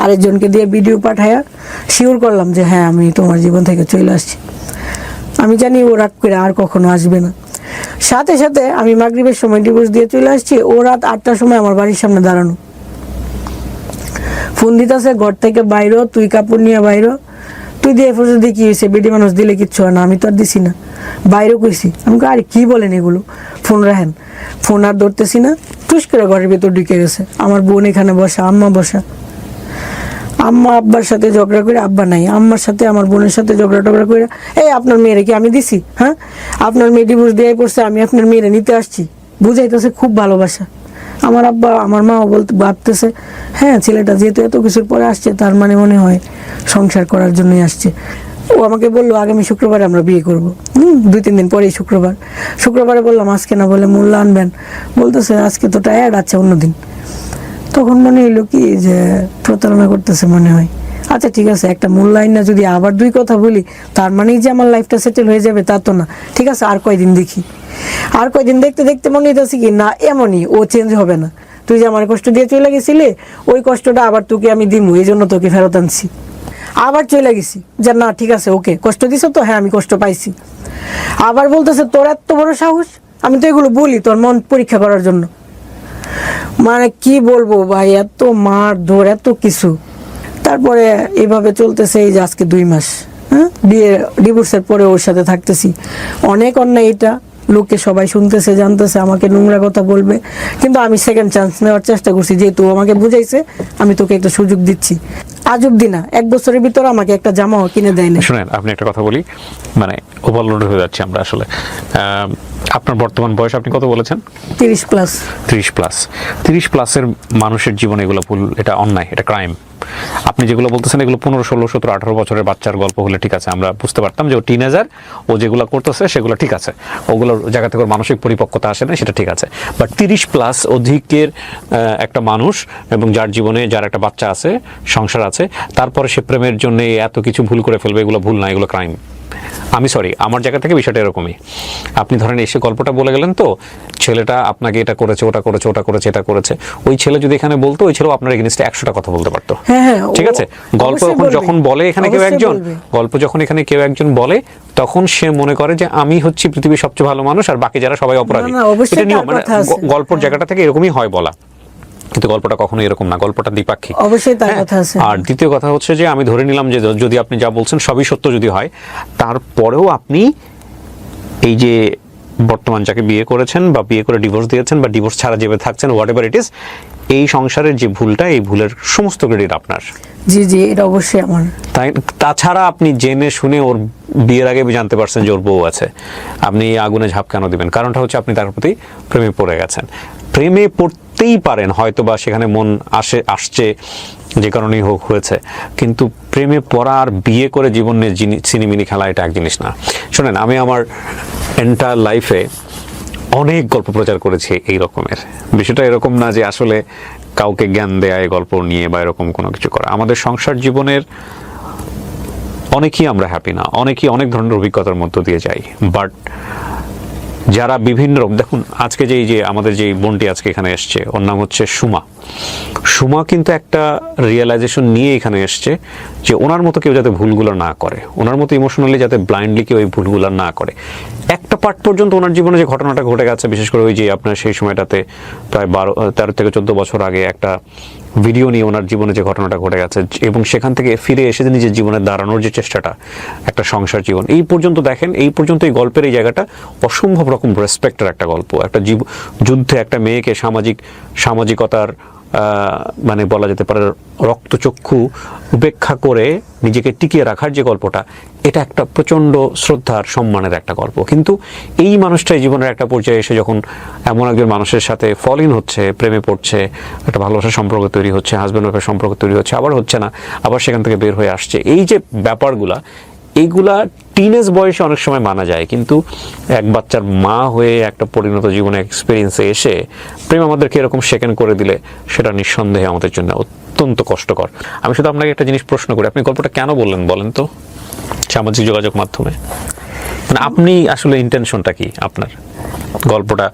আরেকজনকে দিয়ে ভিডিও পাঠায়া শিওর করলাম যে হ্যাঁ, আমি তোমার জীবন থেকে চলে আসছি। আমি জানি ও রাগ করে আর কখনো আসবে না। সাথে সাথে আমি মাগরিবের সময় ডিভোর্স দিয়ে চলে আসছি, ও রাত 8টার সময় আমার বাড়ির সামনে দাঁড়ানো, ফোন দিতেছে ঘর থেকে বাইরো, তুই কাপড় নিয়ে বাইরো, তুই দিয়ে ফোন দিয়ে কি হয়েছে, বেডি মানুষ দিলে কিচ্ছু হয় না, আমি তো আর দিছি না, বাইরে কইছি। আমি আরে কি বলেন এগুলো, ফোন রাখেন। ফোন আর ধরতেছি না, টুস করে ঘরের ভেতর ঢুকে গেছে। আমার বোন এখানে বসা, আম্মা বসা। আম্মা আব্বার সাথে ঝগড়া করে, আব্বা নাই, আম্মার সাথে আমার বোনের সাথে ঝগড়া টগড়া করে, এই আপনার মেয়েরে কি আমি দিছি? হ্যাঁ, আপনার মেয়ে ডিভোর্স দিয়ে পড়ছে, আমি আপনার মেয়েরে নিতে আসছি। বুঝাইতেছে খুব ভালোবাসা। আমার আব্বা আমার মাও ভাবতেছে হ্যাঁ, ছেলেটা যেহেতু এত কিছুর পরে আসছে, তার মানে মনে হয় সংসার করার জন্যই আসছে। ও আমাকে বললো আগামী শুক্রবারে আমরা বিয়ে করবো। 2-3 দিন পরেই শুক্রবারে বললাম আজকে না, বলে মূল্য আনবেন। বলতেছে আজকে তো টায়ার্ড, আছে অন্যদিন। তখন মনে হইলো কি যে প্রতারণা করতেছে মনে হয়। আচ্ছা ঠিক আছে, একটা মূল্যায়ন না যদি আবার 2 কথা বলি, তার মানেই যে আমার লাইফটা সেটেল হয়ে যাবে তা তো না। ঠিক আছে, আর কয়দিন দেখি। আর কয়দিন দেখতে দেখতে মনে হইতেছে কি না, এমনই ও চেঞ্জ হবে না। তুই যে আমার কষ্ট দিয়ে চলে গেছিলি, ওই কষ্টটা আবার তোকে আমি দিমু, এই জন্য তোকে ফেরত আনছি। আবার চলে গেছি যে না ঠিক আছে, ওকে কষ্ট দিছ তো, হ্যাঁ আমি কষ্ট পাইছি। আবার বলতেছে তোর এত বড় সাহস। আমি তো এগুলো বলি তোর মন পরীক্ষা করার জন্য। মানে কি বলবো ভাই, এত মার ধর, এত কিছু। তারপরে এভাবে চলতেছে এই যে আজকে 2 মাস। হ্যাঁ, বিয়ে ডিভোর্সের পরে ওর সাথে থাকতেছি। অনেক অন্যায় এটা, লোকে সবাই শুনতেছে, জানতেছে, আমাকে নোংরা কথা বলবে, কিন্তু আমি সেকেন্ড চান্স নেওয়ার চেষ্টা করছি। যেহেতু আমাকে বুঝাইছে, আমি তোকে একটা সুযোগ দিচ্ছি। আজ অব্দি না, 1 বছরের ভিতরে আমাকে একটা জামাও কিনে দেয় না। শুনেন, আপনি একটা কথা বলি, মানে ওভারলোড হয়ে যাচ্ছে আমরা আসলে। আপনার বর্তমান বয়স আপনি কত বলেছেন? 30 প্লাস। 30 প্লাসের মানুষের জীবনে এগুলো ভুল, এটা অন্যায়, এটা ক্রাইম। আপনি যেগুলো বলতেছেন এগুলো 15, 16, 17, 18 বছরের বাচ্চার গল্প হলে ঠিক আছে, আমরা বুঝতে পারতাম যে ও টিনেজার, ও যেগুলো করতেছে সেগুলো ঠিক আছে, ওগুলোর জায়গা থেকে মানসিক পরিপক্কতা আসে না, সেটা ঠিক আছে। বাট 30 প্লাস অধিকের একটা মানুষ, এবং যার জীবনে যার একটা বাচ্চা আছে, সংসার আছে, তারপরে সে প্রেমের জন্য এত কিছু ভুল করে ফেলবে, এগুলো ভুল না, এগুলো ক্রাইম। আমি সরি, আমার জায়গা থেকে বিষয়টা এরকমই। আপনি ধরেন এসে গল্পটা বলে গেলেন, তো ছেলেটা আপনাকে এটা করেছে, ওটা করেছে, ওটা করেছে, এটা করেছে, ওই ছেলে যদি এখানে বলতো, ওই ছেলেও আপনার এগেইনস্টে 100টা কথা বলতে পারতো। হ্যাঁ, ঠিক আছে, গল্প অবশ্যই বলবে। যখন বলে এখানে কেউ অবশ্যই একজন, বলবে। গল্প যখন এখানে কেউ একজন বলে, তখন সে মনে করে যে আমি হচ্ছি পৃথিবীর সবচেয়ে ভালো মানুষ আর বাকি যারা সবাই অপরাধী। না, অবশ্যই এটা নিয়ম, তার মানে কথা আছে। গল্পের জায়গাটা থেকে এরকমই হয় বলা, কিন্তু গল্পটা কখনো এরকম না, গল্পটা দ্বিপাক্ষিক। অবশ্যই তার হ্যাঁ, কথা আছে। আর দ্বিতীয় কথা হচ্ছে যে আমি ধরে নিলাম যে যদি আপনি যা বলছেন সবই সত্য যদি হয়, তারপরেও আপনি এই যে বর্তমান যাকে বিয়ে করেছেন বা বিয়ে করে ডিভোর্স দিয়েছেন বা ডিভোর্স ছাড়া যেভাবে থাকছেন, হোয়াট এভার ইট ইজ, এই সংসারের যে ভুলটা, এই ভুলের সমস্ত ক্রেডিট আপনার। জি জি, এটা অবশ্যই আমার। তাই তাছাড়া আপনি জেনে শুনে ওর বিয়ের আগে জানতে পারছেন যে ওর বউ আছে, আপনি এই আগুনে ঝাঁপ কেন দিবেন? কারণটা হচ্ছে আপনি তার প্রতি প্রেমে পড়ে গেছেন। প্রেমে পড়তেই পারেন হয়তো বা সেখানে মন আসছে যে কারণেই হোক হয়েছে, কিন্তু প্রেমে পড়া আর বিয়ে করে জীবনে সিনেমিনি খেলা এটা এক জিনিস না। শোনেন, আমি আমার এন্টায়ার লাইফে অনেক গল্প প্রচার করেছি এই রকমের। বিষয়টা এরকম না যে আসলে কাউকে জ্ঞান দেয়া এই গল্প নিয়ে বা এরকম কোনো কিছু করা। আমাদের সংসার জীবনের অনেকেই আমরা হ্যাপি না, অনেকেই অনেক ধরনের অভিজ্ঞতার মধ্য দিয়ে যাই, বাট যারা বিভিন্ন রকম, দেখুন আজকে যে আমাদের যে বোনটি আজকে এখানে এসছে, ওর নাম হচ্ছে সুমা। সুমা কিন্তু একটা রিয়েলাইজেশন নিয়ে এখানে এসছে যে ওনার মতো কেউ যাতে ভুলগুলো না করে, ওনার মতো ইমোশনালি যাতে ব্লাইন্ডলি কেউ এই ভুলগুলো না করে। একটা পার্ট পর্যন্ত ওনার জীবনে যে ঘটনাটা ঘটে গেছে, বিশেষ করে ওই যে আপনার সেই সময়টাতে প্রায় 13 থেকে 14 বছর আগে একটা ভিডিও নিয়ে ওনার জীবনে যে ঘটনাটা ঘটে গেছে, এবং সেখান থেকে ফিরে এসে নিজের জীবনে দাঁড়ানোর যে চেষ্টাটা, একটা সংসার জীবন, এই পর্যন্ত দেখেন, এই পর্যন্ত এই গল্পের এই জায়গাটা অসম্ভব রকম রেসপেক্টের একটা গল্প। একটা যুদ্ধে একটা মেয়েকে সামাজিকতার মানে বলা যেতে পারে রক্তচক্ষু উপেক্ষা করে নিজেকে টিকিয়ে রাখার যে গল্পটা, এটা একটা প্রচন্ড শ্রদ্ধার সম্মানের একটা গল্প। কিন্তু এই মানুষটাই জীবনের একটা পর্যায়ে এসে যখন এমন একজন মানুষের সাথে ফল ইন হচ্ছে, প্রেমে পড়ছে, একটা ভালোবাসার সম্পর্ক তৈরি হচ্ছে, হাজব্যান্ড ওয়াইফের সম্পর্ক তৈরি হচ্ছে, আবার হচ্ছে না, আবার সেখান থেকে বের হয়ে আসছে, এই যে ব্যাপারগুলা, এইগুলা টিনেজ বয়সে অনেক সময় মানা যায়, কিন্তু এক বাচ্চার মা হয়ে একটা পরিণত জীবনে এক্সপিরিয়েন্সে এসে প্রেম আমাদেরকে এরকম সেকেন্ড করে দিলে, সেটা নিঃসন্দেহে আমাদের জন্য অত্যন্ত কষ্টকর। আমি শুধু আপনাকে একটা জিনিস প্রশ্ন করি, আপনি গল্পটা কেন বললেন বলেন তো সামাজিক যোগাযোগ মাধ্যমে? মানে আপনি আসলে ইন্টেনশনটা কি আপনার গল্পটা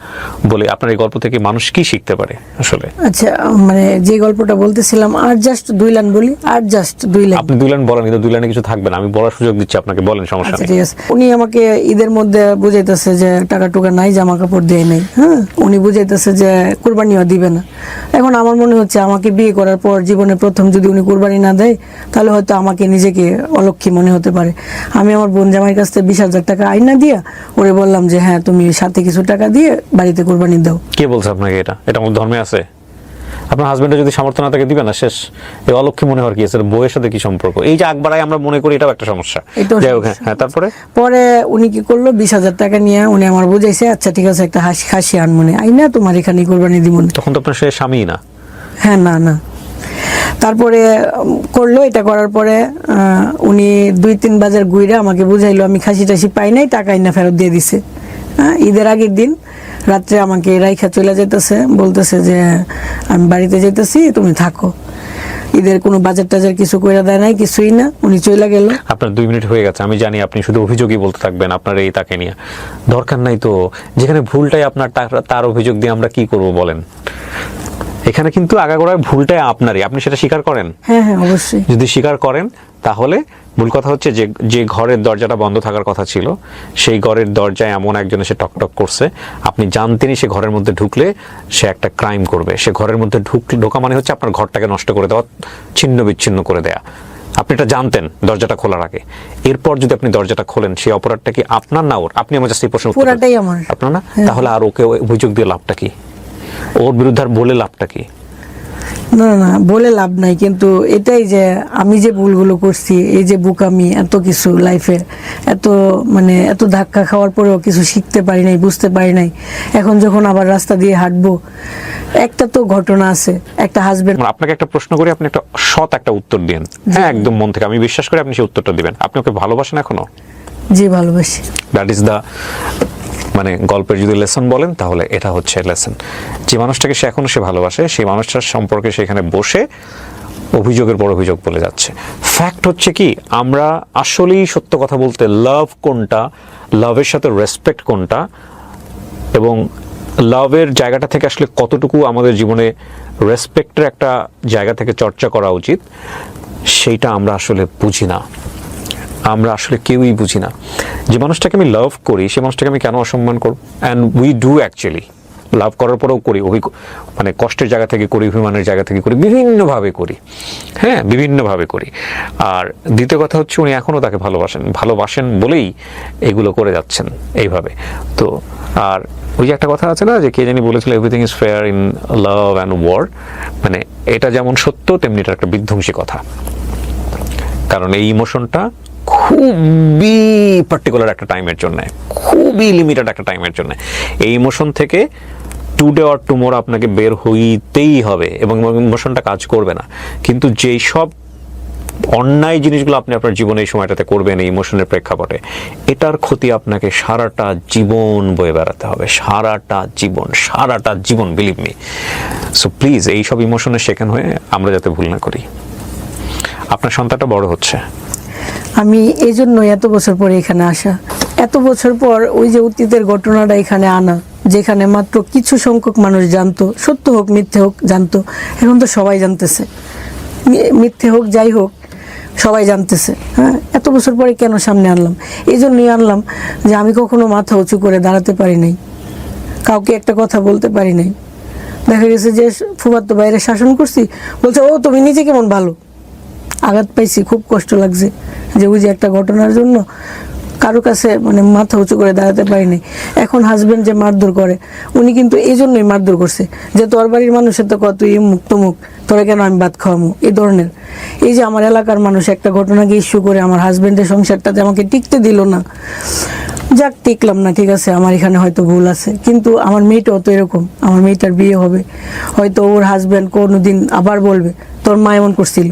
বলে? আপনার এই গল্প থেকে মানুষ কি শিখতে পারে আসলে? আচ্ছা, মানে যে গল্পটা বলতেছিলাম, আর জাস্ট 2 লাইন বলি, আর জাস্ট 2 লাইন। আপনি 2 লাইন বলেন, কিন্তু 2 লাইনে কিছু থাকবে না, আমি বলার সুযোগ দিচ্ছি আপনাকে, বলেন, সমস্যা আচ্ছা নেই। ঠিক আছে। উনি আমাকে ঈদের মধ্যে বুঝাইতেছে যে টাকা টুকা নাই, জামা কাপড় দেয় নাই। হ্যাঁ, উনি বুঝাইতেছে যে কুরবানিও দিবে না। এখন আমার মনে হচ্ছে আমাকে বিয়ে করার পর জীবনে প্রথম যদি উনি কুরবানি না দেয়, তাহলে হয়তো আমাকে নিজেকে অলক্ষী মনে হতে পারে। আমি আমার বোন জামাইয়ের কাছ থেকে 20,000 টাকা আইনা দিয়া ওরে বললাম যে হ্যাঁ, তুমি সাথে কিছু টাকা দিয়ে বাড়িতে কুরবানি দাও। কে বলছে আপনাকে এটা? এটা আমার ধর্মে আছে? আপনার হাজবেন্ডের যদি সামর্থ্য না থাকে দিবে না, শেষ। এই অলক্ষী মনে হওয়ার কি আছে? বউয়ের সাথে কি সম্পর্ক? এই যে আকবারাই আমরা মনে করি, এটাও একটা সমস্যা। এটাও যাই হোক, সমস্যা। হ্যাঁ, তারপরে পরে উনি কি করলো, 20,000 টাকা নিয়ে উনি আমার বুঝাইছে, আচ্ছা ঠিক আছে, একটা খাসি আন মনে আইনা তোমার এখানে কুরবানি দিব না। তখন তো আপনার সে স্বামী না। হ্যাঁ, না না। তারপরে করলো, এটা করার পরে উনি 2-3 বাজার ঘুরে আমাকে বুঝাইলো আমি খাসি টাসি পাই নাই, টাকা আইনা ফেরত দিয়ে দিছে। ঈদের আগের দিন রাত্রে আমাকে রাইখা চলে যেতেছে, বলতেছে যে আমি বাড়িতে যেতেছি, তুমি থাকো। ঈদের কোনো বাজার টাজার কিছু কইরা দেয় নাই, কিছুই না, উনি চলে গেল। আপনার 2 মিনিট হয়ে গেছে, আমি জানি আপনি শুধু অভিযোগই বলতে থাকবেন আপনার এই তাকে নিয়ে। দরকার নাই তো, যেখানে ভুলটাই আপনার, তার অভিযোগ দিয়ে আমরা কি করব বলেন? এখানে কিন্তু আগাগোড়ায় ভুলটাই আপনারই, আপনি সেটা স্বীকার করেন। হ্যাঁ হ্যাঁ, অবশ্যই। যদি স্বীকার করেন, তাহলে মূল কথা হচ্ছে যে ঘরের দরজাটা বন্ধ থাকার কথা ছিল, সেই ঘরের দরজায় এমন একজন এসে টকটক করছে, আপনি জানতেনই সে ঘরের মধ্যে ঢুকলে সে একটা ক্রাইম করবে। সে ঘরের মধ্যে ঢোকা মানে হচ্ছে আপনার ঘরটাকে নষ্ট করে দেওয়া, ছিন্ন বিচ্ছিন্ন করে দেয়া। আপনি এটা জানতেন দরজাটা খোলার আগে। এরপর যদি আপনি দরজাটা খোলেন, সেই অপরাধটা কি আপনার না ওর? আপনি আমার জাস্ট এই প্রশ্ন পুরাটাই আমার। আপনার না? তাহলে আর ওকে অভিযোগ দিয়ে লাভটা কি? ওর বিরুদ্ধে আর বলে লাভটা কি? না না, বলে লাভ নাই, কিন্তু এটাই যে আমি যে ভুলগুলো করছি, এই যে বুকামি, এত কিছু লাইফে, এত মানে এত ধাক্কা খাওয়ার পরেও কিছু শিখতে পারি নাই, বুঝতে পারি নাই। এখন যখন আবার রাস্তা দিয়ে হাঁটবো, একটা তো ঘটনা আছে, একটা হাজবেন্ড। আপনাকে একটা প্রশ্ন করি, আপনি একটা সৎ একটা উত্তর দিন। হ্যাঁ, একদম মন থেকে আমি বিশ্বাস করি আপনি সেই উত্তরটা দিবেন। আপনি ওকে ভালোবাসেন এখনো? জি, ভালোবাসি। দ্যাট ইজ দ্য, মানে গল্পের যদি লেসন বলেন তাহলে এটা হচ্ছে লেসন। যে মানুষটাকে সে এখনো সে ভালোবাসে, সেই মানুষটার সম্পর্কে সেখানে বসে অভিযোগের পর অভিযোগ বলে যাচ্ছে। ফ্যাক্ট হচ্ছে কি, আমরা আসলেই সত্য কথা বলতে লাভ কোনটা, লাভের সাথে রেসপেক্ট কোনটা, এবং লাভের জায়গাটা থেকে আসলে কতটুকু আমাদের জীবনে রেসপেক্টের একটা জায়গা থেকে চর্চা করা উচিত, সেইটা আমরা আসলে বুঝি না। আমরা আসলে কেউই বুঝি না। যে মানুষটাকে আমি লাভ করি সে মানুষটাকে আমি কেন অসম্মান করব? অ্যান্ড উই ডু অ্যাকচুয়ালি লাভ করার পরেও করি, মানে কষ্টের জায়গা থেকে করি, অভিমানের জায়গা থেকে করি, বিভিন্নভাবে করি, হ্যাঁ বিভিন্নভাবে করি। আর দ্বিতীয় কথা হচ্ছে উনি এখনও তাকে ভালোবাসেন বলেই এগুলো করে যাচ্ছেন এইভাবে। তো আর ওই যে একটা কথা আছে না, যে কে জানি বলেছিল everything is fair in love and war, মানে এটা যেমন সত্য তেমনি এটা একটা বিধ্বংসী কথা। কারণ এই ইমোশনটা খুবই পার্টিকুলার একটা টাইমের জন্য, খুবই লিমিটেড একটা টাইমের জন্য। এই ইমোশন থেকে টুডে অর টুমোরো আপনাকে বের হইতেই হবে এবং ইমোশনটা কাজ করবে না। কিন্তু যেই সব অন্যায় জিনিসগুলো আপনি আপনার জীবনে এই সময়টাতে করবেন এই ইমোশনের প্রেক্ষাপটে, এটার ক্ষতি আপনাকে সারাটা জীবন বয়ে বেড়াতে হবে, সারাটা জীবন, বিলিভ মি। সো প্লিজ এইসব ইমোশনে শেখান হয়ে আমরা যাতে ভুল না করি। আপনার সন্তানটা বড় হচ্ছে, আমি এই জন্য এত বছর পরে এখানে আসা, এত বছর পর ওই যে অতীতের ঘটনাটা এখানে আনা, যেখানে মাত্র কিছু সংখ্যক মানুষ জানতো, সত্য হোক মিথ্যে হোক জানতো, এখন তো সবাই জানতেছে, মিথ্যে হোক যাই হোক সবাই জানতেছে। হ্যাঁ, এত বছর পরে কেন সামনে আনলাম? এই জন্যই আনলাম যে আমি কখনো মাথা উঁচু করে দাঁড়াতে পারি নাই, কাউকে একটা কথা বলতে পারি নাই। দেখা গেছে যে ফুফাতো বাইরে শাসন করছি, বলছে ও তুমি নিজে কেমন ভালো। আঘাত পাইছি, খুব কষ্ট লাগছে যে ওই যে একটা ঘটনার জন্য কারো কাছে মানে মাথা উঁচু করে দাঁড়াতে পারিনি। এখন হাজবেন্ড যে মারধর করে, উনি কিন্তু এই জন্যই মারধর করছে যে তোর বাড়ির মানুষের তো কত মুখ তমুক, তোরা কেন আমি ভাত খাওয়ামো, এই ধরনের। এই যে আমার এলাকার মানুষ একটা ঘটনাকে ইস্যু করে আমার হাজবেন্ডের সংসারটাতে আমাকে টিকতে দিল না। যাক, টিকলাম না, ঠিক আছে, আমার এখানে হয়তো ভুল আছে, কিন্তু আমার মেয়েটাও তো এরকম, আমার মেয়েটার বিয়ে হবে, হয়তো ওর হাজবেন্ড কোনোদিন আবার বলবে তোর মা এমন করছিল।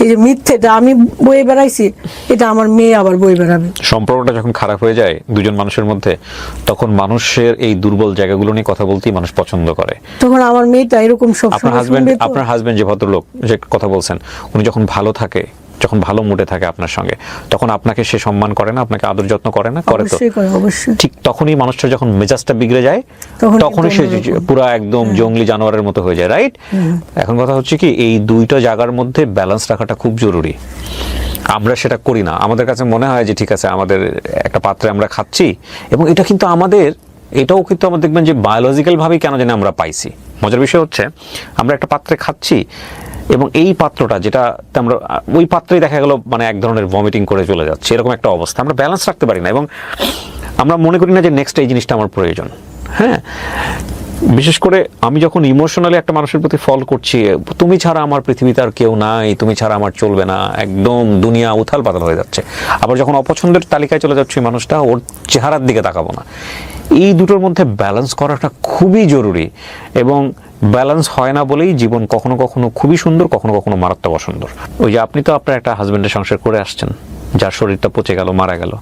এই যে মিথ্যেটা আমি বয়ে বেড়াইছি, এটা আমার মেয়ে আবার বয়ে বেড়াবে। সম্পর্কটা যখন খারাপ হয়ে যায় দুজন মানুষের মধ্যে, তখন মানুষের এই দুর্বল জায়গাগুলো নিয়ে কথা বলতেই মানুষ পছন্দ করে। তখন আমার মেয়েটা এরকম সব আপনার হাজবেন্ড যে ভদ্রলোক যে কথা বলছেন, উনি যখন ভালো থাকে, যখন ভালো মুডে থাকে আপনার সঙ্গে, তখন আপনাকে সে সম্মান করে না, আপনাকে আদর যত্ন করে না? করে তো। ঠিক তখনই মানুষটা যখন মেজাজটা বিগড়ে যায়, তখনই সে পুরো একদম জঙ্গলি জানোয়ারের মতো হয়ে যায়, রাইট? এখন কথা হচ্ছে কি, এই দুইটা জায়গার মধ্যে ব্যালেন্স রাখাটা খুব জরুরি। আমরা সেটা করি না। আমাদের কাছে মনে হয় যে ঠিক আছে, আমাদের একটা পাত্রে আমরা খাচ্ছি, এবং এটা কিন্তু এটাও কিন্তু আমরা দেখবেন যে বায়োলজিক্যাল ভাবেই কেন জানি আমরা পাইছি। মজার বিষয় হচ্ছে, আমরা একটা পাত্রে খাচ্ছি এবং এই পাত্রটা যেটা আমরা ওই পাত্রেই দেখা গেল মানে এক ধরনের ভমিটিং করে চলে যাচ্ছে, এরকম একটা অবস্থা। আমরা ব্যালেন্স রাখতে পারি না এবং আমরা মনে করি না যে নেক্সট এই জিনিসটা আমার প্রয়োজন। হ্যাঁ, বিশেষ করে আমি যখন ইমোশনালি একটা মানুষের প্রতি ফল করছি, তুমি ছাড়া আমার পৃথিবীতে আর কেউ নাই, তুমি ছাড়া আমার চলবে না, একদম দুনিয়া উথাল পাতাল হয়ে যাচ্ছে। আবার যখন অপছন্দের তালিকায় চলে যাচ্ছে মানুষটা, ওর চেহারার দিকে তাকাবো না। এই দুটোর মধ্যে ব্যালেন্স করাটা খুবই জরুরি, এবং ব্যালেন্স হয় না বলেই জীবন কখনো কখনো খুবই সুন্দর, কখনো কখনো মারাত্মক অসুন্দর। ওই যে আপনি তো আপনার একটা হাজবেন্ডের সংসার করে আসছেন, যার শরীরটা পচে গেল, মারা গেল,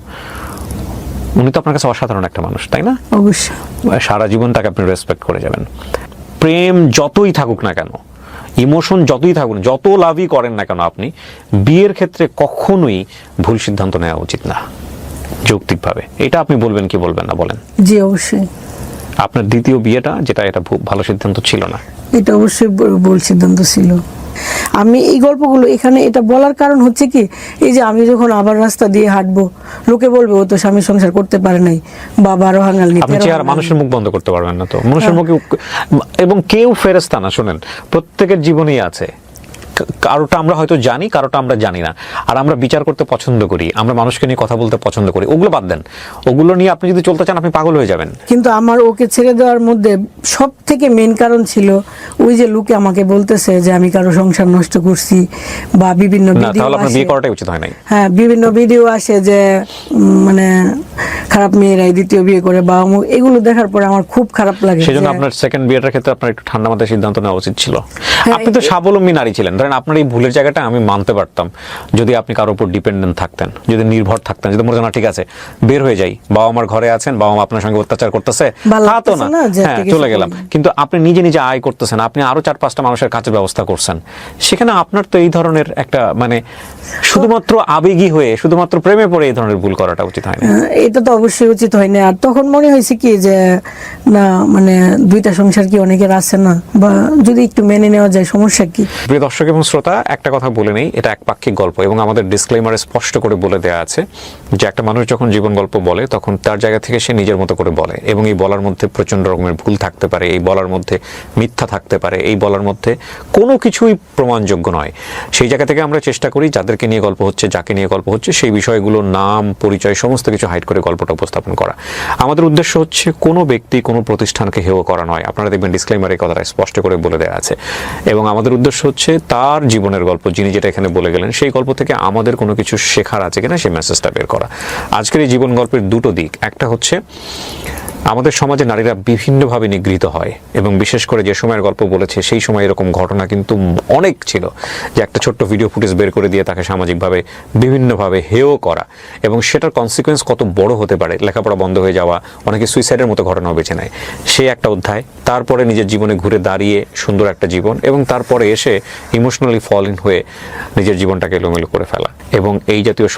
উনি তো আপনার কাছে অসাধারণ একটা মানুষ, তাই না? অবশ্যই সারা জীবন তাকে আপনি রেসপেক্ট করে যাবেন। প্রেম যতই থাকুক না কেন, ইমোশন যতই থাকুক, যত লাভই করেন না কেন, আপনি বিয়ের ক্ষেত্রে কখনোই ভুল সিদ্ধান্ত নেওয়া উচিত না যৌক্তিকভাবে। এটা আপনি বলবেন কি বলবেন না বলেন? জি অবশ্যই। আপনার দ্বিতীয় বিয়েটা যেটা, এটা ভালো সিদ্ধান্ত ছিল না? এটা অবশ্যই ভুল সিদ্ধান্ত ছিল। আমি এই গল্পগুলো এখানে এটা বলার কারণ হচ্ছে কি, এই যে আমি যখন আবার রাস্তা দিয়ে হাঁটবো, লোকে বলবে ও তো স্বামী সংসার করতে পারে নাই, বা 12 হাঙ্গাল নিতে। আপনি চেহারা মানুষের মুখ বন্ধ করতে পারবেন না তো, মানুষের মুখে। এবং কেউ ফেরেশতা না, শোনেন, প্রত্যেকের জীবনেই আছে। কারোটা আমরা হয়তো জানি, কারোটা আমরা জানি না। আর আমরা বিচার করতে পছন্দ করি, আমরা মানুষকে নিয়ে কথা বলতে পছন্দ করি। ওগুলো বাদ দেন, ওগুলো নিয়ে আপনি যদি চলতে চান আপনি পাগল হয়ে যাবেন। কিন্তু আমার ওকে ছেড়ে দেওয়ার মধ্যে সব থেকে মেন কারণ ছিল ওই যে লোকে আমাকে বলতেছে যে আমি কারো সংসার নষ্ট করছি, বা বিভিন্ন ভিডিও। তাহলে আপনার বিয়ে করাটাই উচিত হয় নাই। হ্যাঁ, বিভিন্ন ভিডিও আসে যে মানে খারাপ মেয়েরাই দ্বিতীয় বিয়ে করে বা এগুলো দেখার পরে আমার খুব খারাপ লাগে সেজন্য যে- আপনার সেকেন্ড বিয়েটার ক্ষেত্রে আপনার একটু ঠান্ডা মাথায় সিদ্ধান্ত নেওয়া উচিত ছিল। হ্যাঁ, আপনি তো স্বাবলম্বী নারী ছিলেন, ধরেন আপনার এই ভুলের জায়গাটা আমি মানতে পারতাম যদি আপনি কারোর উপর ডিপেন্ডেন্ট থাকতেন, যদি নির্ভর থাকতেন, যদি মনে হয় না ঠিক আছে বের হয়ে যাই, বাবা আমার ঘরে আছেন, বাবা মা আপনার সঙ্গে অত্যাচার করতেছে, ভালো তা তো লাগতেছে না, না যে হ্যাঁ একটা চলে কিছু গেলাম, করবেন। কিন্তু আপনি নিজে নিজে আয় করতেছেন, আপনি আরো 4-5টা মানুষের কাজের ব্যবস্থা করছেন, সেখানে আপনার তো এই ধরনের একটা মানে শুধুমাত্র আবেগী হয়ে শুধুমাত্র প্রেমে পড়ে এই ধরনের ভুল করাটা উচিত হয় না। এটা তো অবশ্যই উচিত হয় না। আর তখন মনে হয়েছে কি যে না মানে দুইটা সংসার কি অনেকের আছে না, বা যদি একটু মেনে নেওয়া যায় সমস্যা কি। প্রিয় দর্শক এবং শ্রোতা, একটা কথা বলে নেই, এটা একপাক্ষিক গল্প এবং আমাদের ডিসক্লেইমারে স্পষ্ট করে বলে দেওয়া আছে যে একটা মানুষ যখন জীবন গল্প বলে তখন তার জায়গা থেকে সে নিজের মতো করে বলে, এবং এই বলার মধ্যে প্রচন্ড রকমের ভুল থাকতে পারে, এই বলার মধ্যে মিথ্যা থাকতে পারে, এই বলার মধ্যে কোনো কিছুই প্রমাণযোগ্য নয়। সেই জায়গা থেকে আমরা চেষ্টা করি যাদেরকে নিয়ে গল্প হচ্ছে, যাকে নিয়ে গল্প হচ্ছে, সেই বিষয়গুলোর নাম পরিচয় সমস্ত কিছু হাইড করে গল্পটা উপস্থাপন করা। আমাদের উদ্দেশ্য হচ্ছে কোনো ব্যক্তি কোনো প্রতিষ্ঠানকে হেয় করা নয়। আপনারা দেখবেন ডিসক্লেইমারে এই কথাটা স্পষ্ট করে বলে দেওয়া আছে, এবং আমাদের উদ্দেশ্য হচ্ছে তার জীবনের গল্প, যিনি যেটা এখানে বলে গেলেন, সেই গল্প থেকে আমাদের কোনো কিছু শেখার আছে কিনা সেই মেসেজটা বের করা। আজকের এই জীবন গল্পের দুটো দিক, একটা হচ্ছে আমাদের সমাজে নারীরা বিভিন্নভাবে নিগৃহীত হয়, এবং বিশেষ করে যে সময়ের গল্প বলেছে সেই সময় এরকম ঘটনা কিন্তু অনেক ছিল, যে একটা ছোট্ট ভিডিও ফুটেজ বের করে দিয়ে তাকে সামাজিকভাবে বিভিন্নভাবে হেয় করা, এবং সেটার কনসিকোয়েন্স কত বড় হতে পারে, লেখাপড়া বন্ধ হয়ে যাওয়া, অনেকে সুইসাইডের মতো ঘটনাও বেছে নেয়, সে একটা অধ্যায়। তারপরে নিজের জীবনে ঘুরে দাঁড়িয়ে সুন্দর একটা জীবন, এবং তারপরে এসে ইমোশনালি ফল ইন হয়ে নিজের জীবনটাকে এলোমেলো করে ফেলা, এবং এই জাতীয়